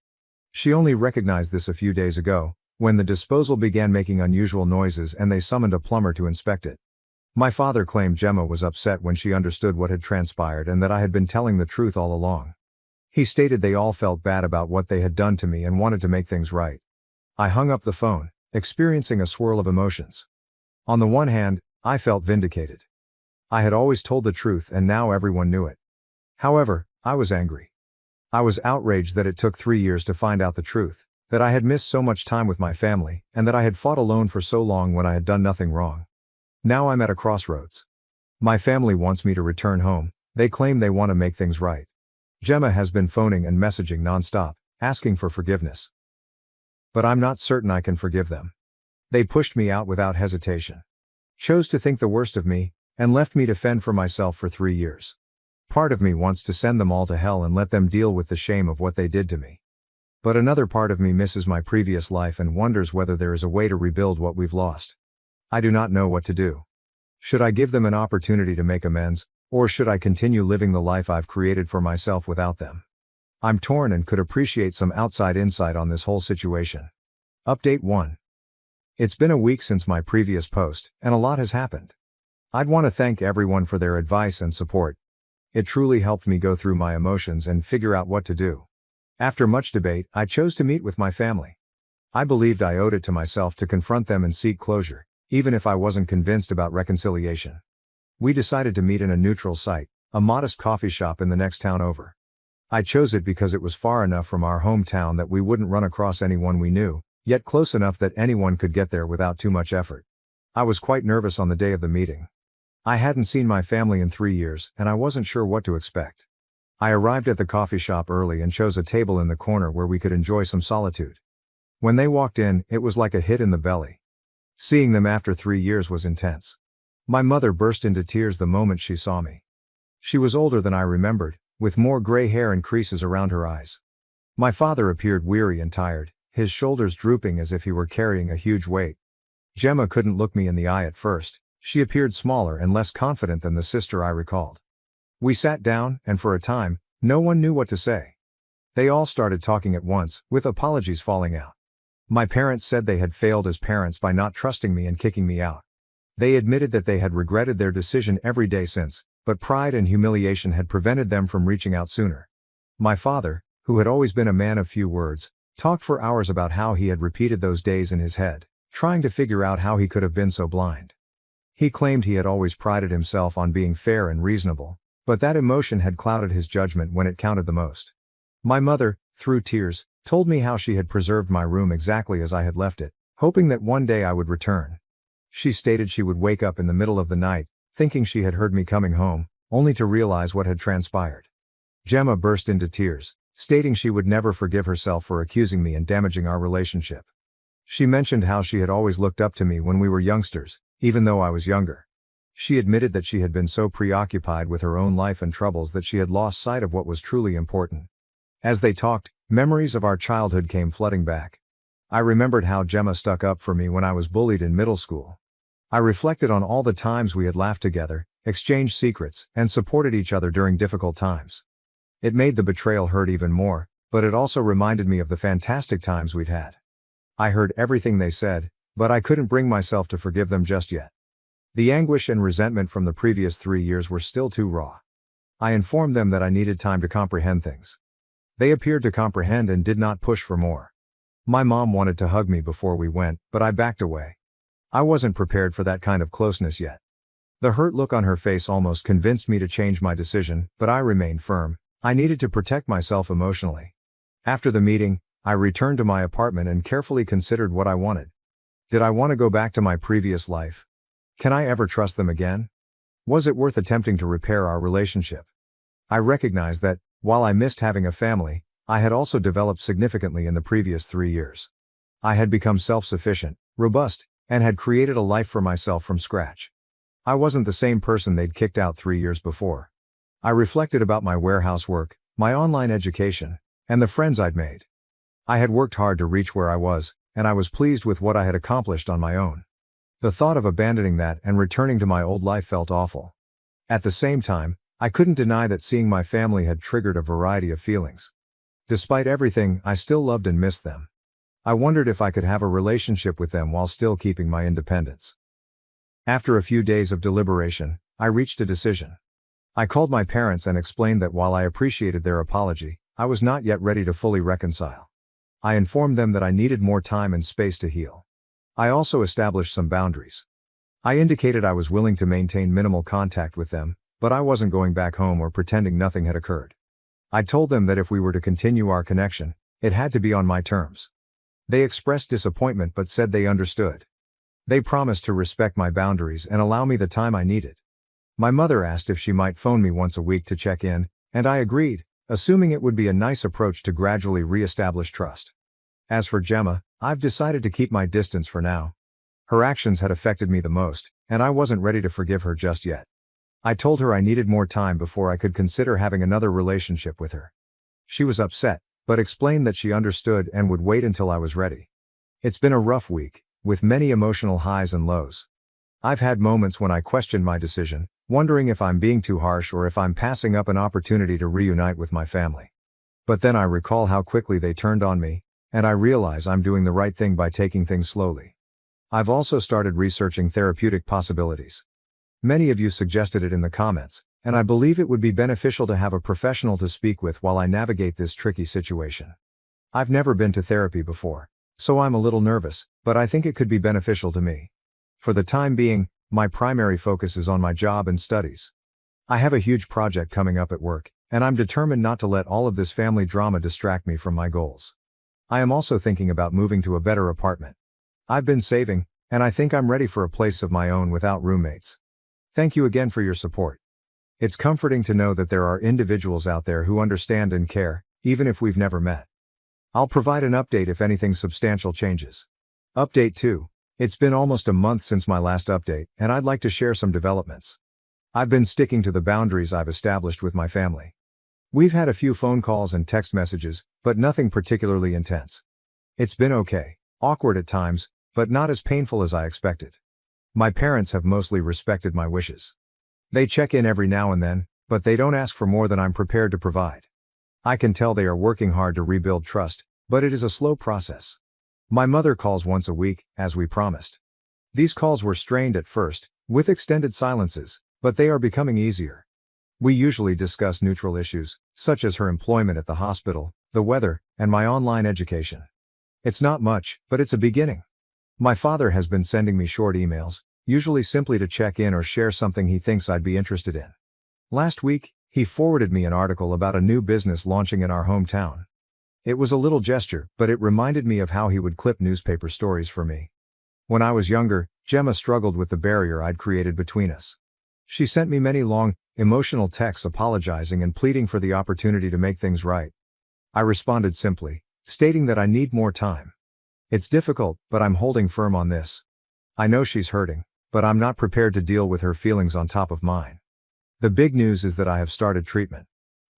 She only recognized this a few days ago, when the disposal began making unusual noises and they summoned a plumber to inspect it. My father claimed Gemma was upset when she understood what had transpired and that I had been telling the truth all along. He stated they all felt bad about what they had done to me and wanted to make things right. I hung up the phone, experiencing a swirl of emotions. On the one hand, I felt vindicated. I had always told the truth and now everyone knew it. However, I was angry. I was outraged that it took 3 years to find out the truth, that I had missed so much time with my family, and that I had fought alone for so long when I had done nothing wrong. Now I'm at a crossroads. My family wants me to return home. They claim they want to make things right. Gemma has been phoning and messaging nonstop, asking for forgiveness. But I'm not certain I can forgive them. They pushed me out without hesitation. Chose to think the worst of me, and left me to fend for myself for 3 years. Part of me wants to send them all to hell and let them deal with the shame of what they did to me. But another part of me misses my previous life and wonders whether there is a way to rebuild what we've lost. I do not know what to do. Should I give them an opportunity to make amends, or should I continue living the life I've created for myself without them? I'm torn and could appreciate some outside insight on this whole situation. Update 1. It's been a week since my previous post, and a lot has happened. I'd want to thank everyone for their advice and support. It truly helped me go through my emotions and figure out what to do. After much debate, I chose to meet with my family. I believed I owed it to myself to confront them and seek closure, even if I wasn't convinced about reconciliation. We decided to meet in a neutral site, a modest coffee shop in the next town over. I chose it because it was far enough from our hometown that we wouldn't run across anyone we knew, yet close enough that anyone could get there without too much effort. I was quite nervous on the day of the meeting. I hadn't seen my family in 3 years, and I wasn't sure what to expect. I arrived at the coffee shop early and chose a table in the corner where we could enjoy some solitude. When they walked in, it was like a hit in the belly. Seeing them after 3 years was intense. My mother burst into tears the moment she saw me. She was older than I remembered, with more gray hair and creases around her eyes. My father appeared weary and tired, his shoulders drooping as if he were carrying a huge weight. Gemma couldn't look me in the eye at first. She appeared smaller and less confident than the sister I recalled. We sat down, and for a time, no one knew what to say. They all started talking at once, with apologies falling out. My parents said they had failed as parents by not trusting me and kicking me out. They admitted that they had regretted their decision every day since, but pride and humiliation had prevented them from reaching out sooner. My father, who had always been a man of few words, Talked for hours about how he had repeated those days in his head, trying to figure out how he could have been so blind. He claimed he had always prided himself on being fair and reasonable, but that emotion had clouded his judgment when it counted the most. My mother, through tears, told me how she had preserved my room exactly as I had left it, hoping that one day I would return. She stated she would wake up in the middle of the night, thinking she had heard me coming home, only to realize what had transpired. Gemma burst into tears, stating she would never forgive herself for accusing me and damaging our relationship. She mentioned how she had always looked up to me when we were youngsters, even though I was younger. She admitted that she had been so preoccupied with her own life and troubles that she had lost sight of what was truly important. As they talked, memories of our childhood came flooding back. I remembered how Gemma stuck up for me when I was bullied in middle school. I reflected on all the times we had laughed together, exchanged secrets, and supported each other during difficult times. It made the betrayal hurt even more, but it also reminded me of the fantastic times we'd had. I heard everything they said, but I couldn't bring myself to forgive them just yet. The anguish and resentment from the previous 3 years were still too raw. I informed them that I needed time to comprehend things. They appeared to comprehend and did not push for more. My mom wanted to hug me before we went, but I backed away. I wasn't prepared for that kind of closeness yet. The hurt look on her face almost convinced me to change my decision, but I remained firm. I needed to protect myself emotionally. After the meeting, I returned to my apartment and carefully considered what I wanted. Did I want to go back to my previous life? Can I ever trust them again? Was it worth attempting to repair our relationship? I recognized that, while I missed having a family, I had also developed significantly in the previous 3 years. I had become self-sufficient, robust, and had created a life for myself from scratch. I wasn't the same person they'd kicked out 3 years before. I reflected about my warehouse work, my online education, and the friends I'd made. I had worked hard to reach where I was, and I was pleased with what I had accomplished on my own. The thought of abandoning that and returning to my old life felt awful. At the same time, I couldn't deny that seeing my family had triggered a variety of feelings. Despite everything, I still loved and missed them. I wondered if I could have a relationship with them while still keeping my independence. After a few days of deliberation, I reached a decision. I called my parents and explained that while I appreciated their apology, I was not yet ready to fully reconcile. I informed them that I needed more time and space to heal. I also established some boundaries. I indicated I was willing to maintain minimal contact with them, but I wasn't going back home or pretending nothing had occurred. I told them that if we were to continue our connection, it had to be on my terms. They expressed disappointment but said they understood. They promised to respect my boundaries and allow me the time I needed. My mother asked if she might phone me once a week to check in, and I agreed, assuming it would be a nice approach to gradually re-establish trust. As for Gemma, I've decided to keep my distance for now. Her actions had affected me the most, and I wasn't ready to forgive her just yet. I told her I needed more time before I could consider having another relationship with her. She was upset, but explained that she understood and would wait until I was ready. It's been a rough week, with many emotional highs and lows. I've had moments when I questioned my decision, wondering if I'm being too harsh or if I'm passing up an opportunity to reunite with my family. But then I recall how quickly they turned on me, and I realize I'm doing the right thing by taking things slowly. I've also started researching therapeutic possibilities. Many of you suggested it in the comments, and I believe it would be beneficial to have a professional to speak with while I navigate this tricky situation. I've never been to therapy before, so I'm a little nervous, but I think it could be beneficial to me. For the time being, my primary focus is on my job and studies. I have a huge project coming up at work, and I'm determined not to let all of this family drama distract me from my goals. I am also thinking about moving to a better apartment. I've been saving, and I think I'm ready for a place of my own without roommates. Thank you again for your support. It's comforting to know that there are individuals out there who understand and care, even if we've never met. I'll provide an update if anything substantial changes. Update 2. It's been almost a month since my last update, and I'd like to share some developments. I've been sticking to the boundaries I've established with my family. We've had a few phone calls and text messages, but nothing particularly intense. It's been okay, awkward at times, but not as painful as I expected. My parents have mostly respected my wishes. They check in every now and then, but they don't ask for more than I'm prepared to provide. I can tell they are working hard to rebuild trust, but it is a slow process. My mother calls once a week, as we promised. These calls were strained at first, with extended silences, but they are becoming easier. We usually discuss neutral issues, such as her employment at the hospital, the weather, and my online education. It's not much, but it's a beginning. My father has been sending me short emails, usually simply to check in or share something he thinks I'd be interested in. Last week, he forwarded me an article about a new business launching in our hometown. It was a little gesture, but it reminded me of how he would clip newspaper stories for me. When I was younger, Gemma struggled with the barrier I'd created between us. She sent me many long, emotional texts apologizing and pleading for the opportunity to make things right. I responded simply, stating that I need more time. It's difficult, but I'm holding firm on this. I know she's hurting, but I'm not prepared to deal with her feelings on top of mine. The big news is that I have started treatment.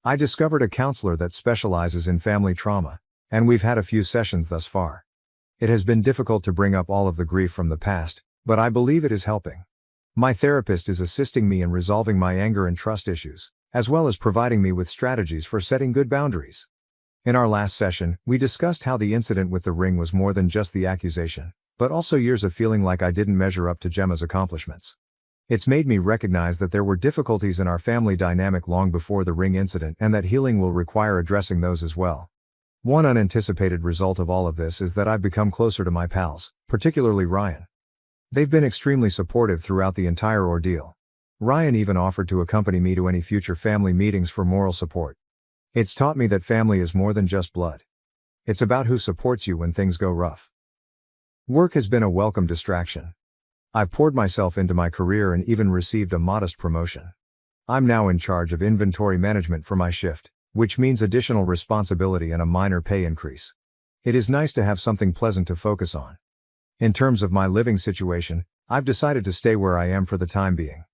I discovered a counselor that specializes in family trauma, and we've had a few sessions thus far. It has been difficult to bring up all of the grief from the past, but I believe it is helping. My therapist is assisting me in resolving my anger and trust issues, as well as providing me with strategies for setting good boundaries. In our last session, we discussed how the incident with the ring was more than just the accusation, but also years of feeling like I didn't measure up to Gemma's accomplishments. It's made me recognize that there were difficulties in our family dynamic long before the ring incident and that healing will require addressing those as well. One unanticipated result of all of this is that I've become closer to my pals, particularly Ryan. They've been extremely supportive throughout the entire ordeal. Ryan even offered to accompany me to any future family meetings for moral support. It's taught me that family is more than just blood. It's about who supports you when things go rough. Work has been a welcome distraction. I've poured myself into my career and even received a modest promotion. I'm now in charge of inventory management for my shift, which means additional responsibility and a minor pay increase. It is nice to have something pleasant to focus on. In terms of my living situation, I've decided to stay where I am for the time being.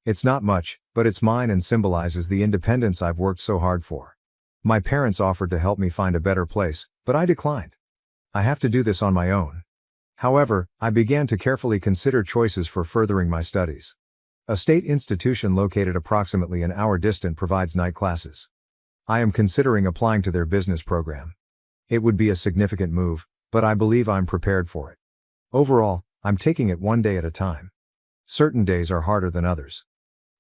It's not much, but it's mine and symbolizes the independence I've worked so hard for. My parents offered to help me find a better place, but I declined. I have to do this on my own. However, I began to carefully consider choices for furthering my studies. A state institution located approximately an hour distant provides night classes. I am considering applying to their business program. It would be a significant move, but I believe I'm prepared for it. Overall, I'm taking it one day at a time. Certain days are harder than others.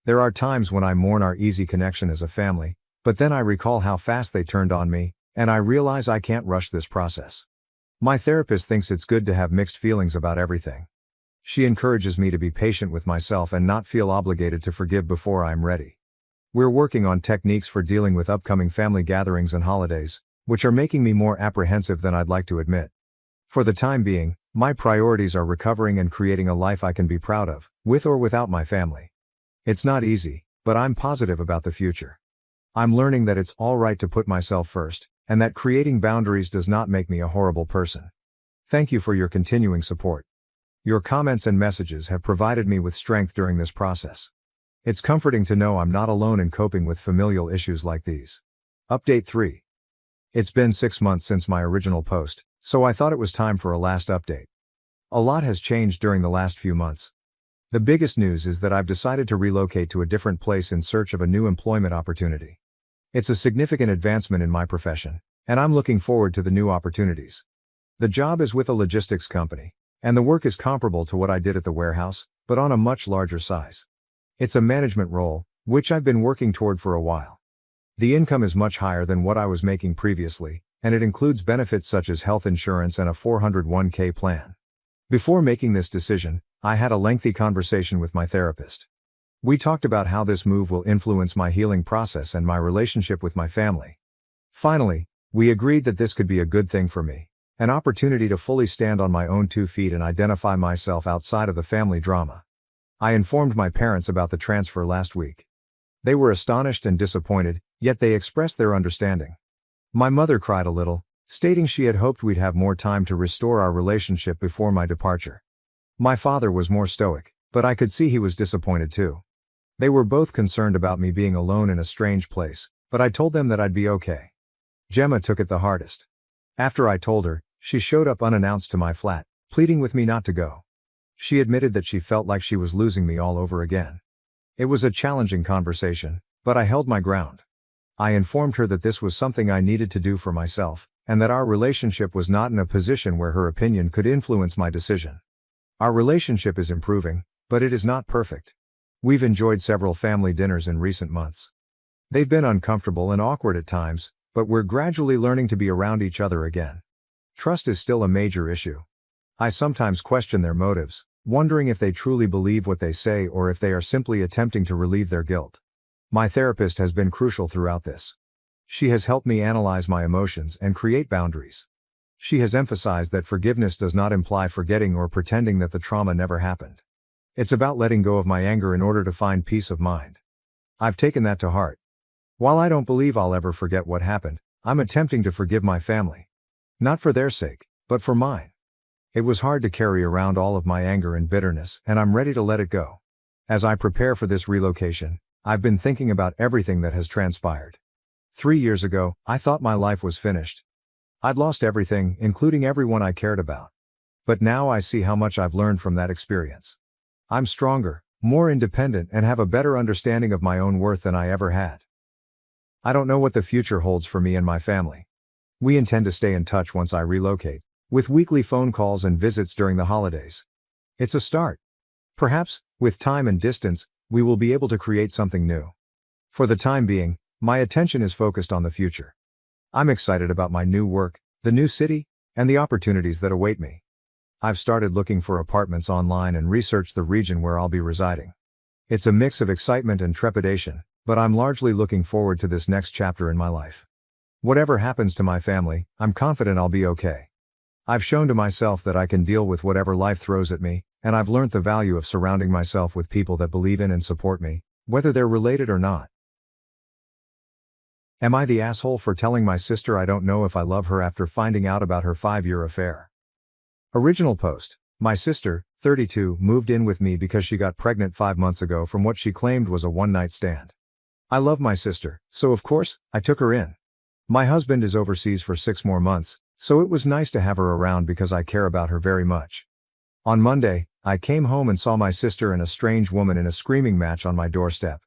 There are times when I mourn our easy connection as a family, but then I recall how fast they turned on me, and I realize I can't rush this process. My therapist thinks it's good to have mixed feelings about everything. She encourages me to be patient with myself and not feel obligated to forgive before I'm ready. We're working on techniques for dealing with upcoming family gatherings and holidays, which are making me more apprehensive than I'd like to admit. For the time being, my priorities are recovering and creating a life I can be proud of, with or without my family. It's not easy, but I'm positive about the future. I'm learning that it's all right to put myself first, and that creating boundaries does not make me a horrible person. Thank you for your continuing support. Your comments and messages have provided me with strength during this process. It's comforting to know I'm not alone in coping with familial issues like these. Update 3. It's been 6 months since my original post, so I thought it was time for a last update. A lot has changed during the last few months. The biggest news is that I've decided to relocate to a different place in search of a new employment opportunity. It's a significant advancement in my profession, and I'm looking forward to the new opportunities. The job is with a logistics company, and the work is comparable to what I did at the warehouse, but on a much larger size. It's a management role, which I've been working toward for a while. The income is much higher than what I was making previously, and it includes benefits such as health insurance and a 401k plan. Before making this decision, I had a lengthy conversation with my therapist. We talked about how this move will influence my healing process and my relationship with my family. Finally, we agreed that this could be a good thing for me, an opportunity to fully stand on my own 2 feet and identify myself outside of the family drama. I informed my parents about the transfer last week. They were astonished and disappointed, yet they expressed their understanding. My mother cried a little, stating she had hoped we'd have more time to restore our relationship before my departure. My father was more stoic, but I could see he was disappointed too. They were both concerned about me being alone in a strange place, but I told them that I'd be okay. Gemma took it the hardest. After I told her, she showed up unannounced to my flat, pleading with me not to go. She admitted that she felt like she was losing me all over again. It was a challenging conversation, but I held my ground. I informed her that this was something I needed to do for myself, and that our relationship was not in a position where her opinion could influence my decision. Our relationship is improving, but it is not perfect. We've enjoyed several family dinners in recent months. They've been uncomfortable and awkward at times, but we're gradually learning to be around each other again. Trust is still a major issue. I sometimes question their motives, wondering if they truly believe what they say or if they are simply attempting to relieve their guilt. My therapist has been crucial throughout this. She has helped me analyze my emotions and create boundaries. She has emphasized that forgiveness does not imply forgetting or pretending that the trauma never happened. It's about letting go of my anger in order to find peace of mind. I've taken that to heart. While I don't believe I'll ever forget what happened, I'm attempting to forgive my family. Not for their sake, but for mine. It was hard to carry around all of my anger and bitterness, and I'm ready to let it go. As I prepare for this relocation, I've been thinking about everything that has transpired. 3 years ago, I thought my life was finished. I'd lost everything, including everyone I cared about. But now I see how much I've learned from that experience. I'm stronger, more independent, and have a better understanding of my own worth than I ever had. I don't know what the future holds for me and my family. We intend to stay in touch once I relocate, with weekly phone calls and visits during the holidays. It's a start. Perhaps, with time and distance, we will be able to create something new. For the time being, my attention is focused on the future. I'm excited about my new work, the new city, and the opportunities that await me. I've started looking for apartments online and researched the region where I'll be residing. It's a mix of excitement and trepidation, but I'm largely looking forward to this next chapter in my life. Whatever happens to my family, I'm confident I'll be okay. I've shown to myself that I can deal with whatever life throws at me, and I've learned the value of surrounding myself with people that believe in and support me, whether they're related or not. Am I the asshole for telling my sister I don't know if I love her after finding out about her 5-year affair? Original post. My sister, 32, moved in with me because she got pregnant 5 months ago from what she claimed was a one-night stand. I love my sister, so of course, I took her in. My husband is overseas for 6 more months, so it was nice to have her around because I care about her very much. On Monday, I came home and saw my sister and a strange woman in a screaming match on my doorstep.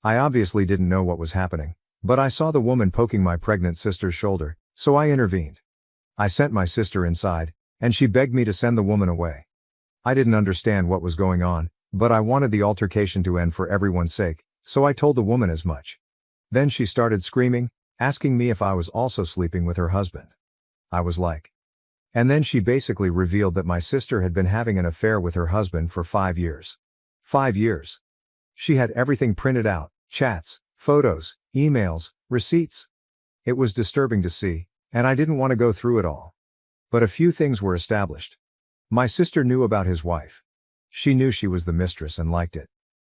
I obviously didn't know what was happening, but I saw the woman poking my pregnant sister's shoulder, so I intervened. I sent my sister inside, and she begged me to send the woman away. I didn't understand what was going on, but I wanted the altercation to end for everyone's sake, so I told the woman as much. Then she started screaming, asking me if I was also sleeping with her husband. I was like. And then she basically revealed that my sister had been having an affair with her husband for 5 years. 5 years. She had everything printed out, chats, photos, emails, receipts. It was disturbing to see, and I didn't want to go through it all. But a few things were established. My sister knew about his wife. She knew she was the mistress and liked it.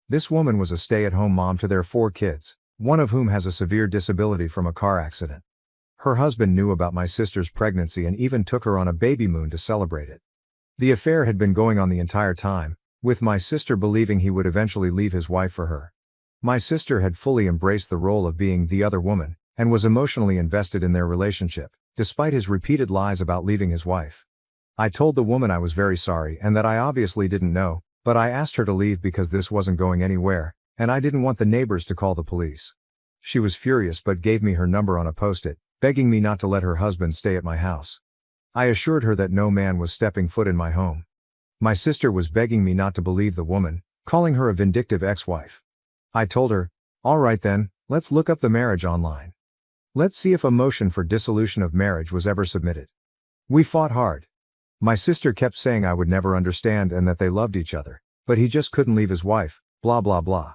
This woman was a stay-at-home mom to their 4 kids, one of whom has a severe disability from a car accident. Her husband knew about my sister's pregnancy and even took her on a baby moon to celebrate it. The affair had been going on the entire time, with my sister believing he would eventually leave his wife for her. My sister had fully embraced the role of being the other woman, and was emotionally invested in their relationship, despite his repeated lies about leaving his wife. I told the woman I was very sorry and that I obviously didn't know, but I asked her to leave because this wasn't going anywhere, and I didn't want the neighbors to call the police. She was furious but gave me her number on a post-it, begging me not to let her husband stay at my house. I assured her that no man was stepping foot in my home. My sister was begging me not to believe the woman, calling her a vindictive ex-wife. I told her, all right then, let's look up the marriage online. Let's see if a motion for dissolution of marriage was ever submitted. We fought hard. My sister kept saying I would never understand and that they loved each other, but he just couldn't leave his wife, blah blah blah.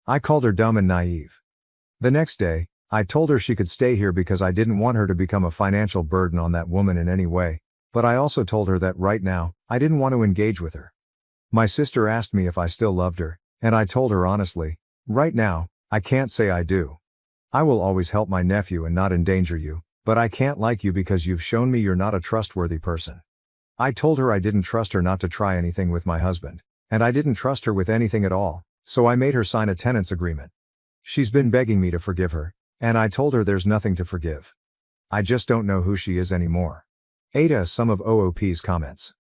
I called her dumb and naive. The next day, I told her she could stay here because I didn't want her to become a financial burden on that woman in any way, but I also told her that right now, I didn't want to engage with her. My sister asked me if I still loved her, and I told her honestly, right now, I can't say I do. I will always help my nephew and not endanger you, but I can't like you because you've shown me you're not a trustworthy person. I told her I didn't trust her not to try anything with my husband, and I didn't trust her with anything at all, so I made her sign a tenants agreement. She's been begging me to forgive her, and I told her there's nothing to forgive. I just don't know who she is anymore. AITA some of OOP's comments.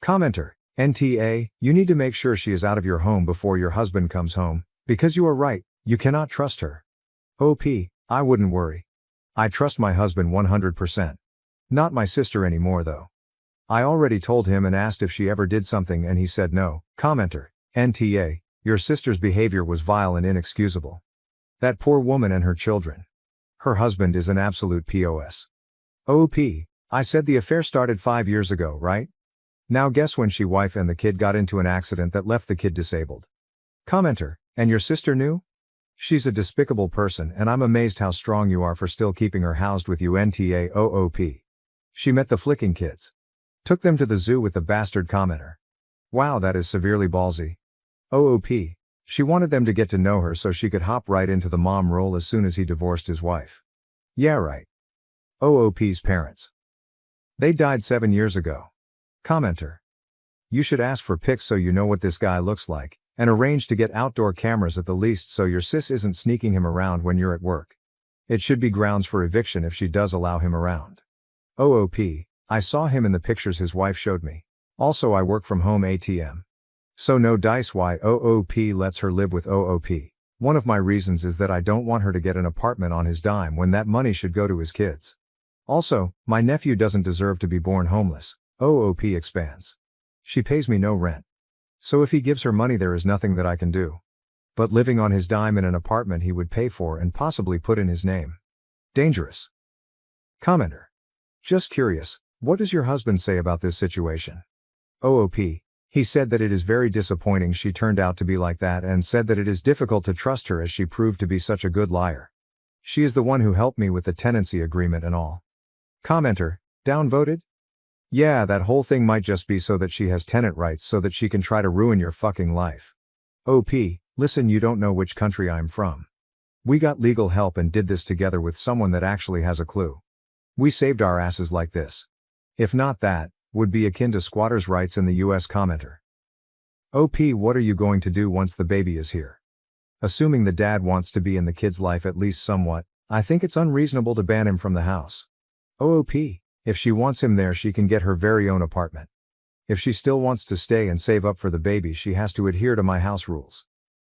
Commenter, NTA, you need to make sure she is out of your home before your husband comes home, because you are right, you cannot trust her. OP, I wouldn't worry. I trust my husband 100%. Not my sister anymore though. I already told him and asked if she ever did something and he said no. Commenter, NTA, your sister's behavior was vile and inexcusable. That poor woman and her children. Her husband is an absolute POS. OP, I said the affair started 5 years ago, right? Now guess when she wife and the kid got into an accident that left the kid disabled. Commenter, and your sister knew? She's a despicable person and I'm amazed how strong you are for still keeping her housed with you NTAOOP. She met the flicking kids. Took them to the zoo with the bastard commenter. Wow, that is severely ballsy. OOP. She wanted them to get to know her so she could hop right into the mom role as soon as he divorced his wife. Yeah, right. OOP's parents. They died 7 years ago. Commenter. You should ask for pics so you know what this guy looks like, and arrange to get outdoor cameras at the least so your sis isn't sneaking him around when you're at work. It should be grounds for eviction if she does allow him around. OOP, I saw him in the pictures his wife showed me. Also I work from home ATM. So no dice why OOP lets her live with OOP. One of my reasons is that I don't want her to get an apartment on his dime when that money should go to his kids. Also, my nephew doesn't deserve to be born homeless. OOP expands. She pays me no rent. So if he gives her money there is nothing that I can do. But living on his dime in an apartment he would pay for and possibly put in his name. Dangerous. Commenter. Just curious, what does your husband say about this situation? OOP. He said that it is very disappointing she turned out to be like that and said that it is difficult to trust her as she proved to be such a good liar. She is the one who helped me with the tenancy agreement and all. Commenter. Downvoted? Yeah, that whole thing might just be so that she has tenant rights so that she can try to ruin your fucking life. OP, listen, you don't know which country I'm from. We got legal help and did this together with someone that actually has a clue. We saved our asses like this. If not that, would be akin to squatters' rights in the US. Commenter. OP, what are you going to do once the baby is here? Assuming the dad wants to be in the kid's life at least somewhat, I think it's unreasonable to ban him from the house. OOP, if she wants him there she can get her very own apartment. If she still wants to stay and save up for the baby she has to adhere to my house rules.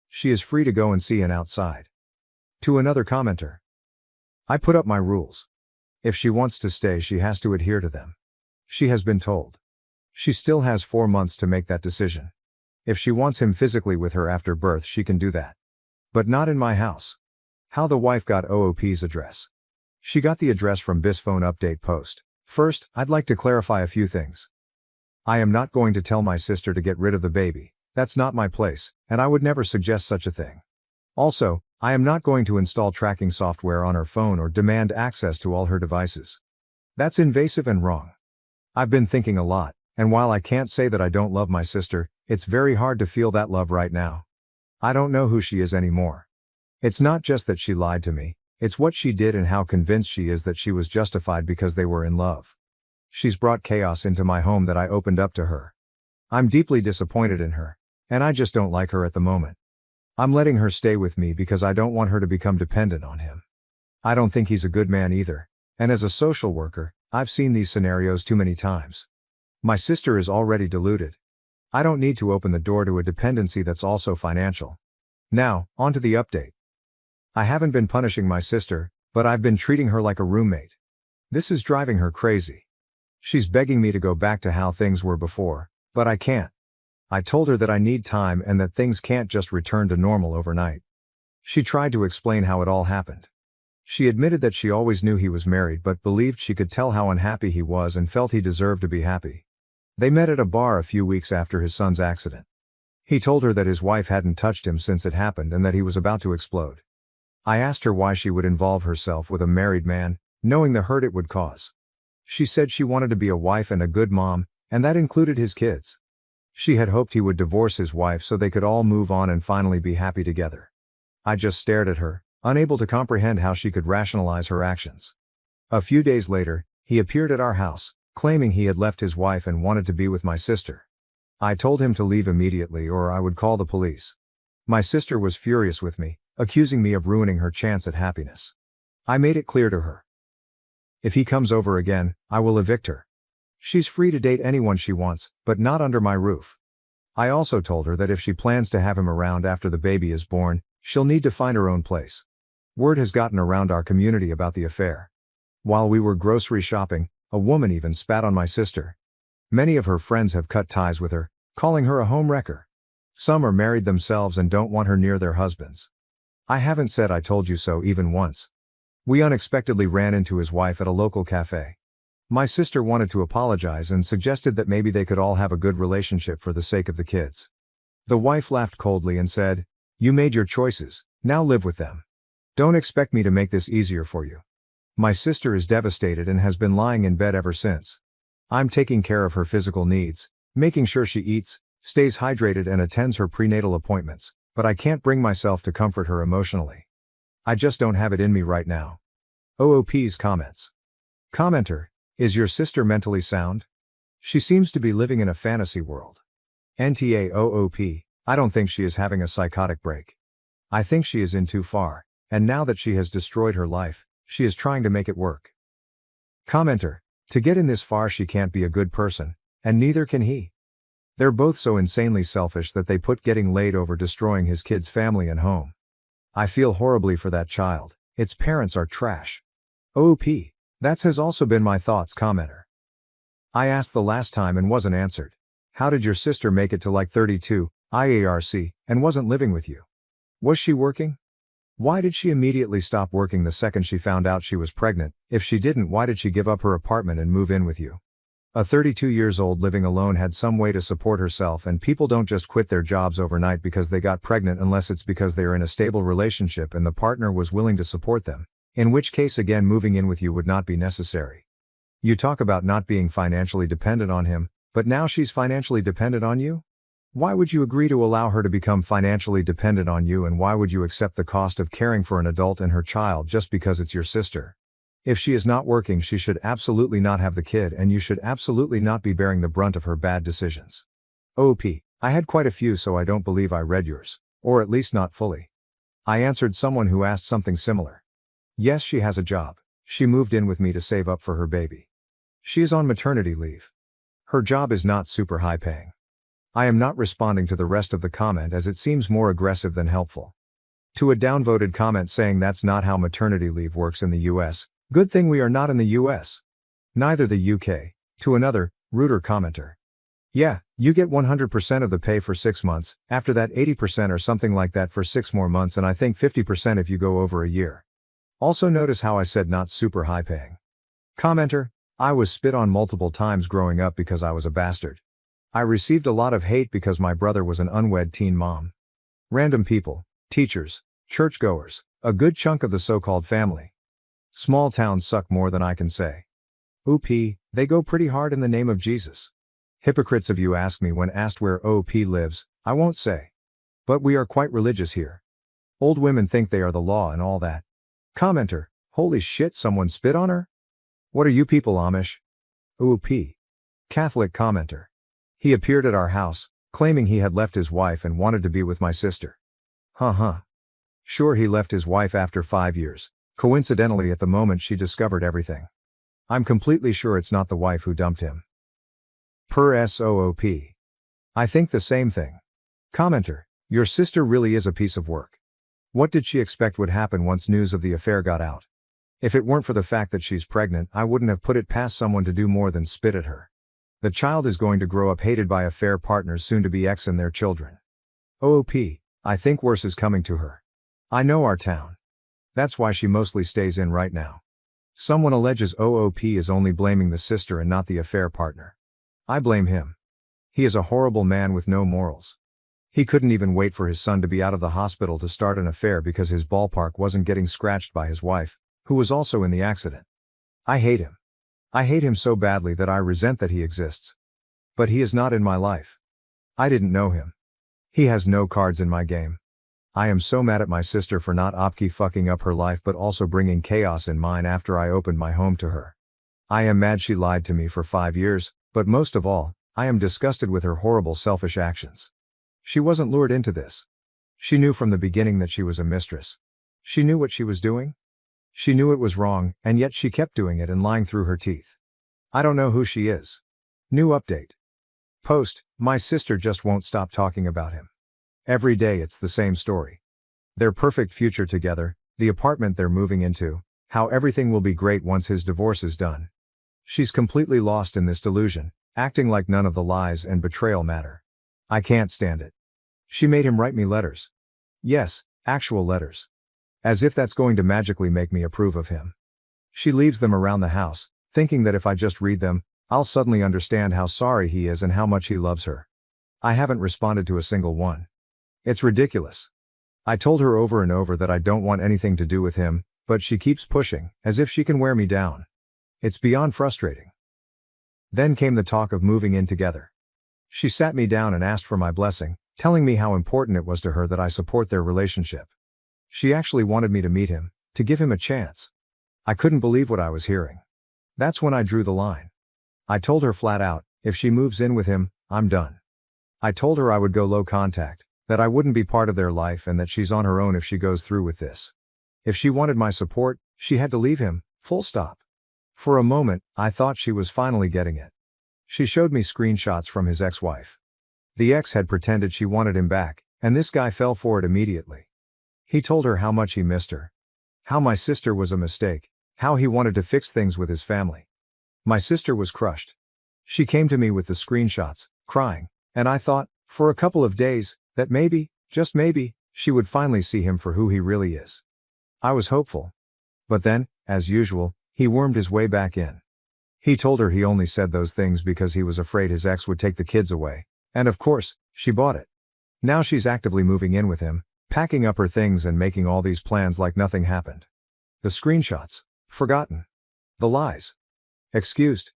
She is free to go and see an outside. To another commenter. I put up my rules. If she wants to stay she has to adhere to them. She has been told. She still has 4 months to make that decision. If she wants him physically with her after birth she can do that. But not in my house. How the wife got OOP's address. She got the address from BIS phone update post. First, I'd like to clarify a few things. I am not going to tell my sister to get rid of the baby, that's not my place, and I would never suggest such a thing. Also, I am not going to install tracking software on her phone or demand access to all her devices. That's invasive and wrong. I've been thinking a lot, and while I can't say that I don't love my sister, it's very hard to feel that love right now. I don't know who she is anymore. It's not just that she lied to me, it's what she did and how convinced she is that she was justified because they were in love. She's brought chaos into my home that I opened up to her. I'm deeply disappointed in her, and I just don't like her at the moment. I'm letting her stay with me because I don't want her to become dependent on him. I don't think he's a good man either, and as a social worker, I've seen these scenarios too many times. My sister is already deluded. I don't need to open the door to a dependency that's also financial. Now, on to the update. I haven't been punishing my sister, but I've been treating her like a roommate. This is driving her crazy. She's begging me to go back to how things were before, but I can't. I told her that I need time and that things can't just return to normal overnight. She tried to explain how it all happened. She admitted that she always knew he was married but believed she could tell how unhappy he was and felt he deserved to be happy. They met at a bar a few weeks after his son's accident. He told her that his wife hadn't touched him since it happened and that he was about to explode. I asked her why she would involve herself with a married man, knowing the hurt it would cause. She said she wanted to be a wife and a good mom, and that included his kids. She had hoped he would divorce his wife so they could all move on and finally be happy together. I just stared at her, unable to comprehend how she could rationalize her actions. A few days later, he appeared at our house, claiming he had left his wife and wanted to be with my sister. I told him to leave immediately or I would call the police. My sister was furious with me, accusing me of ruining her chance at happiness. I made it clear to her. If he comes over again, I will evict her. She's free to date anyone she wants, but not under my roof. I also told her that if she plans to have him around after the baby is born, she'll need to find her own place. Word has gotten around our community about the affair. While we were grocery shopping, a woman even spat on my sister. Many of her friends have cut ties with her, calling her a homewrecker. Some are married themselves and don't want her near their husbands. I haven't said I told you so even once. We unexpectedly ran into his wife at a local cafe. My sister wanted to apologize and suggested that maybe they could all have a good relationship for the sake of the kids. The wife laughed coldly and said, "You made your choices, now live with them. Don't expect me to make this easier for you." My sister is devastated and has been lying in bed ever since. I'm taking care of her physical needs, making sure she eats, stays hydrated and attends her prenatal appointments, but I can't bring myself to comfort her emotionally. I just don't have it in me right now. OOP's comments. Commenter, is your sister mentally sound? She seems to be living in a fantasy world. NTA OOP, I don't think she is having a psychotic break. I think she is in too far, and now that she has destroyed her life, she is trying to make it work. Commenter, to get in this far she can't be a good person, and neither can he. They're both so insanely selfish that they put getting laid over destroying his kid's family and home. I feel horribly for that child, its parents are trash. OOP, that has also been my thoughts. Commenter. I asked the last time and wasn't answered. How did your sister make it to like 32, IARC, and wasn't living with you? Was she working? Why did she immediately stop working the second she found out she was pregnant? If she didn't, why did she give up her apartment and move in with you? A 32 years old living alone had some way to support herself, and people don't just quit their jobs overnight because they got pregnant unless it's because they are in a stable relationship and the partner was willing to support them, in which case again moving in with you would not be necessary. You talk about not being financially dependent on him, but now she's financially dependent on you? Why would you agree to allow her to become financially dependent on you, and why would you accept the cost of caring for an adult and her child just because it's your sister? If she is not working, she should absolutely not have the kid, and you should absolutely not be bearing the brunt of her bad decisions. OP, I had quite a few, so I don't believe I read yours. Or at least not fully. I answered someone who asked something similar. Yes, she has a job. She moved in with me to save up for her baby. She is on maternity leave. Her job is not super high paying. I am not responding to the rest of the comment as it seems more aggressive than helpful. To a downvoted comment saying that's not how maternity leave works in the US, good thing we are not in the US. Neither the UK. To another, ruder commenter. Yeah, you get 100% of the pay for 6 months, after that 80% or something like that for 6 more months, and I think 50% if you go over a year. Also notice how I said not super high paying. Commenter, I was spit on multiple times growing up because I was a bastard. I received a lot of hate because my brother was an unwed teen mom. Random people, teachers, churchgoers, a good chunk of the so-called family. Small towns suck more than I can say. OP, they go pretty hard in the name of Jesus. Hypocrites of you ask me when asked where OP lives, I won't say. But we are quite religious here. Old women think they are the law and all that. Commenter, holy shit, someone spit on her? What are you people, Amish? OP. Catholic commenter. He appeared at our house, claiming he had left his wife and wanted to be with my sister. Sure, he left his wife after 5 years, coincidentally at the moment she discovered everything. I'm completely sure it's not the wife who dumped him. Per SOOP. I think the same thing. Commenter, your sister really is a piece of work. What did she expect would happen once news of the affair got out? If it weren't for the fact that she's pregnant, I wouldn't have put it past someone to do more than spit at her. The child is going to grow up hated by affair partners, soon to be ex and their children. OOP, I think worse is coming to her. I know our town. That's why she mostly stays in right now. Someone alleges OOP is only blaming the sister and not the affair partner. I blame him. He is a horrible man with no morals. He couldn't even wait for his son to be out of the hospital to start an affair because his ballpark wasn't getting scratched by his wife, who was also in the accident. I hate him. I hate him so badly that I resent that he exists. But he is not in my life. I didn't know him. He has no cards in my game. I am so mad at my sister for not fucking up her life but also bringing chaos in mine after I opened my home to her. I am mad she lied to me for 5 years, but most of all, I am disgusted with her horrible selfish actions. She wasn't lured into this. She knew from the beginning that she was a mistress. She knew what she was doing. She knew it was wrong, and yet she kept doing it and lying through her teeth. I don't know who she is. New update. Post, my sister just won't stop talking about him. Every day it's the same story. Their perfect future together, the apartment they're moving into, how everything will be great once his divorce is done. She's completely lost in this delusion, acting like none of the lies and betrayal matter. I can't stand it. She made him write me letters. Yes, actual letters. As if that's going to magically make me approve of him. She leaves them around the house, thinking that if I just read them, I'll suddenly understand how sorry he is and how much he loves her. I haven't responded to a single one. It's ridiculous. I told her over and over that I don't want anything to do with him, but she keeps pushing, as if she can wear me down. It's beyond frustrating. Then came the talk of moving in together. She sat me down and asked for my blessing, telling me how important it was to her that I support their relationship. She actually wanted me to meet him, to give him a chance. I couldn't believe what I was hearing. That's when I drew the line. I told her flat out, if she moves in with him, I'm done. I told her I would go low contact, that I wouldn't be part of their life and that she's on her own if she goes through with this. If she wanted my support, she had to leave him, full stop. For a moment, I thought she was finally getting it. She showed me screenshots from his ex-wife. The ex had pretended she wanted him back, and this guy fell for it immediately. He told her how much he missed her. How my sister was a mistake. How he wanted to fix things with his family. My sister was crushed. She came to me with the screenshots, crying, and I thought, for a couple of days, that maybe, just maybe, she would finally see him for who he really is. I was hopeful. But then, as usual, he wormed his way back in. He told her he only said those things because he was afraid his ex would take the kids away, and of course, she bought it. Now she's actively moving in with him, packing up her things and making all these plans like nothing happened. The screenshots. Forgotten. The lies. Excused.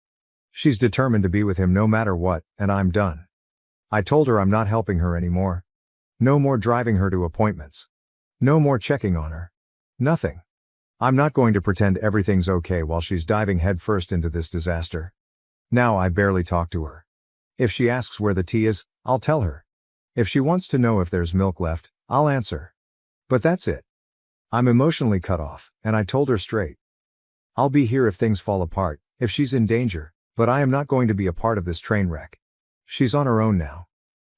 She's determined to be with him no matter what, and I'm done. I told her I'm not helping her anymore. No more driving her to appointments. No more checking on her. Nothing. I'm not going to pretend everything's okay while she's diving headfirst into this disaster. Now I barely talk to her. If she asks where the tea is, I'll tell her. If she wants to know if there's milk left, I'll answer. But that's it. I'm emotionally cut off, and I told her straight. I'll be here if things fall apart, if she's in danger, but I am not going to be a part of this train wreck. She's on her own now.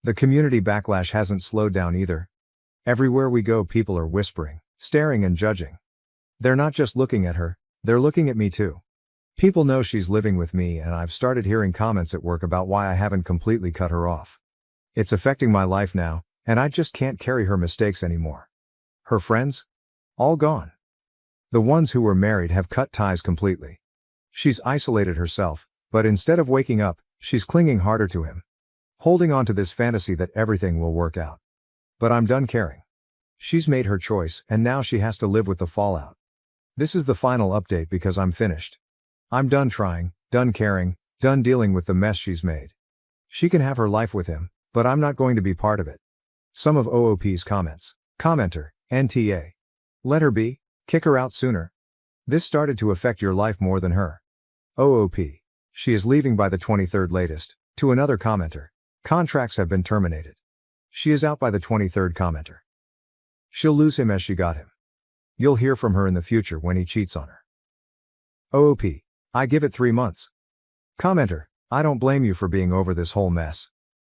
The community backlash hasn't slowed down either. Everywhere we go, people are whispering, staring and judging. They're not just looking at her, they're looking at me too. People know she's living with me, and I've started hearing comments at work about why I haven't completely cut her off. It's affecting my life now, and I just can't carry her mistakes anymore. Her friends? All gone. The ones who were married have cut ties completely. She's isolated herself, but instead of waking up, she's clinging harder to him. Holding on to this fantasy that everything will work out. But I'm done caring. She's made her choice, and now she has to live with the fallout. This is the final update because I'm finished. I'm done trying, done caring, done dealing with the mess she's made. She can have her life with him, but I'm not going to be part of it. Some of OOP's comments. Commenter, NTA. Let her be. Kick her out sooner. This started to affect your life more than her. OOP. She is leaving by the 23rd latest. To another commenter. Contracts have been terminated. She is out by the 23rd commenter. She'll lose him as she got him. You'll hear from her in the future when he cheats on her. OOP. I give it 3 months. Commenter. I don't blame you for being over this whole mess.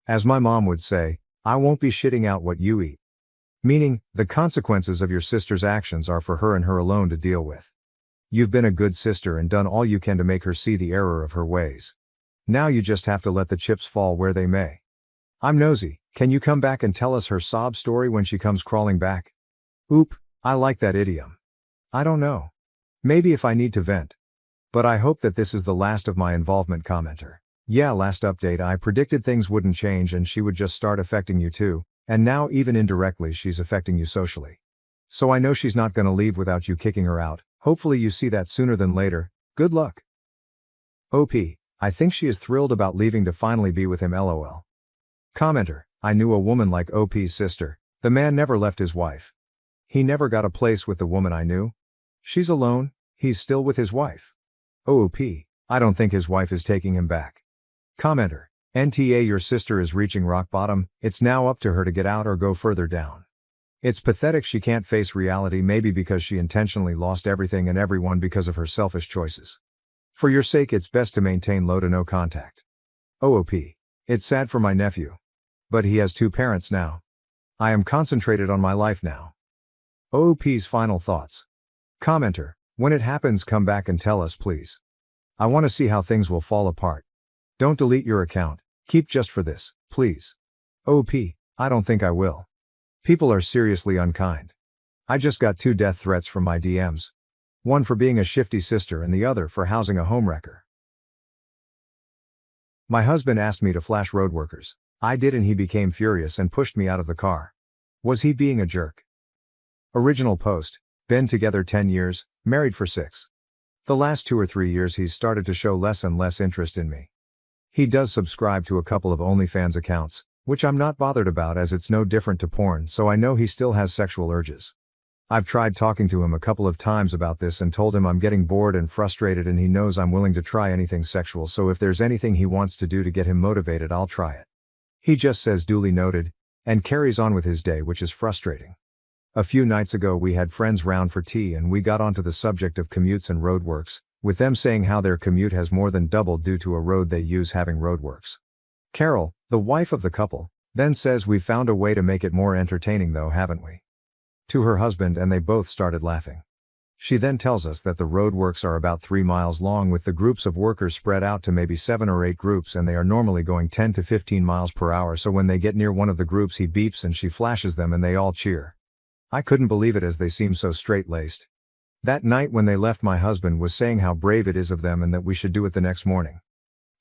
As my mom would say, I won't be shitting out what you eat. Meaning, the consequences of your sister's actions are for her and her alone to deal with. You've been a good sister and done all you can to make her see the error of her ways. Now you just have to let the chips fall where they may. I'm nosy, can you come back and tell us her sob story when she comes crawling back? Oop, I like that idiom. I don't know. Maybe if I need to vent. But I hope that this is the last of my involvement. Commenter. Yeah, last update I predicted things wouldn't change and she would just start affecting you too. And now even indirectly she's affecting you socially. So I know she's not gonna leave without you kicking her out. Hopefully you see that sooner than later. Good luck. OP. I think she is thrilled about leaving to finally be with him. LOL. Commenter. I knew a woman like OP's sister. The man never left his wife. He never got a place with the woman I knew. She's alone, he's still with his wife. OOP. I don't think his wife is taking him back. Commenter. NTA. Your sister is reaching rock bottom, it's now up to her to get out or go further down. It's pathetic she can't face reality, maybe because she intentionally lost everything and everyone because of her selfish choices. For your sake it's best to maintain low to no contact. OOP. It's sad for my nephew. But he has 2 parents now. I am concentrated on my life now. OOP's final thoughts. Commenter. When it happens come back and tell us please. I want to see how things will fall apart. Don't delete your account, keep just for this, please. OP, I don't think I will. People are seriously unkind. I just got 2 death threats from my DMs. One for being a shifty sister and the other for housing a homewrecker. My husband asked me to flash road workers. I did and he became furious and pushed me out of the car. Was he being a jerk? Original post. Been together 10 years, married for 6. The last 2 or 3 years he's started to show less and less interest in me. He does subscribe to a couple of OnlyFans accounts, which I'm not bothered about as it's no different to porn, so I know he still has sexual urges. I've tried talking to him a couple of times about this and told him I'm getting bored and frustrated and he knows I'm willing to try anything sexual, so if there's anything he wants to do to get him motivated, I'll try it. He just says duly noted, and carries on with his day, which is frustrating. A few nights ago we had friends round for tea and we got onto the subject of commutes and roadworks, with them saying how their commute has more than doubled due to a road they use having roadworks. Carol, the wife of the couple, then says we've found a way to make it more entertaining though, haven't we? To her husband, and they both started laughing. She then tells us that the roadworks are about 3 miles long with the groups of workers spread out to maybe 7 or 8 groups, and they are normally going 10 to 15 miles per hour, so when they get near one of the groups he beeps and she flashes them and they all cheer. I couldn't believe it as they seem so straight-laced. That night when they left, my husband was saying how brave it is of them and that we should do it the next morning.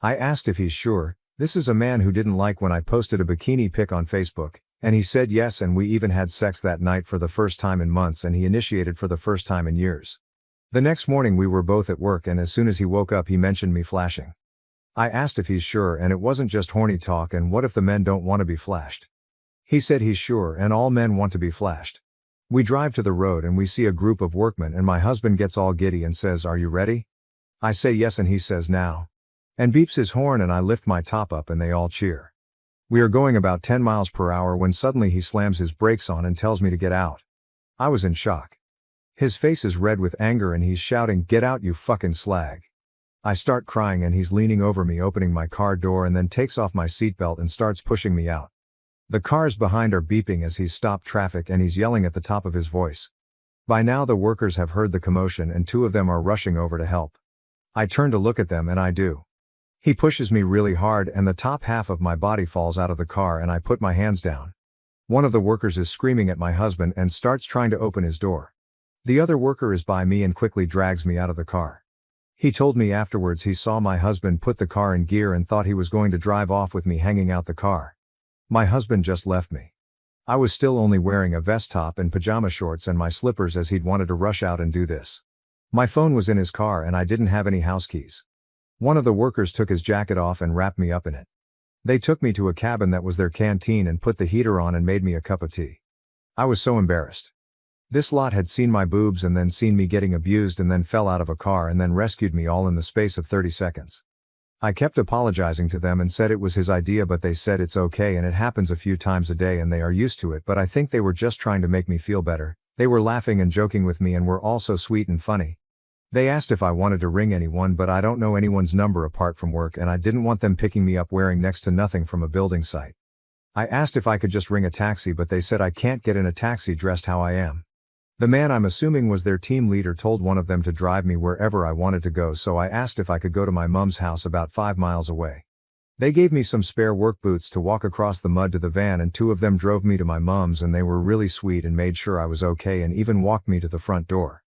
I asked if he's sure. This is a man who didn't like when I posted a bikini pic on Facebook, and he said yes, and we even had sex that night for the first time in months, and he initiated for the first time in years. The next morning we were both at work, and as soon as he woke up he mentioned me flashing. I asked if he's sure and it wasn't just horny talk, and what if the men don't want to be flashed. He said he's sure and all men want to be flashed. We drive to the road and we see a group of workmen and my husband gets all giddy and says, "Are you ready?" I say yes and he says now. And beeps his horn and I lift my top up and they all cheer. We are going about 10 miles per hour when suddenly he slams his brakes on and tells me to get out. I was in shock. His face is red with anger and he's shouting, "Get out, you fucking slag." I start crying and he's leaning over me opening my car door and then takes off my seatbelt and starts pushing me out. The cars behind are beeping as he's stopped traffic and he's yelling at the top of his voice. By now the workers have heard the commotion and 2 of them are rushing over to help. I turn to look at them and I do. He pushes me really hard and the top half of my body falls out of the car and I put my hands down. One of the workers is screaming at my husband and starts trying to open his door. The other worker is by me and quickly drags me out of the car. He told me afterwards he saw my husband put the car in gear and thought he was going to drive off with me hanging out the car. My husband just left me. I was still only wearing a vest top and pajama shorts and my slippers as he'd wanted to rush out and do this. My phone was in his car and I didn't have any house keys. One of the workers took his jacket off and wrapped me up in it. They took me to a cabin that was their canteen and put the heater on and made me a cup of tea. I was so embarrassed. This lot had seen my boobs and then seen me getting abused and then fell out of a car and then rescued me all in the space of 30 seconds. I kept apologizing to them and said it was his idea, but they said it's okay and it happens a few times a day and they are used to it, but I think they were just trying to make me feel better. They were laughing and joking with me and were also sweet and funny. They asked if I wanted to ring anyone, but I don't know anyone's number apart from work and I didn't want them picking me up wearing next to nothing from a building site. I asked if I could just ring a taxi, but they said I can't get in a taxi dressed how I am. The man I'm assuming was their team leader told one of them to drive me wherever I wanted to go, so I asked if I could go to my mom's house about 5 miles away. They gave me some spare work boots to walk across the mud to the van and 2 of them drove me to my mom's and they were really sweet and made sure I was okay and even walked me to the front door.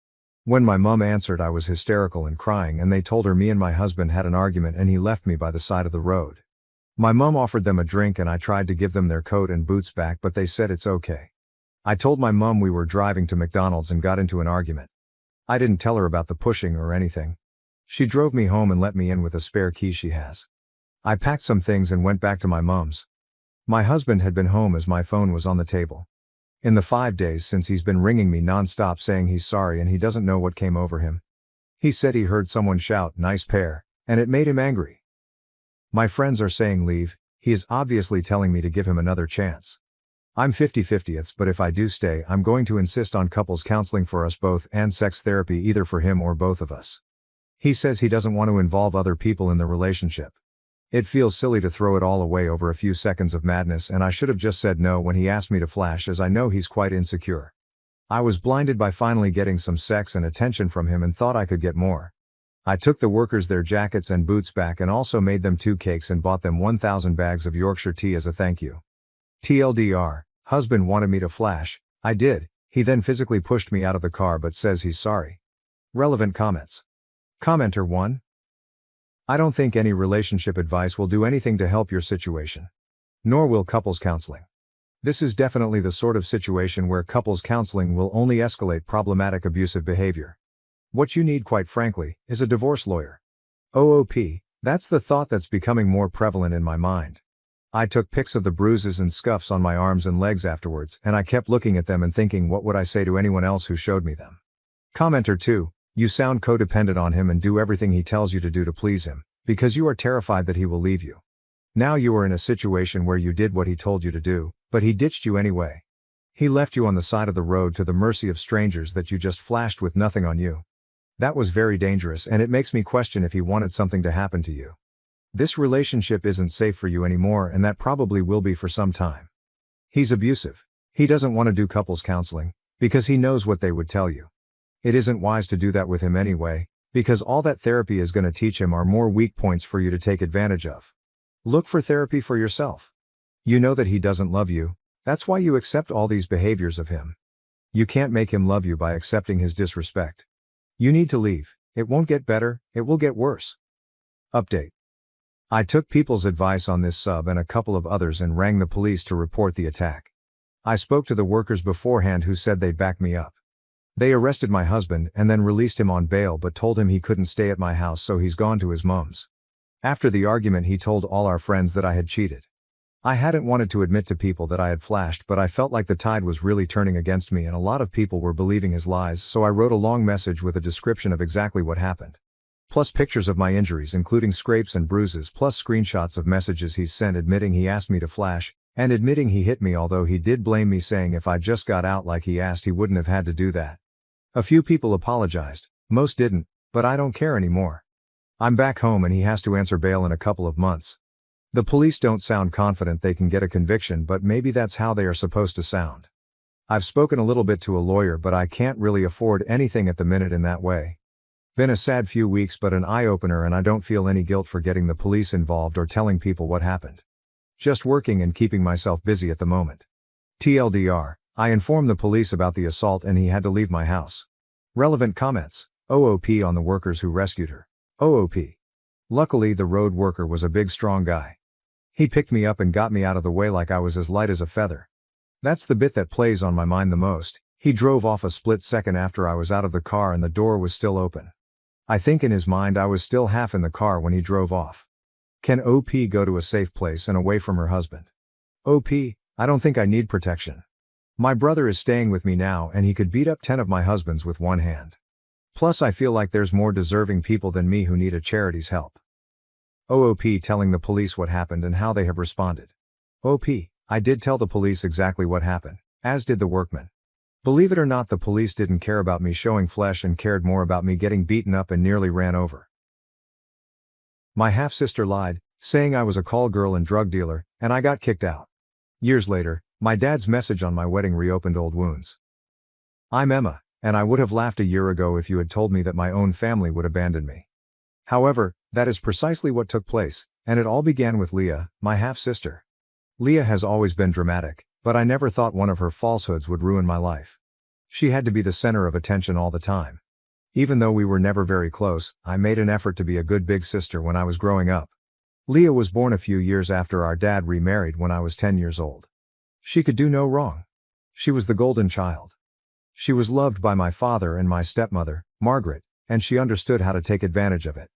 When my mom answered, I was hysterical and crying and they told her me and my husband had an argument and he left me by the side of the road. My mom offered them a drink and I tried to give them their coat and boots back, but they said it's okay. I told my mom we were driving to McDonald's and got into an argument. I didn't tell her about the pushing or anything. She drove me home and let me in with a spare key she has. I packed some things and went back to my mom's. My husband had been home as my phone was on the table. In the 5 days since, he's been ringing me non-stop saying he's sorry and he doesn't know what came over him. He said he heard someone shout, "Nice pair," and it made him angry. My friends are saying leave. He is obviously telling me to give him another chance. I'm 50-50, but if I do stay, I'm going to insist on couples counseling for us both and sex therapy either for him or both of us. He says he doesn't want to involve other people in the relationship. It feels silly to throw it all away over a few seconds of madness, and I should have just said no when he asked me to flash, as I know he's quite insecure. I was blinded by finally getting some sex and attention from him and thought I could get more. I took the workers their jackets and boots back and also made them 2 cakes and bought them 1,000 bags of Yorkshire tea as a thank you. TLDR, husband wanted me to flash. I did. He then physically pushed me out of the car but says he's sorry. Relevant comments. Commenter 1. I don't think any relationship advice will do anything to help your situation. Nor will couples counseling. This is definitely the sort of situation where couples counseling will only escalate problematic abusive behavior. What you need, quite frankly, is a divorce lawyer. OOP, that's the thought that's becoming more prevalent in my mind. I took pics of the bruises and scuffs on my arms and legs afterwards, and I kept looking at them and thinking, what would I say to anyone else who showed me them? Commenter 2, you sound codependent on him and do everything he tells you to do to please him, because you are terrified that he will leave you. Now you are in a situation where you did what he told you to do, but he ditched you anyway. He left you on the side of the road to the mercy of strangers that you just flashed with nothing on you. That was very dangerous, and it makes me question if he wanted something to happen to you. This relationship isn't safe for you anymore, and that probably will be for some time. He's abusive. He doesn't want to do couples counseling, because he knows what they would tell you. It isn't wise to do that with him anyway, because all that therapy is going to teach him are more weak points for you to take advantage of. Look for therapy for yourself. You know that he doesn't love you, that's why you accept all these behaviors of him. You can't make him love you by accepting his disrespect. You need to leave. It won't get better, it will get worse. Update. I took people's advice on this sub and a couple of others and rang the police to report the attack. I spoke to the workers beforehand who said they'd back me up. They arrested my husband and then released him on bail but told him he couldn't stay at my house, so he's gone to his mom's. After the argument, he told all our friends that I had cheated. I hadn't wanted to admit to people that I had flashed, but I felt like the tide was really turning against me and a lot of people were believing his lies, so I wrote a long message with a description of exactly what happened. Plus pictures of my injuries including scrapes and bruises, plus screenshots of messages he's sent admitting he asked me to flash, and admitting he hit me, although he did blame me, saying if I just got out like he asked he wouldn't have had to do that. A few people apologized, most didn't, but I don't care anymore. I'm back home and he has to answer bail in a couple of months. The police don't sound confident they can get a conviction, but maybe that's how they are supposed to sound. I've spoken a little bit to a lawyer, but I can't really afford anything at the minute in that way. Been a sad few weeks, but an eye-opener, and I don't feel any guilt for getting the police involved or telling people what happened. Just working and keeping myself busy at the moment. TLDR, I informed the police about the assault and he had to leave my house. Relevant comments. OOP on the workers who rescued her. OOP. Luckily the road worker was a big strong guy. He picked me up and got me out of the way like I was as light as a feather. That's the bit that plays on my mind the most. He drove off a split second after I was out of the car and the door was still open. I think in his mind I was still half in the car when he drove off. Can OP go to a safe place and away from her husband? OP, I don't think I need protection. My brother is staying with me now and he could beat up 10 of my husbands with one hand. Plus I feel like there's more deserving people than me who need a charity's help. OOP telling the police what happened and how they have responded. OP, I did tell the police exactly what happened, as did the workmen. Believe it or not, the police didn't care about me showing flesh and cared more about me getting beaten up and nearly ran over. My half-sister lied, saying I was a call girl and drug dealer, and I got kicked out. Years later, my dad's message on my wedding reopened old wounds. I'm Emma, and I would have laughed a year ago if you had told me that my own family would abandon me. However, that is precisely what took place, and it all began with Leah, my half-sister. Leah has always been dramatic, but I never thought one of her falsehoods would ruin my life. She had to be the center of attention all the time. Even though we were never very close, I made an effort to be a good big sister when I was growing up. Leah was born a few years after our dad remarried when I was 10 years old. She could do no wrong. She was the golden child. She was loved by my father and my stepmother, Margaret, and she understood how to take advantage of it.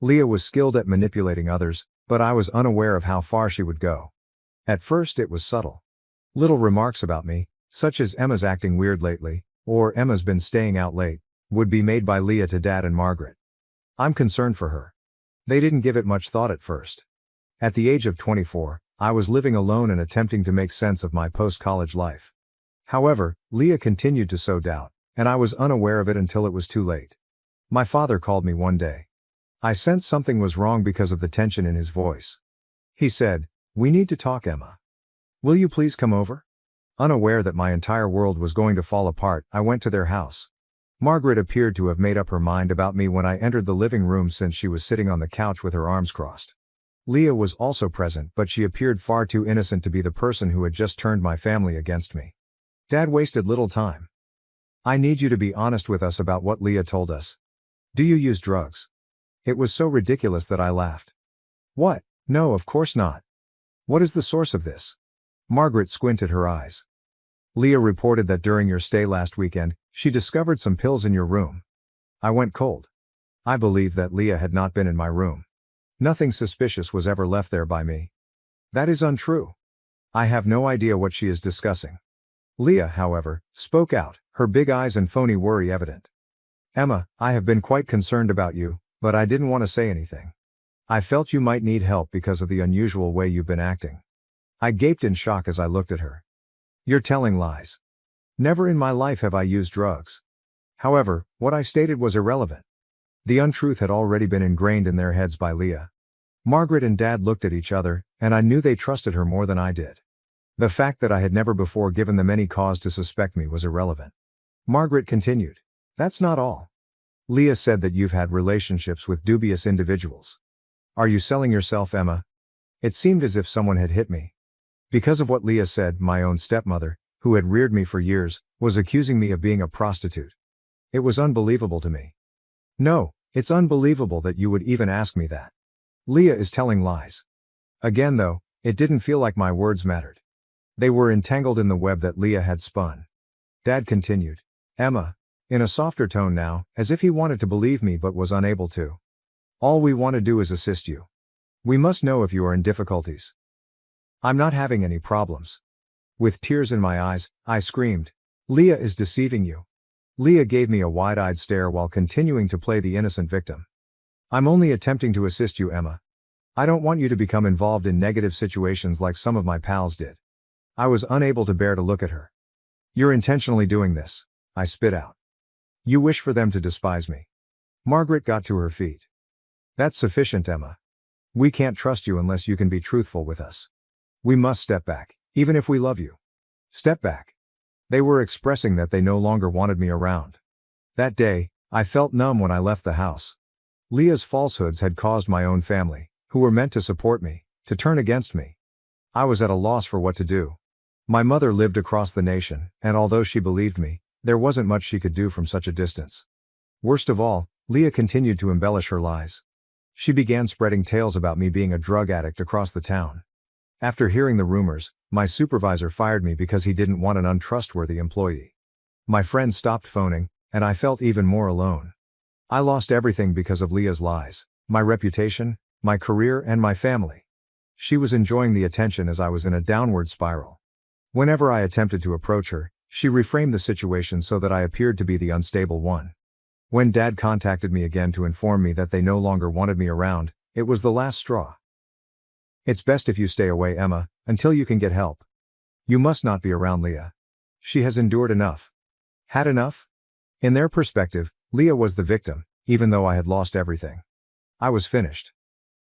Leah was skilled at manipulating others, but I was unaware of how far she would go. At first it was subtle. Little remarks about me, such as Emma's acting weird lately, or Emma's been staying out late, would be made by Leah to Dad and Margaret. I'm concerned for her. They didn't give it much thought at first. At the age of 24, I was living alone and attempting to make sense of my post-college life. However, Leah continued to sow doubt, and I was unaware of it until it was too late. My father called me one day. I sensed something was wrong because of the tension in his voice. He said, "We need to talk, Emma. Will you please come over?" Unaware that my entire world was going to fall apart, I went to their house. Margaret appeared to have made up her mind about me when I entered the living room, since she was sitting on the couch with her arms crossed. Leah was also present, but she appeared far too innocent to be the person who had just turned my family against me. Dad wasted little time. I need you to be honest with us about what Leah told us. Do you use drugs? It was so ridiculous that I laughed. What? No, of course not. What is the source of this? Margaret squinted her eyes. Leah reported that during your stay last weekend, she discovered some pills in your room. I went cold. I believed that Leah had not been in my room. Nothing suspicious was ever left there by me. That is untrue. I have no idea what she is discussing. Leah, however, spoke out, her big eyes and phony worry evident. Emma, I have been quite concerned about you, but I didn't want to say anything. I felt you might need help because of the unusual way you've been acting. I gaped in shock as I looked at her. You're telling lies. Never in my life have I used drugs. However, what I stated was irrelevant. The untruth had already been ingrained in their heads by Leah. Margaret and Dad looked at each other, and I knew they trusted her more than I did. The fact that I had never before given them any cause to suspect me was irrelevant. Margaret continued. That's not all. Leah said that you've had relationships with dubious individuals. Are you selling yourself, Emma? It seemed as if someone had hit me. Because of what Leah said, my own stepmother, who had reared me for years, was accusing me of being a prostitute. It was unbelievable to me. No, it's unbelievable that you would even ask me that. Leah is telling lies. Again though, it didn't feel like my words mattered. They were entangled in the web that Leah had spun. Dad continued. Emma, in a softer tone now, as if he wanted to believe me but was unable to. All we want to do is assist you. We must know if you are in difficulties. I'm not having any problems. With tears in my eyes, I screamed. Leah is deceiving you. Leah gave me a wide-eyed stare while continuing to play the innocent victim. I'm only attempting to assist you, Emma. I don't want you to become involved in negative situations like some of my pals did. I was unable to bear to look at her. You're intentionally doing this, I spit out. You wish for them to despise me. Margaret got to her feet. That's sufficient, Emma. We can't trust you unless you can be truthful with us. We must step back, even if we love you. Step back. They were expressing that they no longer wanted me around. That day, I felt numb when I left the house. Leah's falsehoods had caused my own family, who were meant to support me, to turn against me. I was at a loss for what to do. My mother lived across the nation, and although she believed me, there wasn't much she could do from such a distance. Worst of all, Leah continued to embellish her lies. She began spreading tales about me being a drug addict across the town. After hearing the rumors, my supervisor fired me because he didn't want an untrustworthy employee. My friends stopped phoning, and I felt even more alone. I lost everything because of Leah's lies, my reputation, my career, and my family. She was enjoying the attention as I was in a downward spiral. Whenever I attempted to approach her, she reframed the situation so that I appeared to be the unstable one. When Dad contacted me again to inform me that they no longer wanted me around, it was the last straw. It's best if you stay away, Emma, until you can get help. You must not be around Leah. She has endured enough. Had enough? In their perspective, Leah was the victim, even though I had lost everything. I was finished.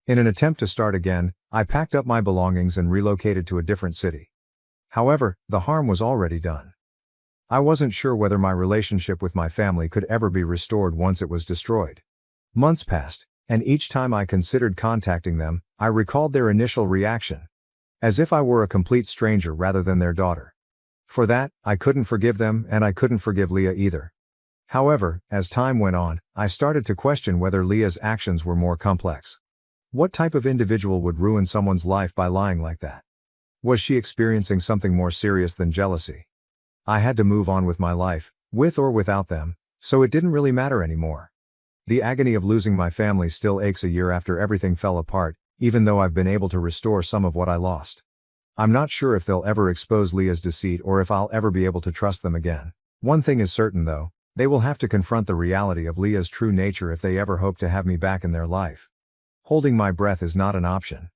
In an attempt to start again, I packed up my belongings and relocated to a different city. However, the harm was already done. I wasn't sure whether my relationship with my family could ever be restored once it was destroyed. Months passed, and each time I considered contacting them, I recalled their initial reaction. As if I were a complete stranger rather than their daughter. For that, I couldn't forgive them, and I couldn't forgive Leah either. However, as time went on, I started to question whether Leah's actions were more complex. What type of individual would ruin someone's life by lying like that? Was she experiencing something more serious than jealousy? I had to move on with my life, with or without them, so it didn't really matter anymore. The agony of losing my family still aches a year after everything fell apart, even though I've been able to restore some of what I lost. I'm not sure if they'll ever expose Leah's deceit or if I'll ever be able to trust them again. One thing is certain though, they will have to confront the reality of Leah's true nature if they ever hope to have me back in their life. Holding my breath is not an option.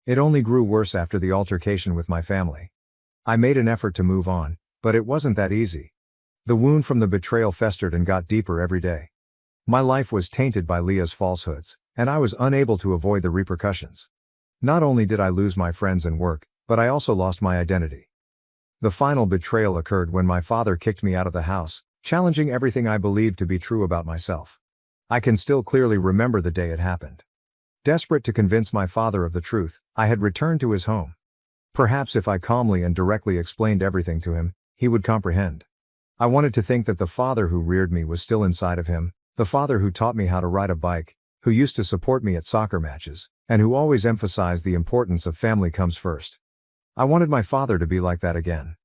It only grew worse after the altercation with my family. I made an effort to move on, but it wasn't that easy. The wound from the betrayal festered and got deeper every day. My life was tainted by Leah's falsehoods, and I was unable to avoid the repercussions. Not only did I lose my friends and work, but I also lost my identity. The final betrayal occurred when my father kicked me out of the house, challenging everything I believed to be true about myself. I can still clearly remember the day it happened. Desperate to convince my father of the truth, I had returned to his home. Perhaps if I calmly and directly explained everything to him, he would comprehend. I wanted to think that the father who reared me was still inside of him, the father who taught me how to ride a bike, who used to support me at soccer matches, and who always emphasized the importance of family comes first. I wanted my father to be like that again.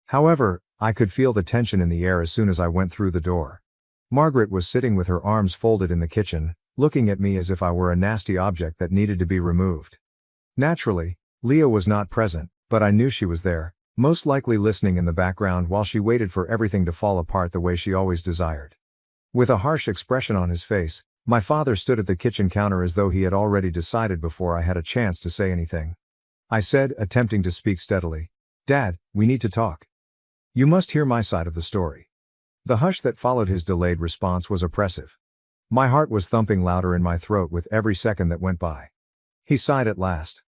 However, I could feel the tension in the air as soon as I went through the door. Margaret was sitting with her arms folded in the kitchen, looking at me as if I were a nasty object that needed to be removed. Naturally, Leah was not present, but I knew she was there, most likely listening in the background while she waited for everything to fall apart the way she always desired. With a harsh expression on his face, my father stood at the kitchen counter as though he had already decided before I had a chance to say anything. I said, attempting to speak steadily, "Dad, we need to talk. You must hear my side of the story." The hush that followed his delayed response was oppressive. My heart was thumping louder in my throat with every second that went by. He sighed at last.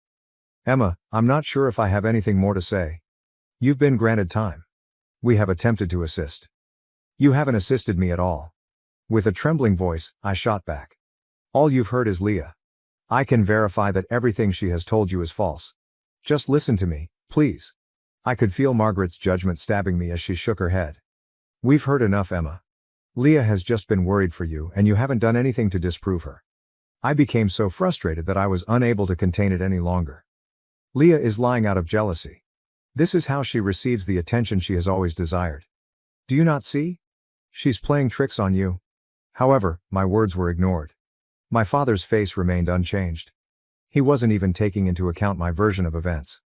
"Emma, I'm not sure if I have anything more to say. You've been granted time. We have attempted to assist. You haven't assisted me at all." With a trembling voice, I shot back. "All you've heard is Leah. I can verify that everything she has told you is false. Just listen to me, please." I could feel Margaret's judgment stabbing me as she shook her head. "We've heard enough, Emma. Leah has just been worried for you and you haven't done anything to disprove her." I became so frustrated that I was unable to contain it any longer. "Leah is lying out of jealousy. This is how she receives the attention she has always desired. Do you not see? She's playing tricks on you." However, my words were ignored. My father's face remained unchanged. He wasn't even taking into account my version of events.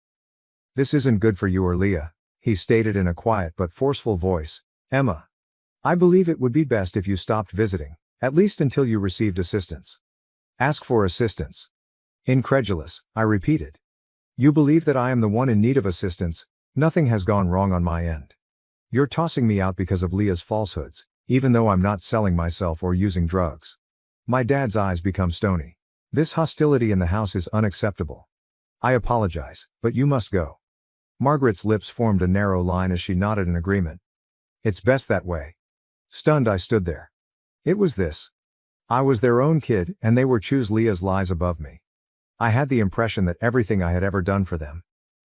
"This isn't good for you or Leah," he stated in a quiet but forceful voice. "Emma, I believe it would be best if you stopped visiting, at least until you received assistance." "Ask for assistance." Incredulous, I repeated. "You believe that I am the one in need of assistance? Nothing has gone wrong on my end. You're tossing me out because of Leah's falsehoods, even though I'm not selling myself or using drugs." My dad's eyes become stony. "This hostility in the house is unacceptable. I apologize, but you must go." Margaret's lips formed a narrow line as she nodded in agreement. "It's best that way." Stunned, I stood there. It was this. I was their own kid, and they were choose Leah's lies above me. I had the impression that everything I had ever done for them,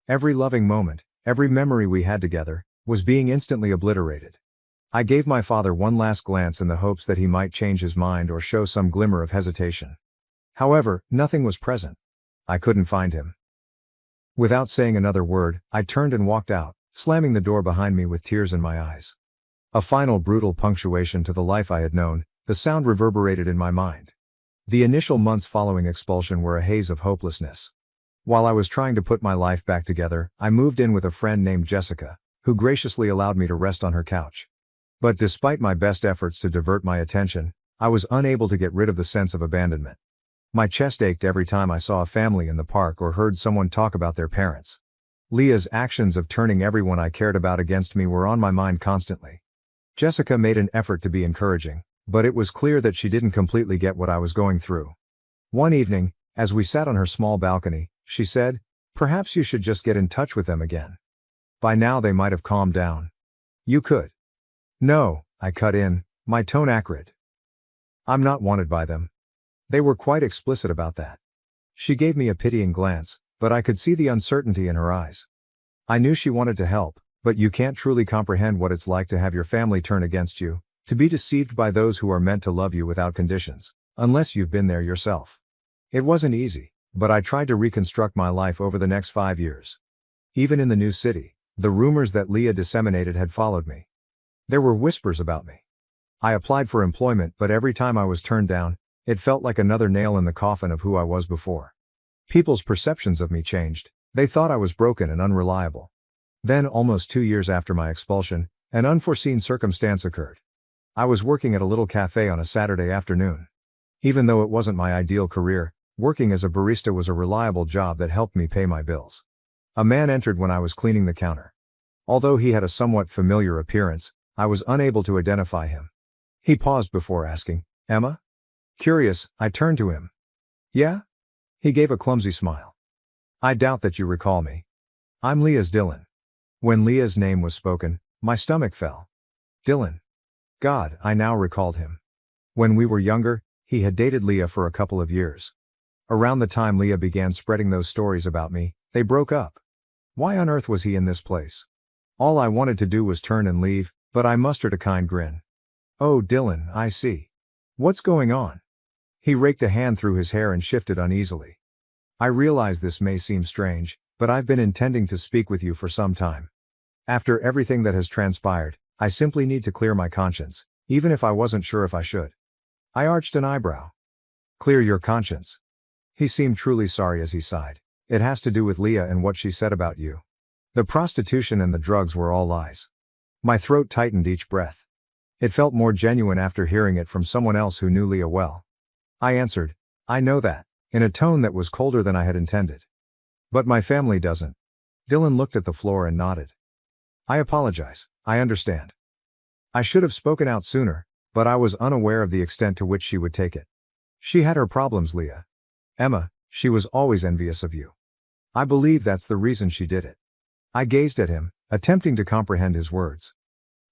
every loving moment, every memory we had together, was being instantly obliterated. I gave my father one last glance in the hopes that he might change his mind or show some glimmer of hesitation. However, nothing was present. I couldn't find him. Without saying another word, I turned and walked out, slamming the door behind me with tears in my eyes. A final brutal punctuation to the life I had known, the sound reverberated in my mind. The initial months following expulsion were a haze of hopelessness. While I was trying to put my life back together, I moved in with a friend named Jessica, who graciously allowed me to rest on her couch. But despite my best efforts to divert my attention, I was unable to get rid of the sense of abandonment. My chest ached every time I saw a family in the park or heard someone talk about their parents. Leah's actions of turning everyone I cared about against me were on my mind constantly. Jessica made an effort to be encouraging, but it was clear that she didn't completely get what I was going through. One evening, as we sat on her small balcony, she said, "Perhaps you should just get in touch with them again. By now they might have calmed down. You could." "No," I cut in, my tone acrid. "I'm not wanted by them. They were quite explicit about that." She gave me a pitying glance, but I could see the uncertainty in her eyes. I knew she wanted to help, but you can't truly comprehend what it's like to have your family turn against you, to be deceived by those who are meant to love you without conditions, unless you've been there yourself. It wasn't easy, but I tried to reconstruct my life over the next 5 years. Even in the new city, the rumors that Leah disseminated had followed me. There were whispers about me. I applied for employment, but every time I was turned down, it felt like another nail in the coffin of who I was before. People's perceptions of me changed. They thought I was broken and unreliable. Then, almost 2 years after my expulsion, an unforeseen circumstance occurred. I was working at a little cafe on a Saturday afternoon. Even though it wasn't my ideal career, working as a barista was a reliable job that helped me pay my bills. A man entered when I was cleaning the counter. Although he had a somewhat familiar appearance, I was unable to identify him. He paused before asking, "Emma?" Curious, I turned to him. "Yeah?" He gave a clumsy smile. "I doubt that you recall me. I'm Leah's Dylan." When Leah's name was spoken, my stomach fell. Dylan. God, I now recalled him. When we were younger, he had dated Leah for a couple of years. Around the time Leah began spreading those stories about me, they broke up. Why on earth was he in this place? All I wanted to do was turn and leave, but I mustered a kind grin. Oh, Dylan, I see. What's going on? He raked a hand through his hair and shifted uneasily. I realize this may seem strange, but I've been intending to speak with you for some time. After everything that has transpired, I simply need to clear my conscience, even if I wasn't sure if I should. I arched an eyebrow. Clear your conscience. He seemed truly sorry as he sighed. It has to do with Leah and what she said about you. The prostitution and the drugs were all lies. My throat tightened each breath. It felt more genuine after hearing it from someone else who knew Leah well. I answered, I know that, in a tone that was colder than I had intended. But my family doesn't. Dylan looked at the floor and nodded. I apologize, I understand. I should have spoken out sooner, but I was unaware of the extent to which she would take it. She had her problems, Leah. Emma, she was always envious of you. I believe that's the reason she did it. I gazed at him, attempting to comprehend his words.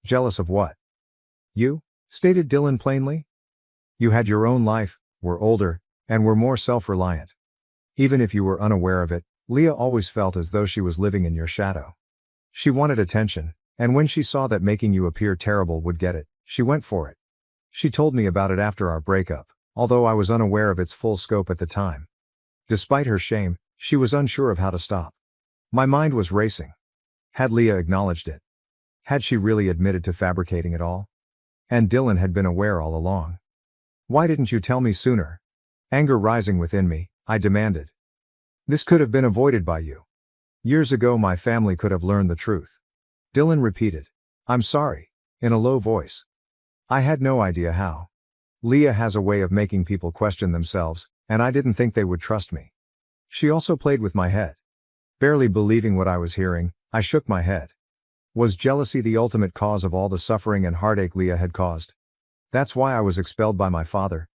Jealous of what? You? Stated Dylan plainly. You had your own life, were older, and were more self-reliant. Even if you were unaware of it, Leah always felt as though she was living in your shadow. She wanted attention, and when she saw that making you appear terrible would get it, she went for it. She told me about it after our breakup, although I was unaware of its full scope at the time. Despite her shame, she was unsure of how to stop. My mind was racing. Had Leah acknowledged it? Had she really admitted to fabricating it all? And Dylan had been aware all along. Why didn't you tell me sooner? Anger rising within me, I demanded. This could have been avoided by you. Years ago my family could have learned the truth. Dylan repeated. I'm sorry, in a low voice. I had no idea how. Leah has a way of making people question themselves, and I didn't think they would trust me. She also played with my head. Barely believing what I was hearing, I shook my head. Was jealousy the ultimate cause of all the suffering and heartache Leah had caused? That's why I was expelled by my father.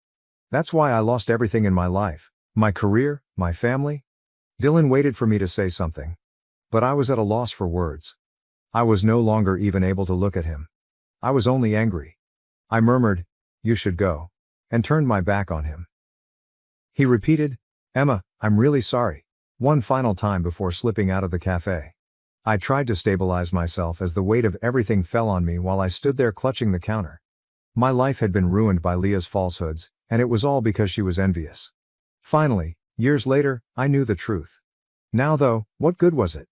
That's why I lost everything in my life, my career, my family. Dylan waited for me to say something. But I was at a loss for words. I was no longer even able to look at him. I was only angry. I murmured, you should go, and turned my back on him. He repeated, Emma, I'm really sorry, one final time before slipping out of the cafe. I tried to stabilize myself as the weight of everything fell on me while I stood there clutching the counter. My life had been ruined by Leah's falsehoods, and it was all because she was envious. Finally, years later, I knew the truth. Now though, what good was it?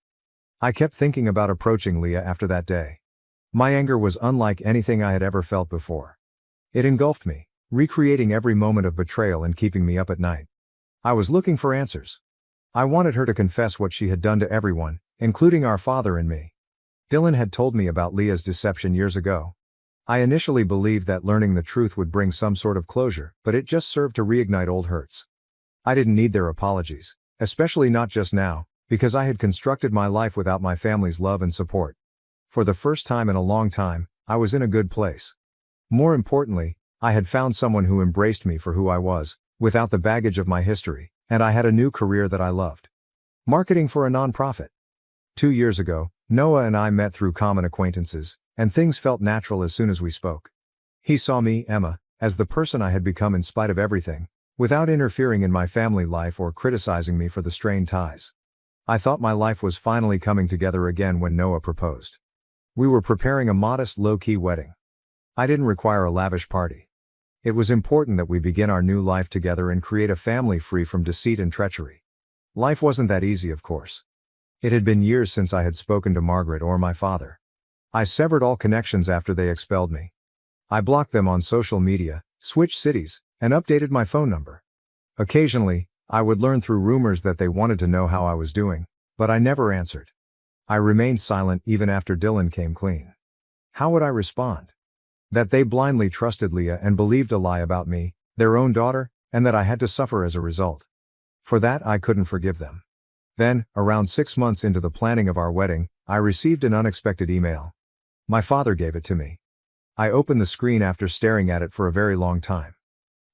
I kept thinking about approaching Leah after that day. My anger was unlike anything I had ever felt before. It engulfed me, recreating every moment of betrayal and keeping me up at night. I was looking for answers. I wanted her to confess what she had done to everyone, including our father and me. Dylan had told me about Leah's deception years ago. I initially believed that learning the truth would bring some sort of closure, but it just served to reignite old hurts. I didn't need their apologies, especially not just now, because I had constructed my life without my family's love and support. For the first time in a long time, I was in a good place. More importantly, I had found someone who embraced me for who I was, without the baggage of my history, and I had a new career that I loved. Marketing for a nonprofit. 2 years ago, Noah and I met through common acquaintances, and things felt natural as soon as we spoke. He saw me, Emma, as the person I had become in spite of everything, without interfering in my family life or criticizing me for the strained ties. I thought my life was finally coming together again when Noah proposed. We were preparing a modest, low-key wedding. I didn't require a lavish party. It was important that we begin our new life together and create a family free from deceit and treachery. Life wasn't that easy, of course. It had been years since I had spoken to Margaret or my father. I severed all connections after they expelled me. I blocked them on social media, switched cities, and updated my phone number. Occasionally, I would learn through rumors that they wanted to know how I was doing, but I never answered. I remained silent even after Dylan came clean. How would I respond? That they blindly trusted Leah and believed a lie about me, their own daughter, and that I had to suffer as a result. For that I couldn't forgive them. Then, around 6 months into the planning of our wedding, I received an unexpected email. My father gave it to me. I opened the screen after staring at it for a very long time.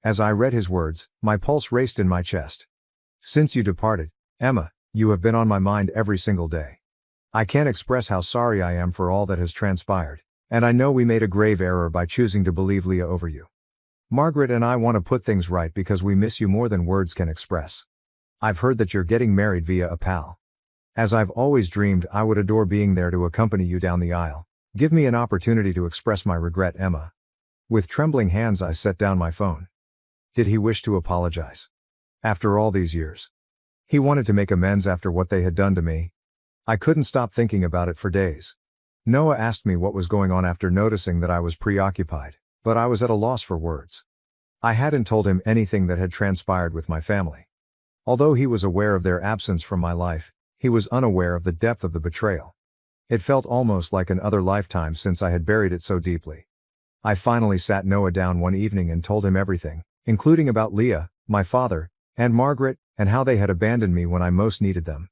As I read his words, my pulse raced in my chest. Since you departed, Emma, you have been on my mind every single day. I can't express how sorry I am for all that has transpired, and I know we made a grave error by choosing to believe Leah over you. Margaret and I want to put things right because we miss you more than words can express. I've heard that you're getting married via a pal. As I've always dreamed, I would adore being there to accompany you down the aisle, Give me an opportunity to express my regret, Emma. With trembling hands I set down my phone. Did he wish to apologize? After all these years. He wanted to make amends after what they had done to me. I couldn't stop thinking about it for days. Noah asked me what was going on after noticing that I was preoccupied, but I was at a loss for words. I hadn't told him anything that had transpired with my family. Although he was aware of their absence from my life, he was unaware of the depth of the betrayal. It felt almost like another lifetime since I had buried it so deeply. I finally sat Noah down one evening and told him everything, including about Leah, my father, and Margaret, and how they had abandoned me when I most needed them.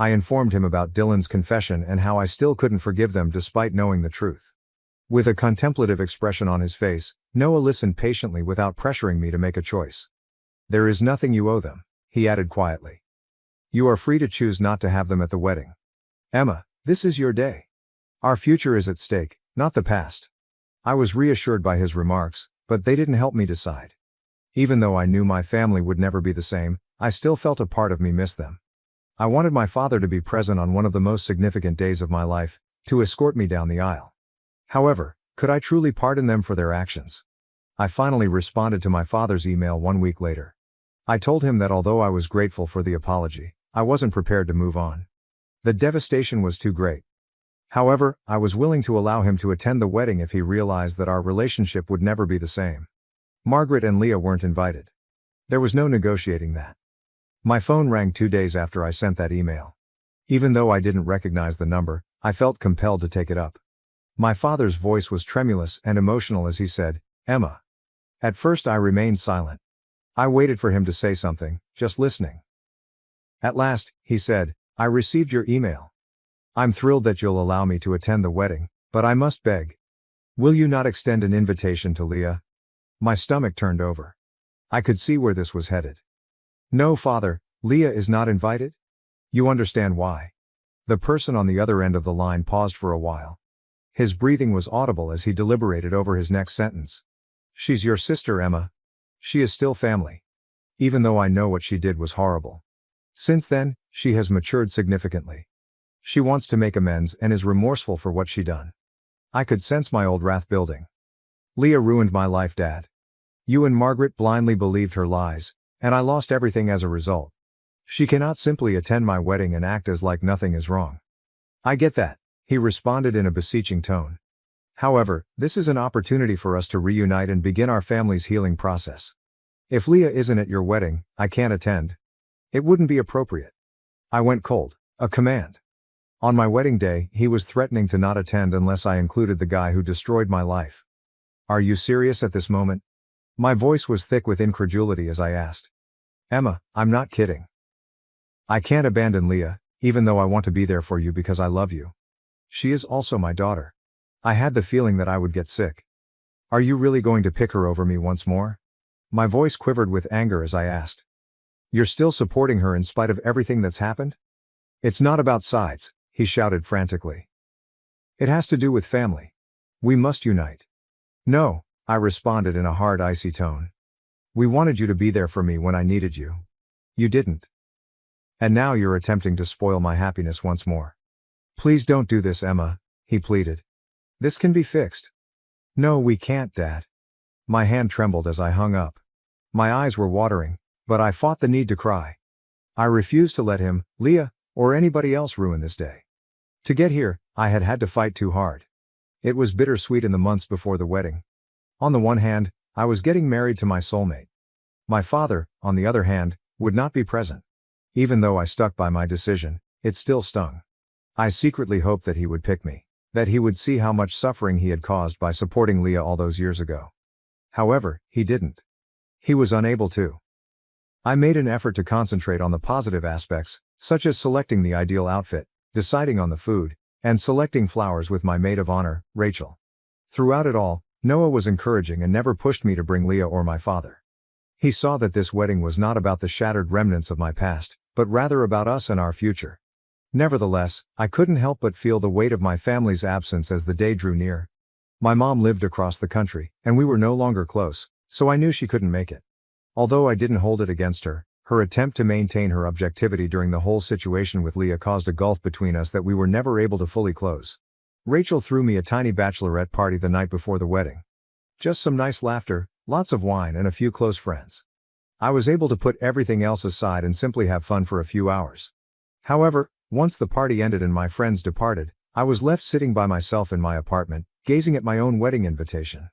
I informed him about Dylan's confession and how I still couldn't forgive them despite knowing the truth. With a contemplative expression on his face, Noah listened patiently without pressuring me to make a choice. There is nothing you owe them, he added quietly. You are free to choose not to have them at the wedding. Emma, this is your day. Our future is at stake, not the past. I was reassured by his remarks, but they didn't help me decide. Even though I knew my family would never be the same, I still felt a part of me miss them. I wanted my father to be present on one of the most significant days of my life, to escort me down the aisle. However, could I truly pardon them for their actions? I finally responded to my father's email 1 week later. I told him that although I was grateful for the apology, I wasn't prepared to move on. The devastation was too great. However, I was willing to allow him to attend the wedding if he realized that our relationship would never be the same. Margaret and Leah weren't invited. There was no negotiating that. My phone rang 2 days after I sent that email. Even though I didn't recognize the number, I felt compelled to take it up. My father's voice was tremulous and emotional as he said, Emma. At first I remained silent. I waited for him to say something, just listening. At last, he said, I received your email. I'm thrilled that you'll allow me to attend the wedding, but I must beg. Will you not extend an invitation to Leah? My stomach turned over. I could see where this was headed. No, father, Leah is not invited? You understand why. The person on the other end of the line paused for a while. His breathing was audible as he deliberated over his next sentence. She's your sister, Emma. She is still family. Even though I know what she did was horrible. Since then, she has matured significantly. She wants to make amends and is remorseful for what she done. I could sense my old wrath building. Leah ruined my life, Dad. You and Margaret blindly believed her lies, and I lost everything as a result. She cannot simply attend my wedding and act as like nothing is wrong. I get that, he responded in a beseeching tone. However, this is an opportunity for us to reunite and begin our family's healing process. If Leah isn't at your wedding, I can't attend. It wouldn't be appropriate. I went cold, a command. On my wedding day, he was threatening to not attend unless I included the guy who destroyed my life. Are you serious at this moment? My voice was thick with incredulity as I asked. Emma, I'm not kidding. I can't abandon Leah, even though I want to be there for you because I love you. She is also my daughter. I had the feeling that I would get sick. Are you really going to pick her over me once more? My voice quivered with anger as I asked. You're still supporting her in spite of everything that's happened? It's not about sides, he shouted frantically. It has to do with family. We must unite. No, I responded in a hard, icy tone. We wanted you to be there for me when I needed you. You didn't. And now you're attempting to spoil my happiness once more. Please don't do this, Emma, he pleaded. This can be fixed. No, we can't, Dad. My hand trembled as I hung up. My eyes were watering, but I fought the need to cry. I refused to let him, Leah, or anybody else ruin this day. To get here, I had had to fight too hard. It was bittersweet in the months before the wedding. On the one hand, I was getting married to my soulmate. My father, on the other hand, would not be present. Even though I stuck by my decision, it still stung. I secretly hoped that he would pick me, that he would see how much suffering he had caused by supporting Leah all those years ago. However, he didn't. He was unable to. I made an effort to concentrate on the positive aspects, such as selecting the ideal outfit, deciding on the food, and selecting flowers with my maid of honor, Rachel. Throughout it all, Noah was encouraging and never pushed me to bring Leah or my father. He saw that this wedding was not about the shattered remnants of my past, but rather about us and our future. Nevertheless, I couldn't help but feel the weight of my family's absence as the day drew near. My mom lived across the country, and we were no longer close, so I knew she couldn't make it. Although I didn't hold it against her, her attempt to maintain her objectivity during the whole situation with Leah caused a gulf between us that we were never able to fully close. Rachel threw me a tiny bachelorette party the night before the wedding. Just some nice laughter, lots of wine and a few close friends. I was able to put everything else aside and simply have fun for a few hours. However, once the party ended and my friends departed, I was left sitting by myself in my apartment, gazing at my own wedding invitation.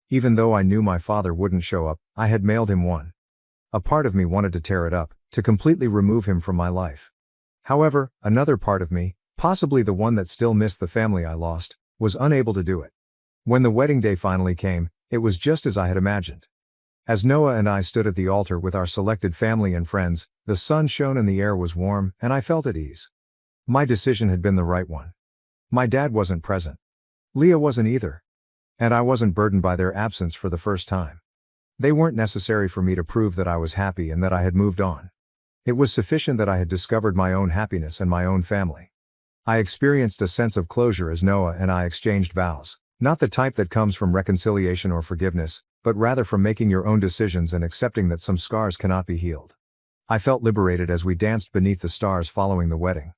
Even though I knew my father wouldn't show up, I had mailed him one. A part of me wanted to tear it up, to completely remove him from my life. However, another part of me, possibly the one that still missed the family I lost, was unable to do it. When the wedding day finally came, it was just as I had imagined. As Noah and I stood at the altar with our selected family and friends, the sun shone and the air was warm, and I felt at ease. My decision had been the right one. My dad wasn't present. Leah wasn't either. And I wasn't burdened by their absence for the first time. They weren't necessary for me to prove that I was happy and that I had moved on. It was sufficient that I had discovered my own happiness and my own family. I experienced a sense of closure as Noah and I exchanged vows, not the type that comes from reconciliation or forgiveness, but rather from making your own decisions and accepting that some scars cannot be healed. I felt liberated as we danced beneath the stars following the wedding.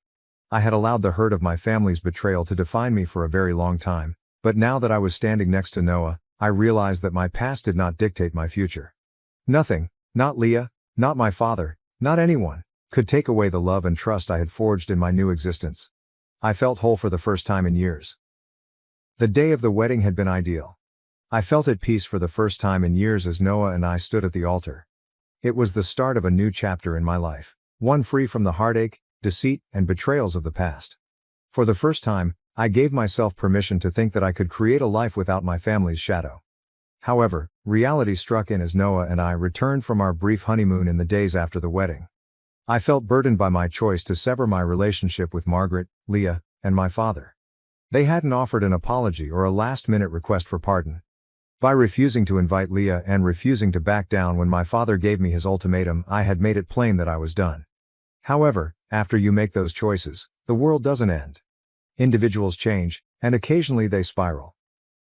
I had allowed the hurt of my family's betrayal to define me for a very long time, but now that I was standing next to Noah, I realized that my past did not dictate my future. Nothing, not Leah, not my father, not anyone, could take away the love and trust I had forged in my new existence. I felt whole for the first time in years. The day of the wedding had been ideal. I felt at peace for the first time in years as Noah and I stood at the altar. It was the start of a new chapter in my life, one free from the heartache, deceit, and betrayals of the past. For the first time, I gave myself permission to think that I could create a life without my family's shadow. However, reality struck in as Noah and I returned from our brief honeymoon in the days after the wedding. I felt burdened by my choice to sever my relationship with Margaret, Leah, and my father. They hadn't offered an apology or a last-minute request for pardon. By refusing to invite Leah and refusing to back down when my father gave me his ultimatum, I had made it plain that I was done. However, after you make those choices, the world doesn't end. Individuals change, and occasionally they spiral.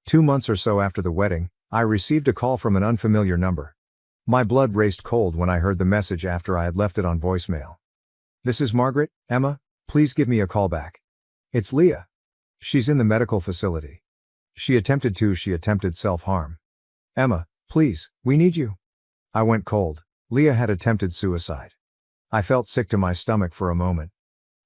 2 months or so after the wedding, I received a call from an unfamiliar number. My blood raced cold when I heard the message after I had left it on voicemail. "This is Margaret, Emma, please give me a call back. It's Leah. She's in the medical facility. She attempted self-harm. Emma, please, we need you." I went cold. Leah had attempted suicide. I felt sick to my stomach for a moment.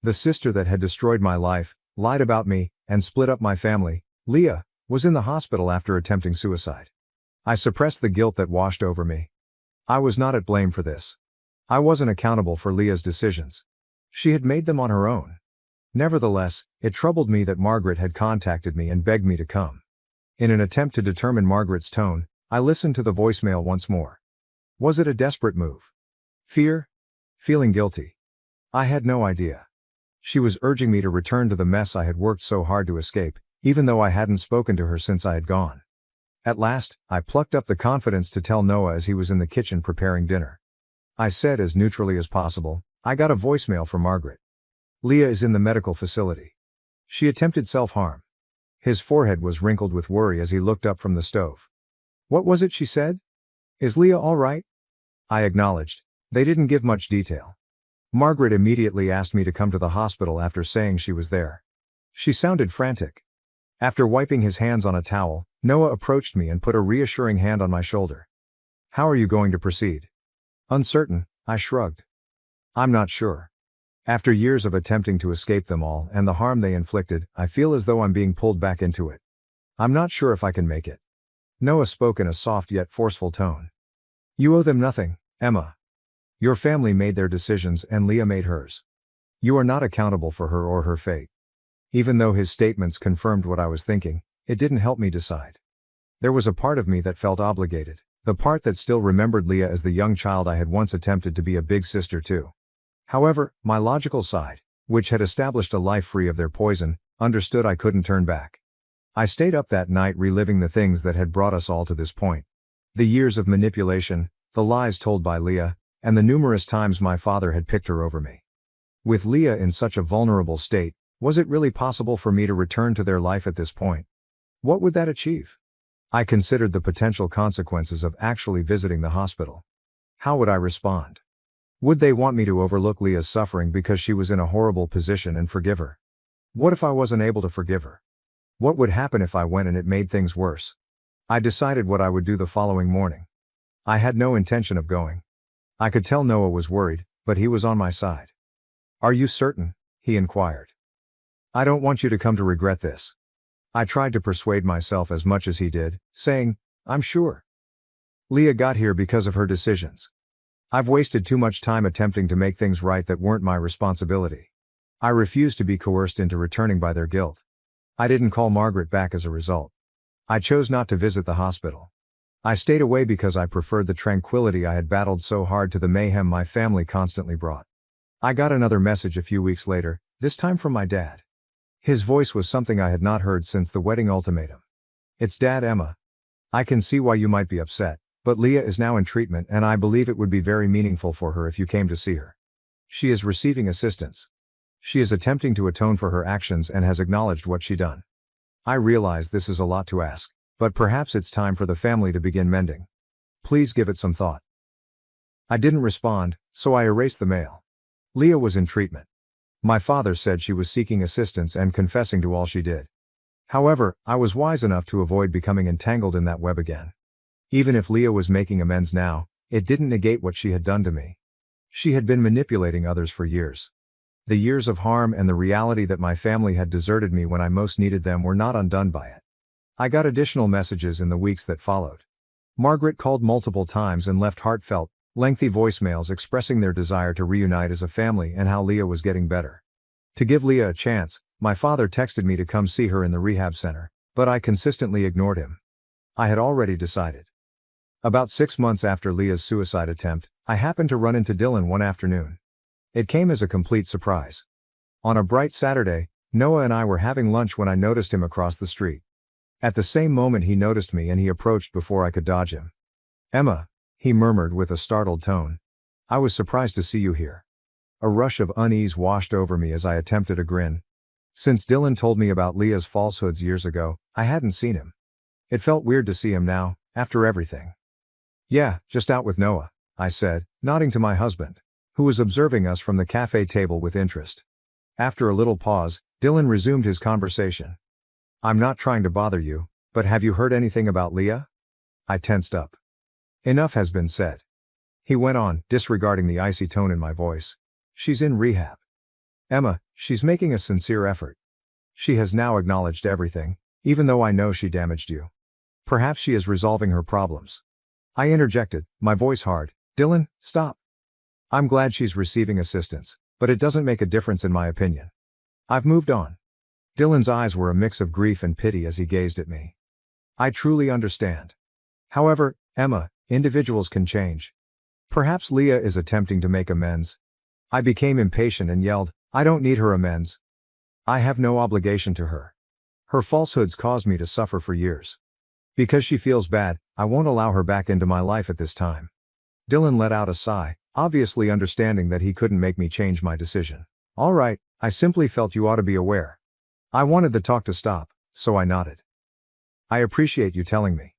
The sister that had destroyed my life, lied about me, and split up my family, Leah, was in the hospital after attempting suicide. I suppressed the guilt that washed over me. I was not at blame for this. I wasn't accountable for Leah's decisions. She had made them on her own. Nevertheless, it troubled me that Margaret had contacted me and begged me to come. In an attempt to determine Margaret's tone, I listened to the voicemail once more. Was it a desperate move? Fear? Feeling guilty? I had no idea. She was urging me to return to the mess I had worked so hard to escape, even though I hadn't spoken to her since I had gone. At last, I plucked up the confidence to tell Noah as he was in the kitchen preparing dinner. I said as neutrally as possible, "I got a voicemail from Margaret. Leah is in the medical facility. She attempted self-harm." His forehead was wrinkled with worry as he looked up from the stove. "What was it she said? Is Leah all right?" I acknowledged. They didn't give much detail. Margaret immediately asked me to come to the hospital after saying she was there. She sounded frantic. After wiping his hands on a towel, Noah approached me and put a reassuring hand on my shoulder. "How are you going to proceed?" "Uncertain," I shrugged. "I'm not sure. After years of attempting to escape them all and the harm they inflicted, I feel as though I'm being pulled back into it. I'm not sure if I can make it." Noah spoke in a soft yet forceful tone. "You owe them nothing, Emma. Your family made their decisions and Leah made hers. You are not accountable for her or her fate." Even though his statements confirmed what I was thinking, it didn't help me decide. There was a part of me that felt obligated, the part that still remembered Leah as the young child I had once attempted to be a big sister to. However, my logical side, which had established a life free of their poison, understood I couldn't turn back. I stayed up that night reliving the things that had brought us all to this point. The years of manipulation, the lies told by Leah, and the numerous times my father had picked her over me. With Leah in such a vulnerable state, was it really possible for me to return to their life at this point? What would that achieve? I considered the potential consequences of actually visiting the hospital. How would I respond? Would they want me to overlook Leah's suffering because she was in a horrible position and forgive her? What if I wasn't able to forgive her? What would happen if I went and it made things worse? I decided what I would do the following morning. I had no intention of going. I could tell Noah was worried, but he was on my side. "Are you certain?" he inquired. "I don't want you to come to regret this." I tried to persuade myself as much as he did, saying, "I'm sure. Leah got here because of her decisions. I've wasted too much time attempting to make things right that weren't my responsibility. I refuse to be coerced into returning by their guilt." I didn't call Margaret back as a result. I chose not to visit the hospital. I stayed away because I preferred the tranquility I had battled so hard to the mayhem my family constantly brought. I got another message a few weeks later, this time from my dad. His voice was something I had not heard since the wedding ultimatum. "It's Dad, Emma. I can see why you might be upset, but Leah is now in treatment and I believe it would be very meaningful for her if you came to see her. She is receiving assistance. She is attempting to atone for her actions and has acknowledged what she done. I realize this is a lot to ask, but perhaps it's time for the family to begin mending. Please give it some thought." I didn't respond, so I erased the mail. Leah was in treatment. My father said she was seeking assistance and confessing to all she did. However, I was wise enough to avoid becoming entangled in that web again. Even if Leah was making amends now, it didn't negate what she had done to me. She had been manipulating others for years. The years of harm and the reality that my family had deserted me when I most needed them were not undone by it. I got additional messages in the weeks that followed. Margaret called multiple times and left heartfelt, lengthy voicemails expressing their desire to reunite as a family and how Leah was getting better. To give Leah a chance, my father texted me to come see her in the rehab center, but I consistently ignored him. I had already decided. About 6 months after Leah's suicide attempt, I happened to run into Dylan one afternoon. It came as a complete surprise. On a bright Saturday, Noah and I were having lunch when I noticed him across the street. At the same moment he noticed me and he approached before I could dodge him. "Emma," he murmured with a startled tone. "I was surprised to see you here." A rush of unease washed over me as I attempted a grin. Since Dylan told me about Leah's falsehoods years ago, I hadn't seen him. It felt weird to see him now, after everything. "Yeah, just out with Noah," I said, nodding to my husband, who was observing us from the cafe table with interest. After a little pause, Dylan resumed his conversation. "I'm not trying to bother you, but have you heard anything about Leah?" I tensed up. "Enough has been said," he went on, disregarding the icy tone in my voice. "She's in rehab. Emma, she's making a sincere effort. She has now acknowledged everything, even though I know she damaged you. Perhaps she is resolving her problems." I interjected, my voice hard. "Dylan, stop. I'm glad she's receiving assistance, but it doesn't make a difference in my opinion. I've moved on." Dylan's eyes were a mix of grief and pity as he gazed at me. "I truly understand. However, Emma, individuals can change. Perhaps Leah is attempting to make amends." I became impatient and yelled, "I don't need her amends. I have no obligation to her. Her falsehoods caused me to suffer for years. Because she feels bad, I won't allow her back into my life at this time." Dylan let out a sigh, obviously understanding that he couldn't make me change my decision. "All right, I simply felt you ought to be aware." I wanted the talk to stop, so I nodded. "I appreciate you telling me."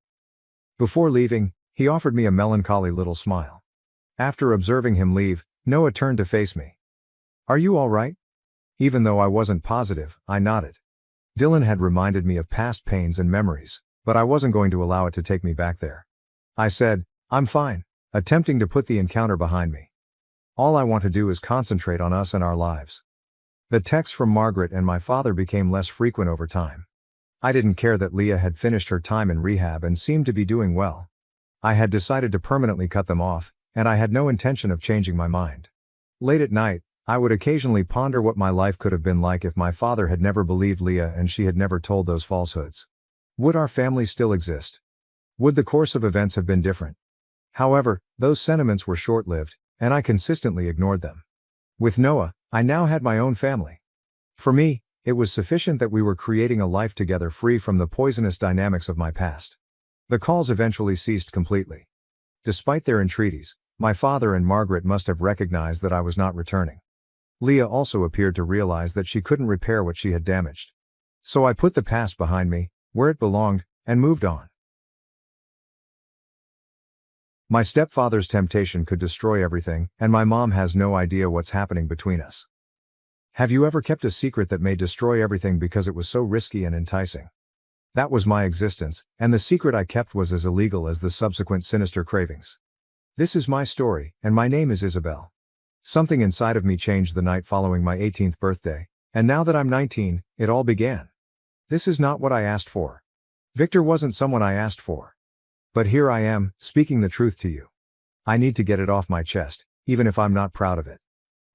Before leaving, he offered me a melancholy little smile. After observing him leave, Noah turned to face me. "Are you all right?" Even though I wasn't positive, I nodded. Dylan had reminded me of past pains and memories, but I wasn't going to allow it to take me back there. I said, "I'm fine," attempting to put the encounter behind me. "All I want to do is concentrate on us and our lives." The texts from Margaret and my father became less frequent over time. I didn't care that Leah had finished her time in rehab and seemed to be doing well. I had decided to permanently cut them off, and I had no intention of changing my mind. Late at night, I would occasionally ponder what my life could have been like if my father had never believed Leah and she had never told those falsehoods. Would our family still exist? Would the course of events have been different? However, those sentiments were short-lived, and I consistently ignored them. With Noah, I now had my own family. For me, it was sufficient that we were creating a life together free from the poisonous dynamics of my past. The calls eventually ceased completely. Despite their entreaties, my father and Margaret must have recognized that I was not returning. Leah also appeared to realize that she couldn't repair what she had damaged. So I put the past behind me, where it belonged, and moved on. My stepfather's temptation could destroy everything, and my mom has no idea what's happening between us. Have you ever kept a secret that may destroy everything because it was so risky and enticing? That was my existence, and the secret I kept was as illegal as the subsequent sinister cravings. This is my story, and my name is Isabel. Something inside of me changed the night following my 18th birthday, and now that I'm 19, it all began. This is not what I asked for. Victor wasn't someone I asked for. But here I am, speaking the truth to you. I need to get it off my chest, even if I'm not proud of it.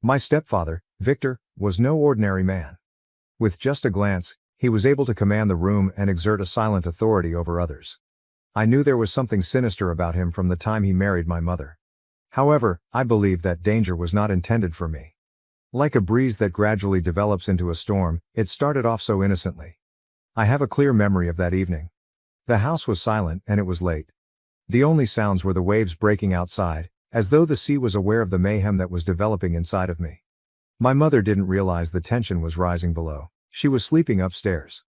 My stepfather, Victor, was no ordinary man. With just a glance, he was able to command the room and exert a silent authority over others. I knew there was something sinister about him from the time he married my mother. However, I believed that danger was not intended for me. Like a breeze that gradually develops into a storm, it started off so innocently. I have a clear memory of that evening. The house was silent and it was late. The only sounds were the waves breaking outside, as though the sea was aware of the mayhem that was developing inside of me. My mother didn't realize the tension was rising below. She was sleeping upstairs.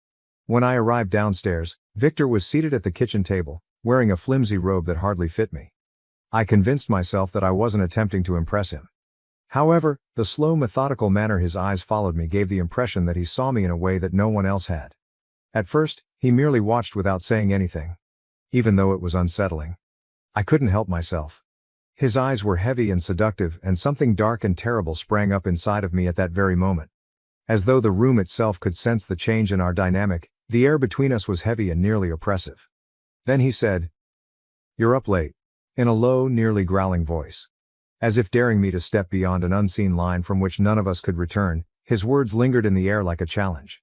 When I arrived downstairs, Victor was seated at the kitchen table, wearing a flimsy robe that hardly fit me. I convinced myself that I wasn't attempting to impress him. However, the slow, methodical manner his eyes followed me gave the impression that he saw me in a way that no one else had. At first, he merely watched without saying anything. Even though it was unsettling, I couldn't help myself. His eyes were heavy and seductive, and something dark and terrible sprang up inside of me at that very moment. As though the room itself could sense the change in our dynamic, the air between us was heavy and nearly oppressive. Then he said, "You're up late," in a low, nearly growling voice. As if daring me to step beyond an unseen line from which none of us could return, his words lingered in the air like a challenge.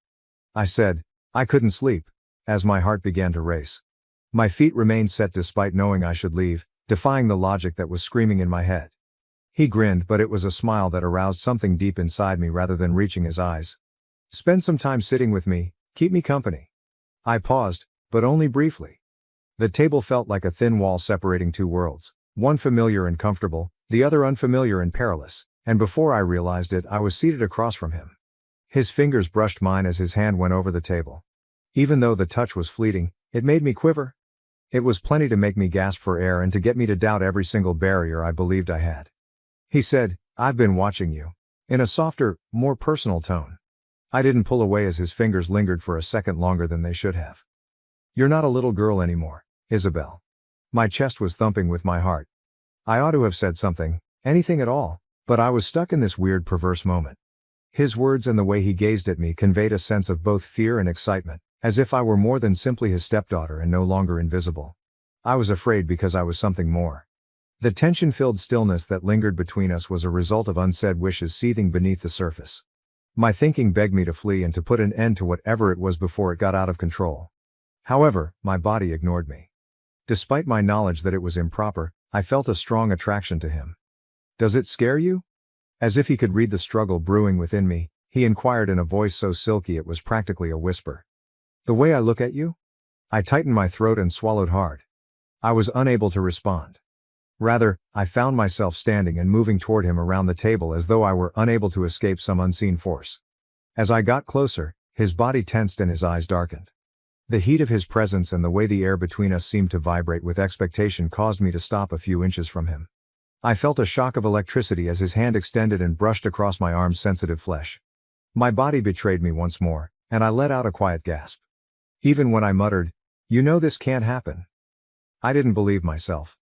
I said, "I couldn't sleep," as my heart began to race. My feet remained set despite knowing I should leave, defying the logic that was screaming in my head. He grinned, but it was a smile that aroused something deep inside me rather than reaching his eyes. "Spend some time sitting with me, keep me company." I paused, but only briefly. The table felt like a thin wall separating two worlds, one familiar and comfortable, the other unfamiliar and perilous, and before I realized it, I was seated across from him. His fingers brushed mine as his hand went over the table. Even though the touch was fleeting, it made me quiver. It was plenty to make me gasp for air and to get me to doubt every single barrier I believed I had. He said, "I've been watching you," in a softer, more personal tone. I didn't pull away as his fingers lingered for a second longer than they should have. "You're not a little girl anymore, Isabel." My chest was thumping with my heart. I ought to have said something, anything at all, but I was stuck in this weird, perverse moment. His words and the way he gazed at me conveyed a sense of both fear and excitement, as if I were more than simply his stepdaughter and no longer invisible. I was afraid because I was something more. The tension-filled stillness that lingered between us was a result of unsaid wishes seething beneath the surface. My thinking begged me to flee and to put an end to whatever it was before it got out of control. However, my body ignored me. Despite my knowledge that it was improper, I felt a strong attraction to him. "Does it scare you?" As if he could read the struggle brewing within me, he inquired in a voice so silky it was practically a whisper. "The way I look at you?" I tightened my throat and swallowed hard. I was unable to respond. Rather, I found myself standing and moving toward him around the table as though I were unable to escape some unseen force. As I got closer, his body tensed and his eyes darkened. The heat of his presence and the way the air between us seemed to vibrate with expectation caused me to stop a few inches from him. I felt a shock of electricity as his hand extended and brushed across my arm's sensitive flesh. My body betrayed me once more, and I let out a quiet gasp. Even when I muttered, "You know this can't happen," I didn't believe myself.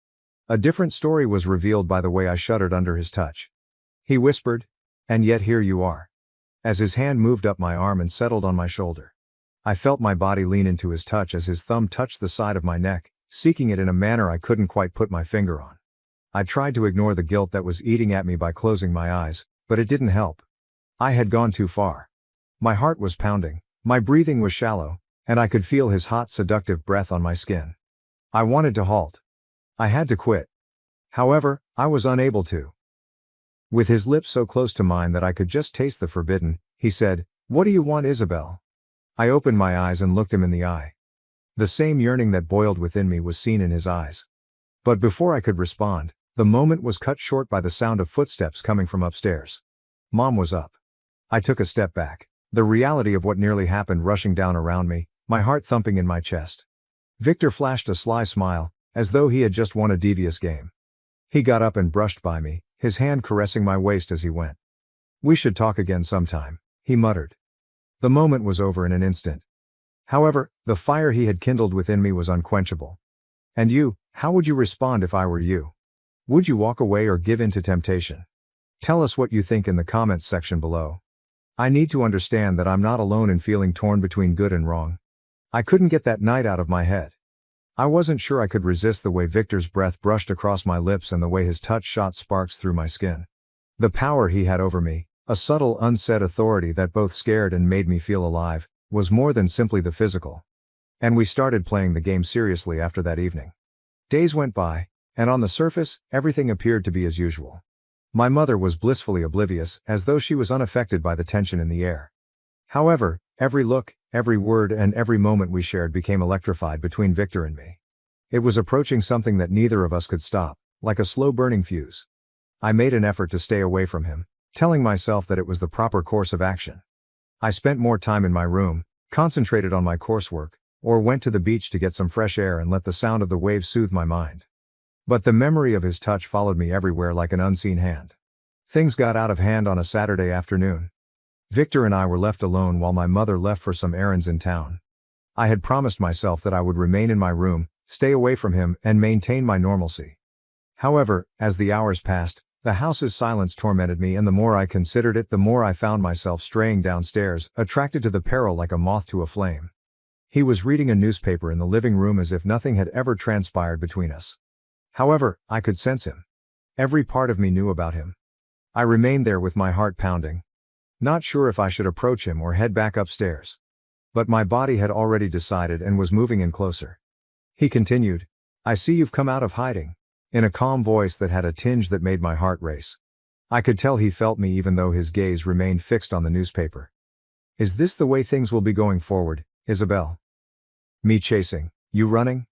A different story was revealed by the way I shuddered under his touch. He whispered, "And yet here you are," as his hand moved up my arm and settled on my shoulder. I felt my body lean into his touch as his thumb touched the side of my neck, seeking it in a manner I couldn't quite put my finger on. I tried to ignore the guilt that was eating at me by closing my eyes, but it didn't help. I had gone too far. My heart was pounding, my breathing was shallow, and I could feel his hot, seductive breath on my skin. I wanted to halt. I had to quit. However, I was unable to. With his lips so close to mine that I could just taste the forbidden, he said, "What do you want, Isabel?" I opened my eyes and looked him in the eye. The same yearning that boiled within me was seen in his eyes. But before I could respond, the moment was cut short by the sound of footsteps coming from upstairs. Mom was up. I took a step back, the reality of what nearly happened rushing down around me, my heart thumping in my chest. Victor flashed a sly smile, as though he had just won a devious game. He got up and brushed by me, his hand caressing my waist as he went. "We should talk again sometime," he muttered. The moment was over in an instant. However, the fire he had kindled within me was unquenchable. "And you, how would you respond if I were you? Would you walk away or give in to temptation? Tell us what you think in the comments section below. I need to understand that I'm not alone in feeling torn between good and wrong." I couldn't get that night out of my head. I wasn't sure I could resist the way Victor's breath brushed across my lips and the way his touch shot sparks through my skin. The power he had over me, a subtle unsaid authority that both scared and made me feel alive, was more than simply the physical. And we started playing the game seriously after that evening. Days went by, and on the surface, everything appeared to be as usual. My mother was blissfully oblivious, as though she was unaffected by the tension in the air. However, every look, every word and every moment we shared became electrified between Victor and me. It was approaching something that neither of us could stop, like a slow-burning fuse. I made an effort to stay away from him, telling myself that it was the proper course of action. I spent more time in my room, concentrated on my coursework, or went to the beach to get some fresh air and let the sound of the waves soothe my mind. But the memory of his touch followed me everywhere like an unseen hand. Things got out of hand on a Saturday afternoon. Victor and I were left alone while my mother left for some errands in town. I had promised myself that I would remain in my room, stay away from him, and maintain my normalcy. However, as the hours passed, the house's silence tormented me, and the more I considered it, the more I found myself straying downstairs, attracted to the peril like a moth to a flame. He was reading a newspaper in the living room as if nothing had ever transpired between us. However, I could sense him. Every part of me knew about him. I remained there with my heart pounding, not sure if I should approach him or head back upstairs. But my body had already decided and was moving in closer. He continued, "I see you've come out of hiding," in a calm voice that had a tinge that made my heart race. I could tell he felt me even though his gaze remained fixed on the newspaper. "Is this the way things will be going forward, Isabel? Me chasing, you running?"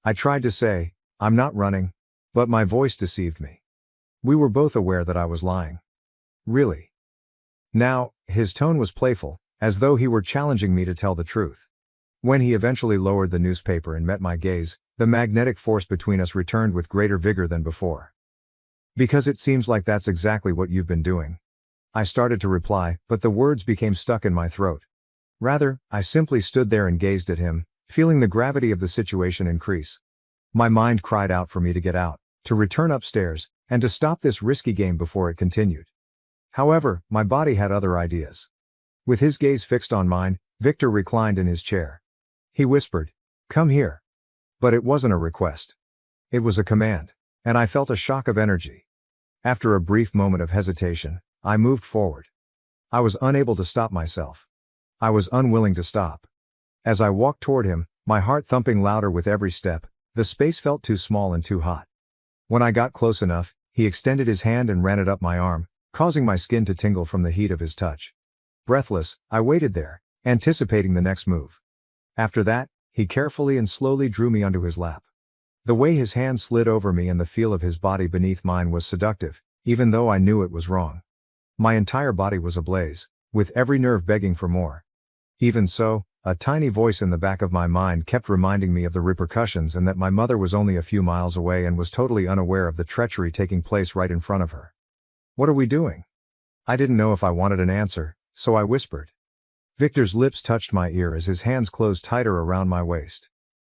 I tried to say, "I'm not running," but my voice deceived me. We were both aware that I was lying. "Really?" Now, his tone was playful, as though he were challenging me to tell the truth. When he eventually lowered the newspaper and met my gaze, the magnetic force between us returned with greater vigor than before. "Because it seems like that's exactly what you've been doing." I started to reply, but the words became stuck in my throat. Rather, I simply stood there and gazed at him, feeling the gravity of the situation increase. My mind cried out for me to get out, to return upstairs, and to stop this risky game before it continued. However, my body had other ideas. With his gaze fixed on mine, Victor reclined in his chair. He whispered, "Come here." But it wasn't a request. It was a command, and I felt a shock of energy. After a brief moment of hesitation, I moved forward. I was unable to stop myself. I was unwilling to stop. As I walked toward him, my heart thumping louder with every step, the space felt too small and too hot. When I got close enough, he extended his hand and ran it up my arm, causing my skin to tingle from the heat of his touch. Breathless, I waited there, anticipating the next move. After that, he carefully and slowly drew me onto his lap. The way his hand slid over me and the feel of his body beneath mine was seductive, even though I knew it was wrong. My entire body was ablaze, with every nerve begging for more. Even so, a tiny voice in the back of my mind kept reminding me of the repercussions and that my mother was only a few miles away and was totally unaware of the treachery taking place right in front of her. "What are we doing?" I didn't know if I wanted an answer, so I whispered. Victor's lips touched my ear as his hands closed tighter around my waist.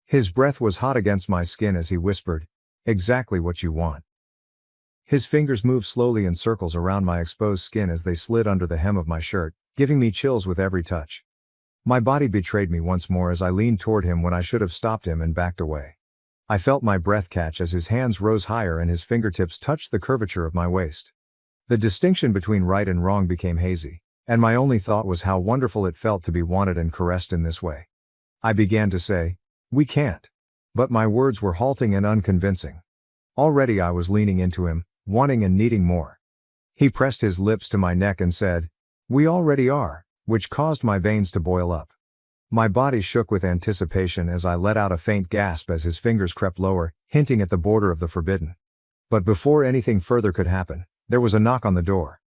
His breath was hot against my skin as he whispered, "Exactly what you want." His fingers moved slowly in circles around my exposed skin as they slid under the hem of my shirt, giving me chills with every touch. My body betrayed me once more as I leaned toward him when I should have stopped him and backed away. I felt my breath catch as his hands rose higher and his fingertips touched the curvature of my waist. The distinction between right and wrong became hazy, and my only thought was how wonderful it felt to be wanted and caressed in this way. I began to say, "We can't." But my words were halting and unconvincing. Already I was leaning into him, wanting and needing more. He pressed his lips to my neck and said, "We already are," which caused my veins to boil up. My body shook with anticipation as I let out a faint gasp as his fingers crept lower, hinting at the border of the forbidden. But before anything further could happen, there was a knock on the door.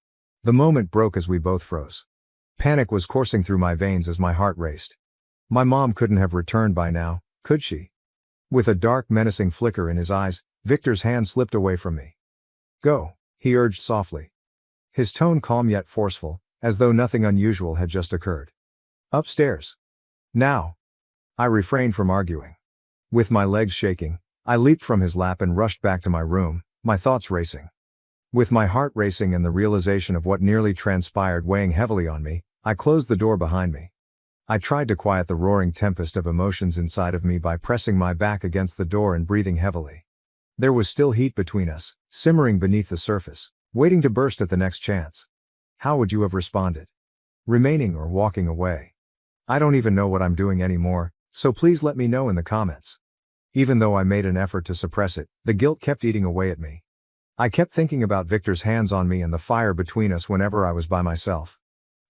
The moment broke as we both froze. Panic was coursing through my veins as my heart raced. My mom couldn't have returned by now, could she? With a dark, menacing flicker in his eyes, Victor's hand slipped away from me. "Go," he urged softly. his tone calm yet forceful, as though nothing unusual had just occurred. Upstairs. Now. I refrained from arguing. With my legs shaking, I leaped from his lap and rushed back to my room, my thoughts racing. With my heart racing and the realization of what nearly transpired weighing heavily on me, I closed the door behind me. I tried to quiet the roaring tempest of emotions inside of me by pressing my back against the door and breathing heavily. There was still heat between us, simmering beneath the surface, waiting to burst at the next chance. How would you have responded? Remaining or walking away? I don't even know what I'm doing anymore, so please let me know in the comments. Even though I made an effort to suppress it, the guilt kept eating away at me. I kept thinking about Victor's hands on me and the fire between us whenever I was by myself.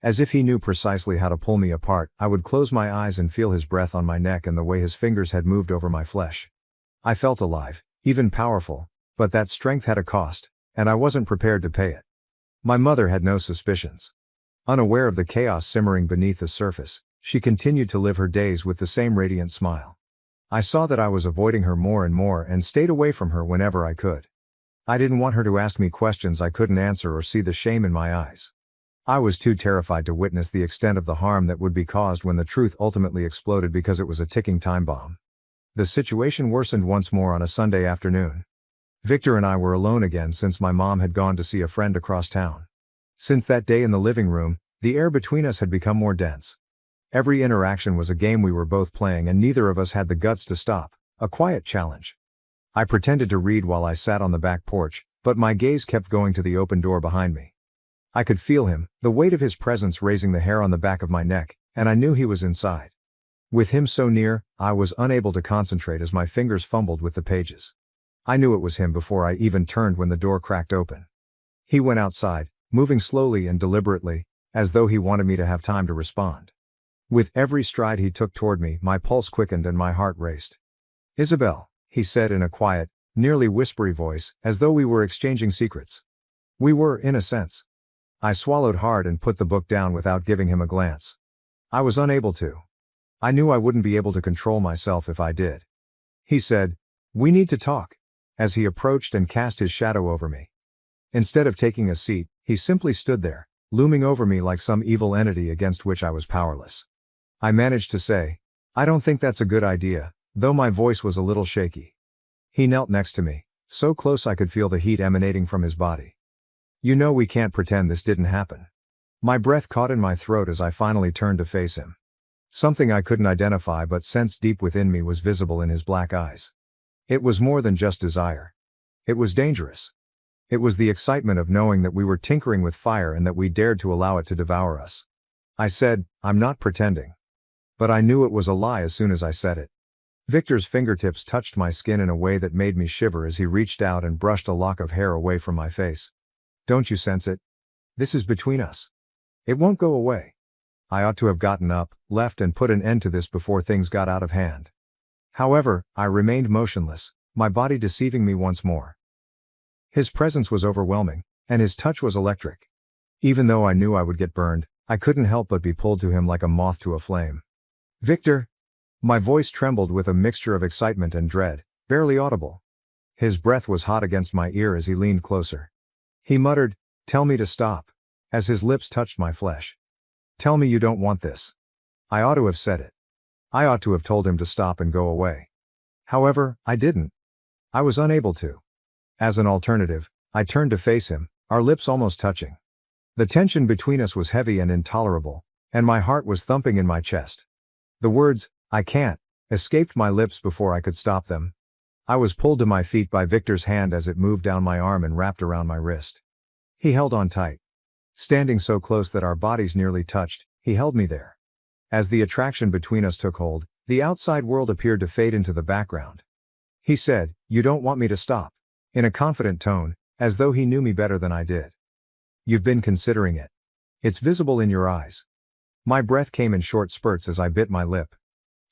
As if he knew precisely how to pull me apart, I would close my eyes and feel his breath on my neck and the way his fingers had moved over my flesh. I felt alive, even powerful, but that strength had a cost, and I wasn't prepared to pay it. My mother had no suspicions. Unaware of the chaos simmering beneath the surface, she continued to live her days with the same radiant smile. I saw that I was avoiding her more and more and stayed away from her whenever I could. I didn't want her to ask me questions I couldn't answer or see the shame in my eyes. I was too terrified to witness the extent of the harm that would be caused when the truth ultimately exploded because it was a ticking time bomb. The situation worsened once more on a Sunday afternoon. Victor and I were alone again since my mom had gone to see a friend across town. Since that day in the living room, the air between us had become more dense. Every interaction was a game we were both playing and neither of us had the guts to stop, a quiet challenge. I pretended to read while I sat on the back porch, but my gaze kept going to the open door behind me. I could feel him, the weight of his presence raising the hair on the back of my neck, and I knew he was inside. With him so near, I was unable to concentrate as my fingers fumbled with the pages. I knew it was him before I even turned when the door cracked open. He went outside, moving slowly and deliberately, as though he wanted me to have time to respond. With every stride he took toward me, my pulse quickened and my heart raced. "Isabel," he said in a quiet, nearly whispery voice, as though we were exchanging secrets. We were, in a sense. I swallowed hard and put the book down without giving him a glance. I was unable to. I knew I wouldn't be able to control myself if I did. He said, "We need to talk," as he approached and cast his shadow over me. Instead of taking a seat, he simply stood there, looming over me like some evil entity against which I was powerless. I managed to say, "I don't think that's a good idea," though my voice was a little shaky. He knelt next to me, so close I could feel the heat emanating from his body. "You know we can't pretend this didn't happen." My breath caught in my throat as I finally turned to face him. Something I couldn't identify but sensed deep within me was visible in his black eyes. It was more than just desire. It was dangerous. It was the excitement of knowing that we were tinkering with fire and that we dared to allow it to devour us. I said, "I'm not pretending." But I knew it was a lie as soon as I said it. Victor's fingertips touched my skin in a way that made me shiver as he reached out and brushed a lock of hair away from my face. "Don't you sense it? This is between us. It won't go away." I ought to have gotten up, left and put an end to this before things got out of hand. However, I remained motionless, my body deceiving me once more. His presence was overwhelming, and his touch was electric. Even though I knew I would get burned, I couldn't help but be pulled to him like a moth to a flame. "Victor!" My voice trembled with a mixture of excitement and dread, barely audible. His breath was hot against my ear as he leaned closer. He muttered, "Tell me to stop," as his lips touched my flesh. "Tell me you don't want this." I ought to have said it. I ought to have told him to stop and go away. However, I didn't. I was unable to. As an alternative, I turned to face him, our lips almost touching. The tension between us was heavy and intolerable, and my heart was thumping in my chest. The words, "I can't," escaped my lips before I could stop them. I was pulled to my feet by Victor's hand as it moved down my arm and wrapped around my wrist. He held on tight. Standing so close that our bodies nearly touched, he held me there. As the attraction between us took hold, the outside world appeared to fade into the background. He said, "You don't want me to stop," in a confident tone, as though he knew me better than I did. "You've been considering it. It's visible in your eyes." My breath came in short spurts as I bit my lip.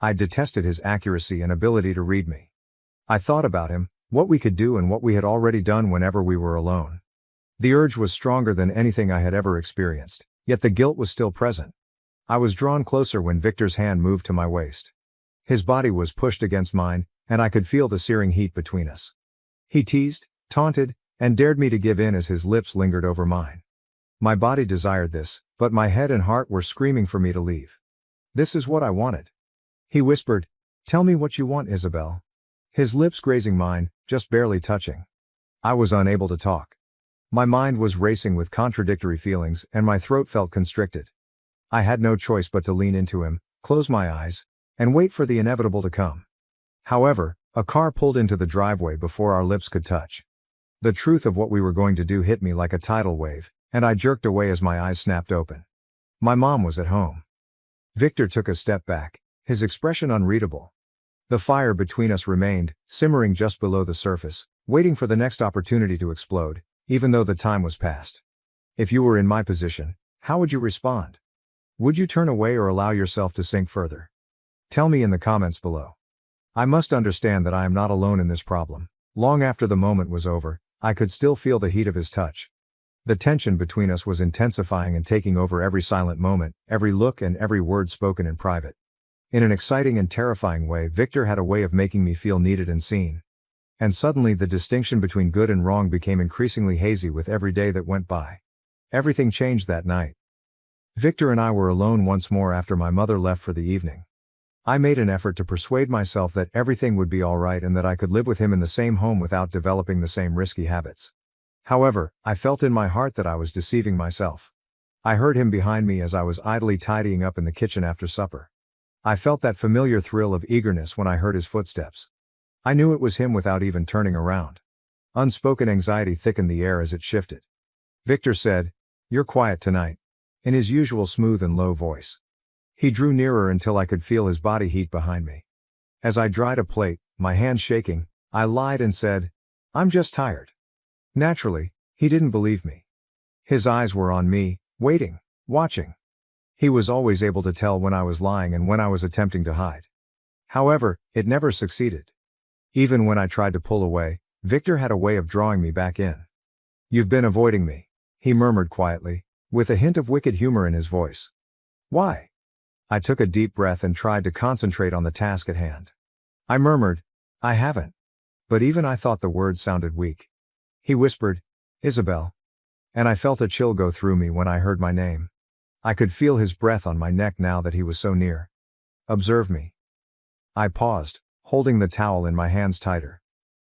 I detested his accuracy and ability to read me. I thought about him, what we could do and what we had already done whenever we were alone. The urge was stronger than anything I had ever experienced, yet the guilt was still present. I was drawn closer when Victor's hand moved to my waist. His body was pushed against mine, and I could feel the searing heat between us. He teased, taunted, and dared me to give in as his lips lingered over mine. My body desired this, but my head and heart were screaming for me to leave. This is what I wanted. He whispered, "Tell me what you want, Isabel." His lips grazing mine, just barely touching. I was unable to talk. My mind was racing with contradictory feelings, and my throat felt constricted. I had no choice but to lean into him, close my eyes, and wait for the inevitable to come. However, a car pulled into the driveway before our lips could touch. The truth of what we were going to do hit me like a tidal wave, and I jerked away as my eyes snapped open. My mom was at home. Victor took a step back, his expression unreadable. The fire between us remained, simmering just below the surface, waiting for the next opportunity to explode, even though the time was past. If you were in my position, how would you respond? Would you turn away or allow yourself to sink further? Tell me in the comments below. I must understand that I am not alone in this problem. Long after the moment was over, I could still feel the heat of his touch. The tension between us was intensifying and taking over every silent moment, every look and every word spoken in private. In an exciting and terrifying way, Victor had a way of making me feel needed and seen. And suddenly the distinction between good and wrong became increasingly hazy with every day that went by. Everything changed that night. Victor and I were alone once more after my mother left for the evening. I made an effort to persuade myself that everything would be all right and that I could live with him in the same home without developing the same risky habits. However, I felt in my heart that I was deceiving myself. I heard him behind me as I was idly tidying up in the kitchen after supper. I felt that familiar thrill of eagerness when I heard his footsteps. I knew it was him without even turning around. Unspoken anxiety thickened the air as it shifted. Victor said, "You're quiet tonight," in his usual smooth and low voice. He drew nearer until I could feel his body heat behind me. As I dried a plate, my hand shaking, I lied and said, "I'm just tired." Naturally, he didn't believe me. His eyes were on me, waiting, watching. He was always able to tell when I was lying and when I was attempting to hide. However, it never succeeded. Even when I tried to pull away, Victor had a way of drawing me back in. "You've been avoiding me," he murmured quietly, with a hint of wicked humor in his voice. "Why?" I took a deep breath and tried to concentrate on the task at hand. I murmured, "I haven't." But even I thought the words sounded weak. He whispered, "Isabel." And I felt a chill go through me when I heard my name. I could feel his breath on my neck now that he was so near. "Observe me." I paused, holding the towel in my hands tighter.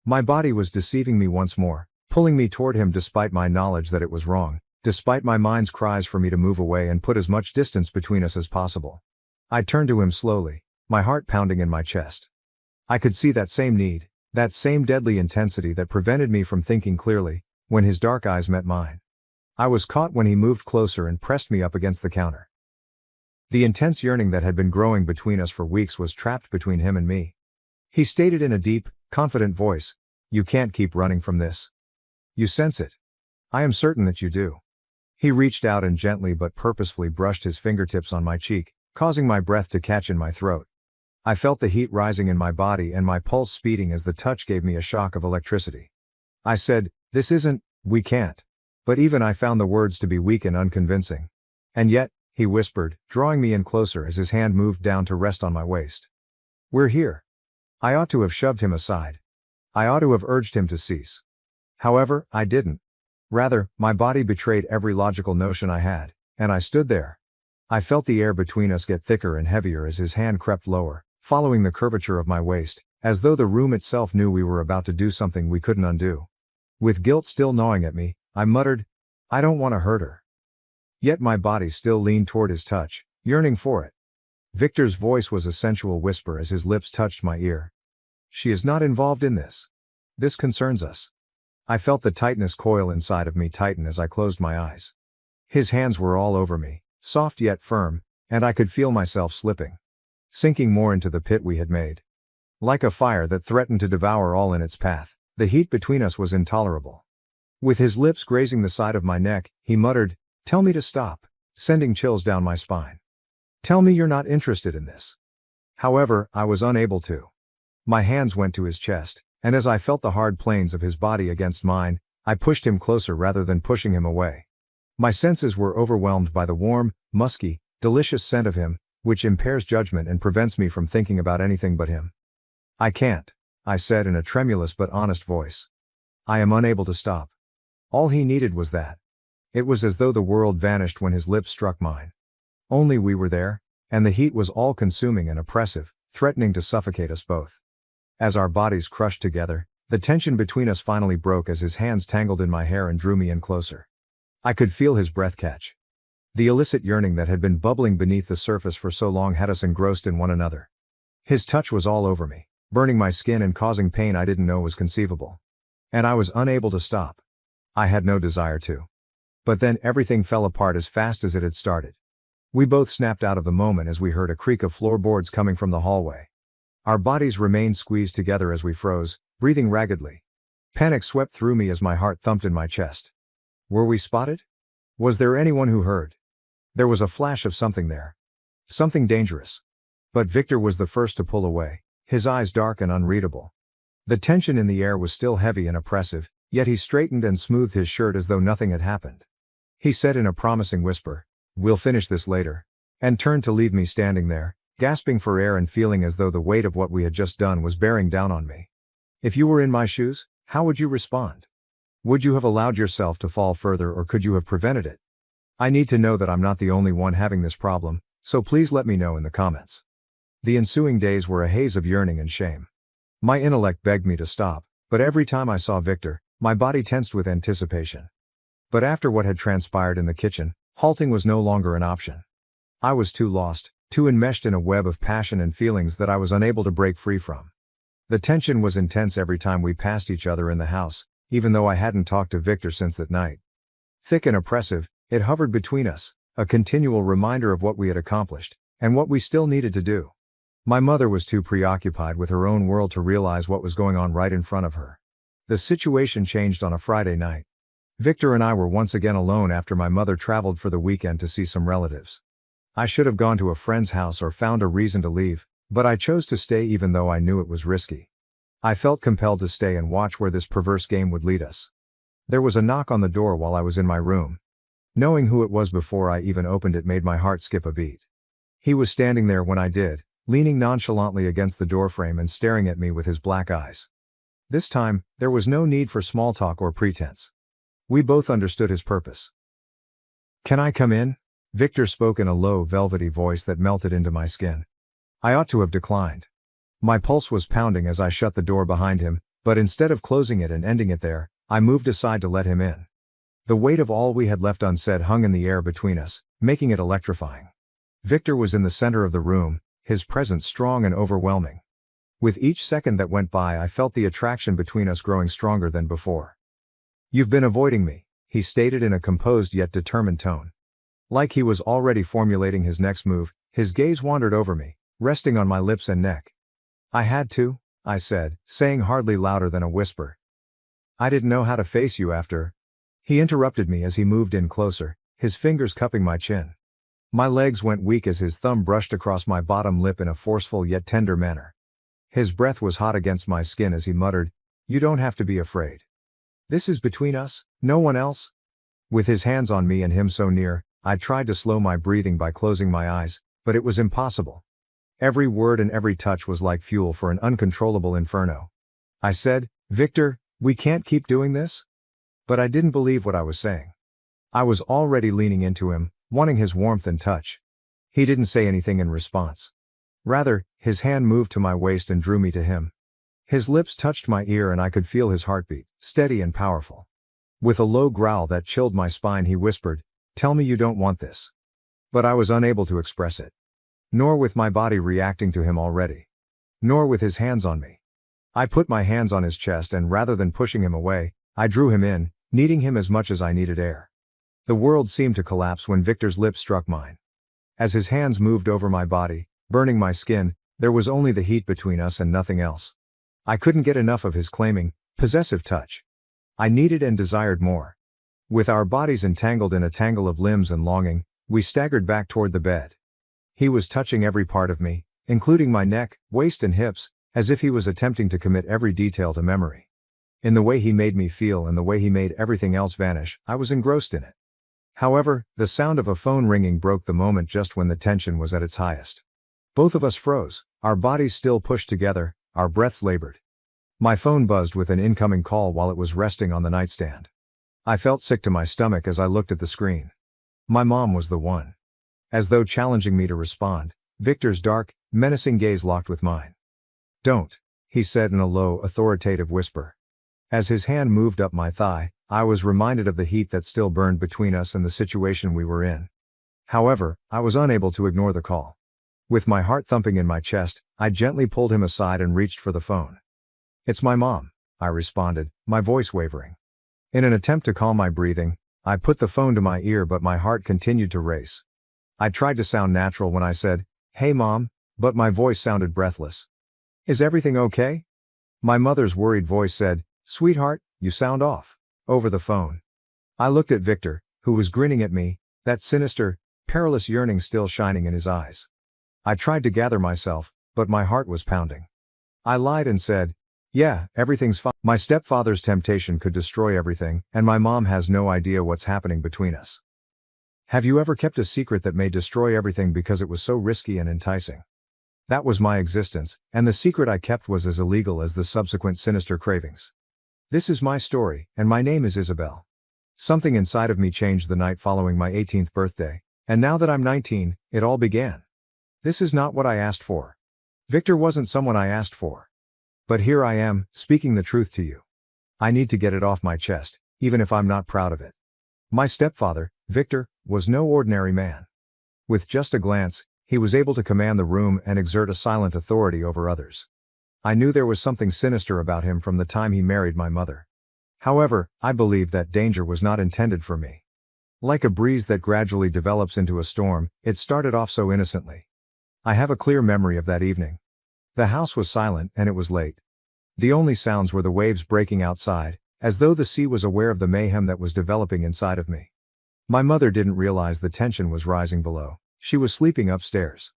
My body was deceiving me once more, pulling me toward him despite my knowledge that it was wrong, despite my mind's cries for me to move away and put as much distance between us as possible. I turned to him slowly, my heart pounding in my chest. I could see that same need, that same deadly intensity that prevented me from thinking clearly, when his dark eyes met mine. I was caught when he moved closer and pressed me up against the counter. The intense yearning that had been growing between us for weeks was trapped between him and me. He stated in a deep, confident voice, "You can't keep running from this. You sense it. I am certain that you do." He reached out and gently but purposefully brushed his fingertips on my cheek, causing my breath to catch in my throat. I felt the heat rising in my body and my pulse speeding as the touch gave me a shock of electricity. I said, "We can't." But even I found the words to be weak and unconvincing. "And yet," he whispered, drawing me in closer as his hand moved down to rest on my waist. "We're here." I ought to have shoved him aside. I ought to have urged him to cease. However, I didn't. Rather, my body betrayed every logical notion I had, and I stood there. I felt the air between us get thicker and heavier as his hand crept lower, following the curvature of my waist, as though the room itself knew we were about to do something we couldn't undo. With guilt still gnawing at me, I muttered, "I don't want to hurt her." Yet my body still leaned toward his touch, yearning for it. Victor's voice was a sensual whisper as his lips touched my ear. "She is not involved in this. This concerns us." I felt the tightness coil inside of me tighten as I closed my eyes. His hands were all over me, soft yet firm, and I could feel myself slipping, sinking more into the pit we had made. Like a fire that threatened to devour all in its path, the heat between us was intolerable. With his lips grazing the side of my neck, he muttered, "Tell me to stop," sending chills down my spine. "Tell me you're not interested in this." However, I was unable to. My hands went to his chest, and as I felt the hard planes of his body against mine, I pushed him closer rather than pushing him away. My senses were overwhelmed by the warm, musky, delicious scent of him, which impairs judgment and prevents me from thinking about anything but him. "I can't," I said in a tremulous but honest voice. "I am unable to stop." All he needed was that. It was as though the world vanished when his lips struck mine. Only we were there, and the heat was all-consuming and oppressive, threatening to suffocate us both. As our bodies crushed together, the tension between us finally broke as his hands tangled in my hair and drew me in closer. I could feel his breath catch. The illicit yearning that had been bubbling beneath the surface for so long had us engrossed in one another. His touch was all over me, burning my skin and causing pain I didn't know was conceivable. And I was unable to stop. I had no desire to. But then everything fell apart as fast as it had started. We both snapped out of the moment as we heard a creak of floorboards coming from the hallway. Our bodies remained squeezed together as we froze, breathing raggedly. Panic swept through me as my heart thumped in my chest. Were we spotted? Was there anyone who heard? There was a flash of something there. Something dangerous. But Victor was the first to pull away, his eyes dark and unreadable. The tension in the air was still heavy and oppressive, yet he straightened and smoothed his shirt as though nothing had happened. He said in a promising whisper, "We'll finish this later," and turned to leave me standing there, gasping for air and feeling as though the weight of what we had just done was bearing down on me. If you were in my shoes, how would you respond? Would you have allowed yourself to fall further, or could you have prevented it? I need to know that I'm not the only one having this problem, so please let me know in the comments. The ensuing days were a haze of yearning and shame. My intellect begged me to stop, but every time I saw Victor, my body tensed with anticipation. But after what had transpired in the kitchen, halting was no longer an option. I was too lost, too enmeshed in a web of passion and feelings that I was unable to break free from. The tension was intense every time we passed each other in the house, even though I hadn't talked to Victor since that night. Thick and oppressive, it hovered between us, a continual reminder of what we had accomplished, and what we still needed to do. My mother was too preoccupied with her own world to realize what was going on right in front of her. The situation changed on a Friday night. Victor and I were once again alone after my mother traveled for the weekend to see some relatives. I should have gone to a friend's house or found a reason to leave, but I chose to stay even though I knew it was risky. I felt compelled to stay and watch where this perverse game would lead us. There was a knock on the door while I was in my room. Knowing who it was before I even opened it made my heart skip a beat. He was standing there when I did, leaning nonchalantly against the doorframe and staring at me with his black eyes. This time, there was no need for small talk or pretense. We both understood his purpose. "Can I come in?" Victor spoke in a low, velvety voice that melted into my skin. I ought to have declined. My pulse was pounding as I shut the door behind him, but instead of closing it and ending it there, I moved aside to let him in. The weight of all we had left unsaid hung in the air between us, making it electrifying. Victor was in the center of the room, his presence strong and overwhelming. With each second that went by, I felt the attraction between us growing stronger than before. "You've been avoiding me," he stated in a composed yet determined tone. Like he was already formulating his next move, his gaze wandered over me, resting on my lips and neck. "I had to," I said, saying hardly louder than a whisper. "I didn't know how to face you after." He interrupted me as he moved in closer, his fingers cupping my chin. My legs went weak as his thumb brushed across my bottom lip in a forceful yet tender manner. His breath was hot against my skin as he muttered, "You don't have to be afraid. This is between us, no one else." With his hands on me and him so near, I tried to slow my breathing by closing my eyes, but it was impossible. Every word and every touch was like fuel for an uncontrollable inferno. I said, "Victor, we can't keep doing this?" But I didn't believe what I was saying. I was already leaning into him, wanting his warmth and touch. He didn't say anything in response. Rather, his hand moved to my waist and drew me to him. His lips touched my ear and I could feel his heartbeat, steady and powerful. With a low growl that chilled my spine, he whispered, "Tell me you don't want this." But I was unable to express it. Nor with my body reacting to him already. Nor with his hands on me. I put my hands on his chest and rather than pushing him away, I drew him in, needing him as much as I needed air. The world seemed to collapse when Victor's lips struck mine. As his hands moved over my body, burning my skin, there was only the heat between us and nothing else. I couldn't get enough of his claiming, possessive touch. I needed and desired more. With our bodies entangled in a tangle of limbs and longing, we staggered back toward the bed. He was touching every part of me, including my neck, waist and hips, as if he was attempting to commit every detail to memory. In the way he made me feel and the way he made everything else vanish, I was engrossed in it. However, the sound of a phone ringing broke the moment just when the tension was at its highest. Both of us froze, our bodies still pushed together, our breaths labored. My phone buzzed with an incoming call while it was resting on the nightstand. I felt sick to my stomach as I looked at the screen. My mom was the one. As though challenging me to respond, Victor's dark, menacing gaze locked with mine. "Don't," he said in a low, authoritative whisper. As his hand moved up my thigh, I was reminded of the heat that still burned between us and the situation we were in. However, I was unable to ignore the call. With my heart thumping in my chest, I gently pulled him aside and reached for the phone. "It's my mom," I responded, my voice wavering. In an attempt to calm my breathing, I put the phone to my ear, but my heart continued to race. I tried to sound natural when I said, "Hey Mom," but my voice sounded breathless. "Is everything okay?" My mother's worried voice said, "Sweetheart, you sound off," over the phone. I looked at Victor, who was grinning at me, that sinister, perilous yearning still shining in his eyes. I tried to gather myself, but my heart was pounding. I lied and said, "Yeah, everything's fine. My stepfather's temptation could destroy everything, and my mom has no idea what's happening between us." Have you ever kept a secret that may destroy everything because it was so risky and enticing? That was my existence, and the secret I kept was as illegal as the subsequent sinister cravings. This is my story, and my name is Isabel. Something inside of me changed the night following my 18th birthday, and now that I'm 19, it all began. This is not what I asked for. Victor wasn't someone I asked for. But here I am, speaking the truth to you. I need to get it off my chest, even if I'm not proud of it. My stepfather, Victor, was no ordinary man. With just a glance, he was able to command the room and exert a silent authority over others. I knew there was something sinister about him from the time he married my mother. However, I believed that danger was not intended for me. Like a breeze that gradually develops into a storm, it started off so innocently. I have a clear memory of that evening. The house was silent and it was late. The only sounds were the waves breaking outside, as though the sea was aware of the mayhem that was developing inside of me. My mother didn't realize the tension was rising below. She was sleeping upstairs.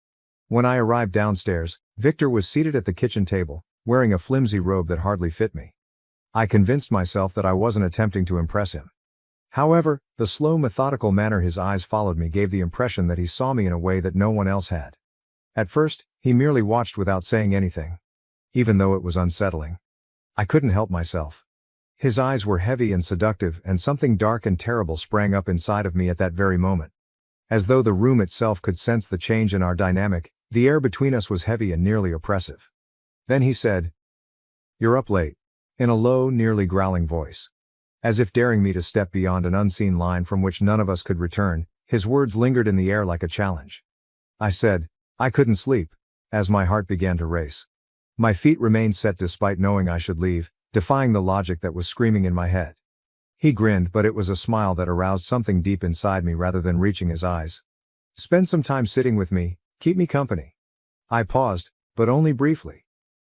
When I arrived downstairs, Victor was seated at the kitchen table, wearing a flimsy robe that hardly fit me. I convinced myself that I wasn't attempting to impress him. However, the slow, methodical manner his eyes followed me gave the impression that he saw me in a way that no one else had. At first, he merely watched without saying anything. Even though it was unsettling, I couldn't help myself. His eyes were heavy and seductive, and something dark and terrible sprang up inside of me at that very moment. As though the room itself could sense the change in our dynamic, the air between us was heavy and nearly oppressive. Then he said, "You're up late," in a low, nearly growling voice. As if daring me to step beyond an unseen line from which none of us could return, his words lingered in the air like a challenge. I said, "I couldn't sleep," as my heart began to race. My feet remained set despite knowing I should leave, defying the logic that was screaming in my head. He grinned, but it was a smile that aroused something deep inside me rather than reaching his eyes. "Spend some time sitting with me, keep me company." I paused, but only briefly.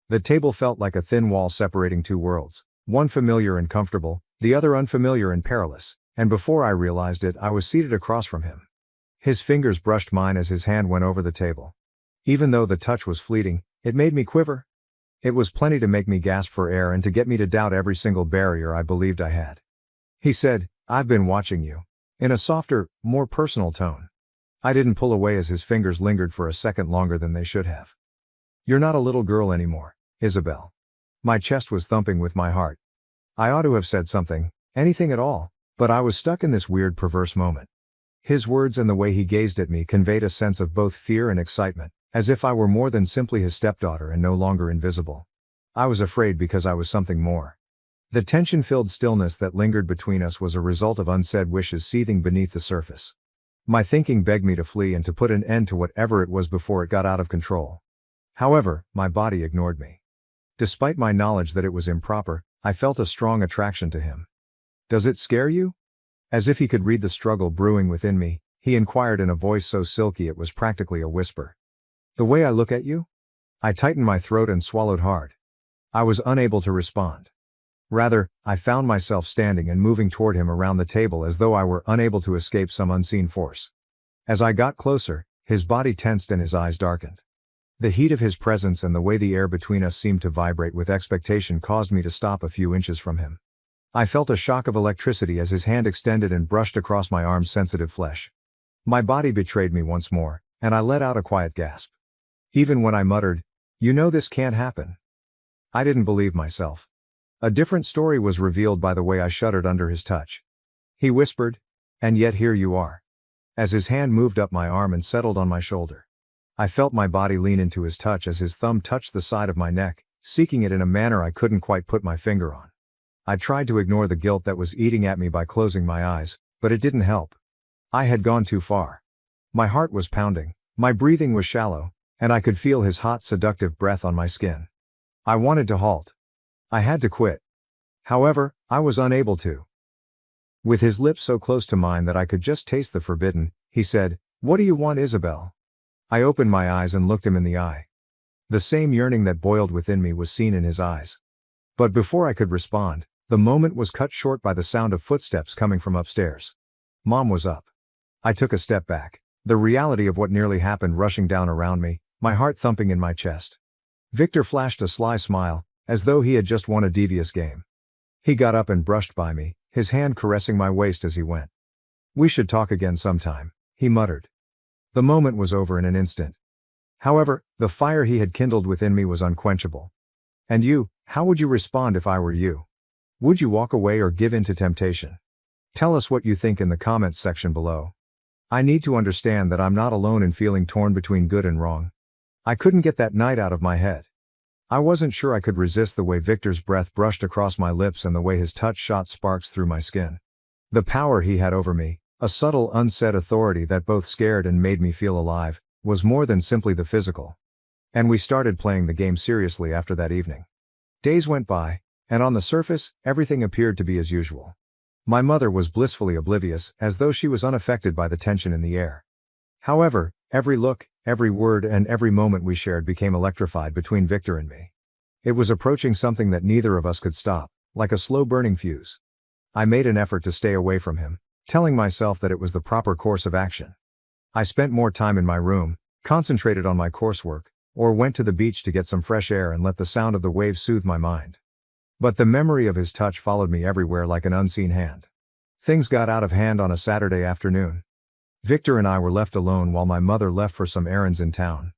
The table felt like a thin wall separating two worlds, one familiar and comfortable, the other unfamiliar and perilous, and before I realized it, I was seated across from him. His fingers brushed mine as his hand went over the table. Even though the touch was fleeting, it made me quiver. It was plenty to make me gasp for air and to get me to doubt every single barrier I believed I had. He said, "I've been watching you," in a softer, more personal tone. I didn't pull away as his fingers lingered for a second longer than they should have. "You're not a little girl anymore, Isabel." My chest was thumping with my heart. I ought to have said something, anything at all, but I was stuck in this weird, perverse moment. His words and the way he gazed at me conveyed a sense of both fear and excitement, as if I were more than simply his stepdaughter and no longer invisible. I was afraid because I was something more. The tension-filled stillness that lingered between us was a result of unsaid wishes seething beneath the surface. My thinking begged me to flee and to put an end to whatever it was before it got out of control. However, my body ignored me. Despite my knowledge that it was improper, I felt a strong attraction to him. "Does it scare you?" As if he could read the struggle brewing within me, he inquired in a voice so silky it was practically a whisper. "The way I look at you?" I tightened my throat and swallowed hard. I was unable to respond. Rather, I found myself standing and moving toward him around the table as though I were unable to escape some unseen force. As I got closer, his body tensed and his eyes darkened. The heat of his presence and the way the air between us seemed to vibrate with expectation caused me to stop a few inches from him. I felt a shock of electricity as his hand extended and brushed across my arm's sensitive flesh. My body betrayed me once more, and I let out a quiet gasp. Even when I muttered, "You know this can't happen," I didn't believe myself. A different story was revealed by the way I shuddered under his touch. He whispered. And yet here you are. As his hand moved up my arm and settled on my shoulder, I felt my body lean into his touch as his thumb touched the side of my neck, seeking it in a manner I couldn't quite put my finger on. I tried to ignore the guilt that was eating at me by closing my eyes, but it didn't help. I had gone too far. My heart was pounding, my breathing was shallow, and I could feel his hot, seductive breath on my skin. I wanted to halt. I had to quit. However, I was unable to. With his lips so close to mine that I could just taste the forbidden, he said, "What do you want, Isabel?" I opened my eyes and looked him in the eye. The same yearning that boiled within me was seen in his eyes. But before I could respond, the moment was cut short by the sound of footsteps coming from upstairs. Mom was up. I took a step back, the reality of what nearly happened rushing down around me, my heart thumping in my chest. Victor flashed a sly smile, as though he had just won a devious game. He got up and brushed by me, his hand caressing my waist as he went. "We should talk again sometime," he muttered. The moment was over in an instant. However, the fire he had kindled within me was unquenchable. "And you, how would you respond if I were you? Would you walk away or give in to temptation? Tell us what you think in the comments section below. I need to understand that I'm not alone in feeling torn between good and wrong." I couldn't get that night out of my head. I wasn't sure I could resist the way Victor's breath brushed across my lips and the way his touch shot sparks through my skin. The power he had over me, a subtle unsaid authority that both scared and made me feel alive, was more than simply the physical. And we started playing the game seriously after that evening. Days went by, and on the surface, everything appeared to be as usual. My mother was blissfully oblivious, as though she was unaffected by the tension in the air. However, every look, every word and every moment we shared became electrified between Victor and me. It was approaching something that neither of us could stop, like a slow-burning fuse. I made an effort to stay away from him, telling myself that it was the proper course of action. I spent more time in my room, concentrated on my coursework, or went to the beach to get some fresh air and let the sound of the waves soothe my mind. But the memory of his touch followed me everywhere like an unseen hand. Things got out of hand on a Saturday afternoon. Victor and I were left alone while my mother left for some errands in town.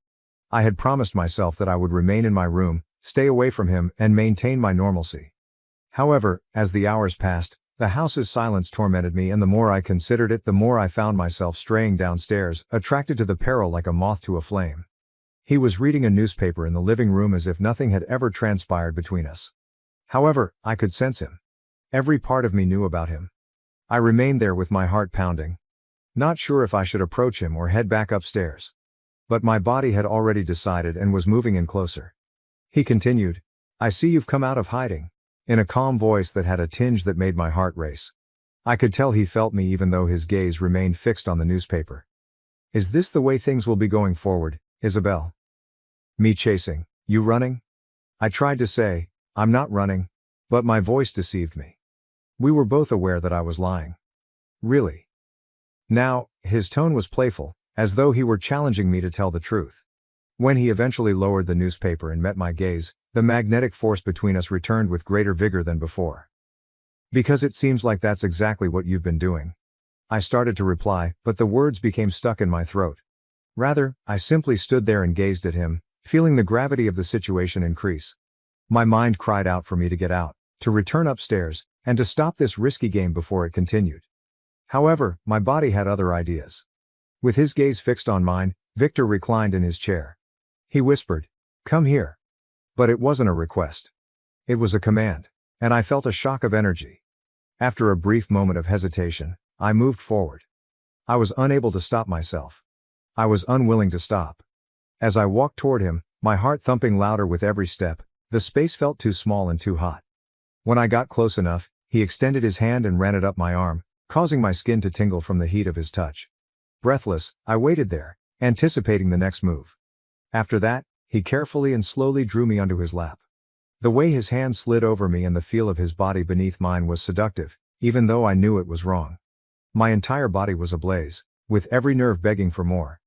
I had promised myself that I would remain in my room, stay away from him, and maintain my normalcy. However, as the hours passed, the house's silence tormented me, and the more I considered it, the more I found myself straying downstairs, attracted to the peril like a moth to a flame. He was reading a newspaper in the living room as if nothing had ever transpired between us. However, I could sense him. Every part of me knew about him. I remained there with my heart pounding, not sure if I should approach him or head back upstairs. But my body had already decided and was moving in closer. He continued, "I see you've come out of hiding," in a calm voice that had a tinge that made my heart race. I could tell he felt me even though his gaze remained fixed on the newspaper. "Is this the way things will be going forward, Isabel? Me chasing, you running?" I tried to say, "I'm not running," but my voice deceived me. We were both aware that I was lying. "Really?" Now, his tone was playful, as though he were challenging me to tell the truth. When he eventually lowered the newspaper and met my gaze, the magnetic force between us returned with greater vigor than before. "Because it seems like that's exactly what you've been doing." I started to reply, but the words became stuck in my throat. Rather, I simply stood there and gazed at him, feeling the gravity of the situation increase. My mind cried out for me to get out, to return upstairs, and to stop this risky game before it continued. However, my body had other ideas. With his gaze fixed on mine, Victor reclined in his chair. He whispered, "Come here." But it wasn't a request. It was a command, and I felt a shock of energy. After a brief moment of hesitation, I moved forward. I was unable to stop myself. I was unwilling to stop. As I walked toward him, my heart thumping louder with every step, the space felt too small and too hot. When I got close enough, he extended his hand and ran it up my arm, causing my skin to tingle from the heat of his touch. Breathless, I waited there, anticipating the next move. After that, he carefully and slowly drew me onto his lap. The way his hand slid over me and the feel of his body beneath mine was seductive, even though I knew it was wrong. My entire body was ablaze, with every nerve begging for more.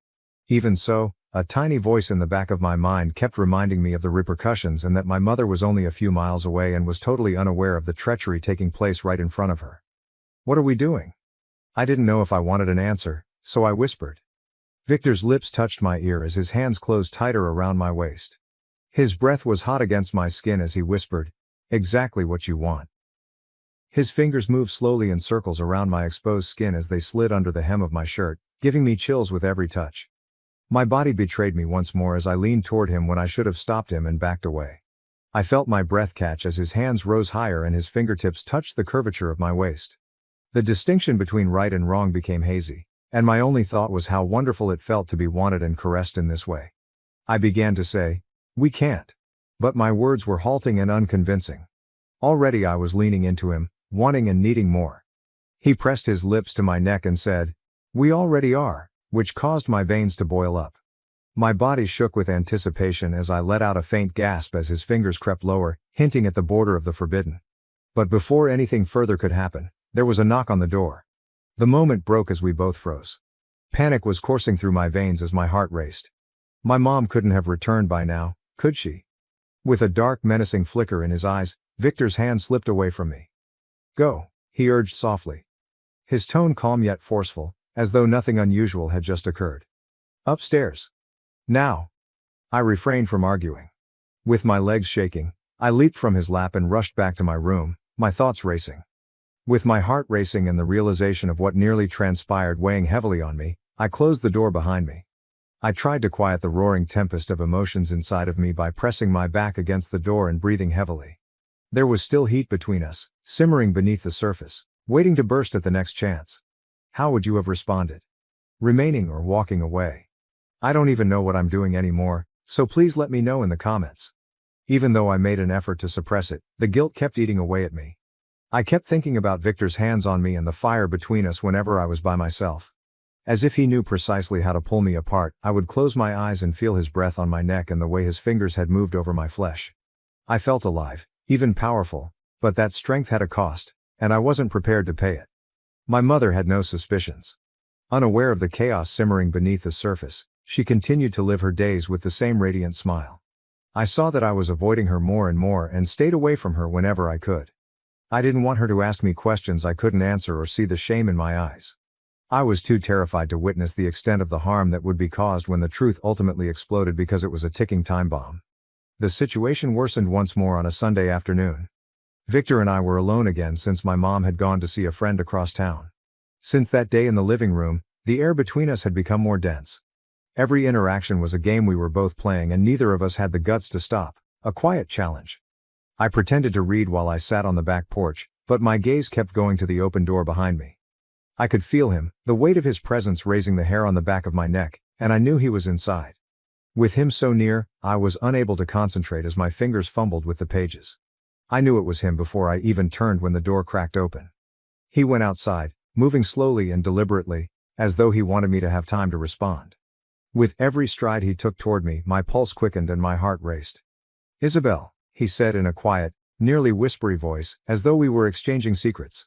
Even so, a tiny voice in the back of my mind kept reminding me of the repercussions and that my mother was only a few miles away and was totally unaware of the treachery taking place right in front of her. "What are we doing?" I didn't know if I wanted an answer, so I whispered. Victor's lips touched my ear as his hands closed tighter around my waist. His breath was hot against my skin as he whispered, "Exactly what you want." His fingers moved slowly in circles around my exposed skin as they slid under the hem of my shirt, giving me chills with every touch. My body betrayed me once more as I leaned toward him when I should have stopped him and backed away. I felt my breath catch as his hands rose higher and his fingertips touched the curvature of my waist. The distinction between right and wrong became hazy, and my only thought was how wonderful it felt to be wanted and caressed in this way. I began to say, "We can't." But my words were halting and unconvincing. Already I was leaning into him, wanting and needing more. He pressed his lips to my neck and said, "We already are," which caused my veins to boil up. My body shook with anticipation as I let out a faint gasp as his fingers crept lower, hinting at the border of the forbidden. But before anything further could happen, there was a knock on the door. The moment broke as we both froze. Panic was coursing through my veins as my heart raced. My mom couldn't have returned by now, could she? With a dark, menacing flicker in his eyes, Victor's hand slipped away from me. "Go," he urged softly. His tone calm yet forceful, as though nothing unusual had just occurred. "Upstairs. Now." I refrained from arguing. With my legs shaking, I leaped from his lap and rushed back to my room, my thoughts racing. With my heart racing and the realization of what nearly transpired weighing heavily on me, I closed the door behind me. I tried to quiet the roaring tempest of emotions inside of me by pressing my back against the door and breathing heavily. There was still heat between us, simmering beneath the surface, waiting to burst at the next chance. How would you have responded? Remaining or walking away? I don't even know what I'm doing anymore, so please let me know in the comments. Even though I made an effort to suppress it, the guilt kept eating away at me. I kept thinking about Victor's hands on me and the fire between us whenever I was by myself. As if he knew precisely how to pull me apart, I would close my eyes and feel his breath on my neck and the way his fingers had moved over my flesh. I felt alive, even powerful, but that strength had a cost, and I wasn't prepared to pay it. My mother had no suspicions. Unaware of the chaos simmering beneath the surface, she continued to live her days with the same radiant smile. I saw that I was avoiding her more and more and stayed away from her whenever I could. I didn't want her to ask me questions I couldn't answer or see the shame in my eyes. I was too terrified to witness the extent of the harm that would be caused when the truth ultimately exploded because it was a ticking time bomb. The situation worsened once more on a Sunday afternoon. Victor and I were alone again since my mom had gone to see a friend across town. Since that day in the living room, the air between us had become more dense. Every interaction was a game we were both playing and neither of us had the guts to stop, a quiet challenge. I pretended to read while I sat on the back porch, but my gaze kept going to the open door behind me. I could feel him, the weight of his presence raising the hair on the back of my neck, and I knew he was inside. With him so near, I was unable to concentrate as my fingers fumbled with the pages. I knew it was him before I even turned when the door cracked open. He went outside, moving slowly and deliberately, as though he wanted me to have time to respond. With every stride he took toward me, my pulse quickened and my heart raced. "Isabel," he said in a quiet, nearly whispery voice, as though we were exchanging secrets.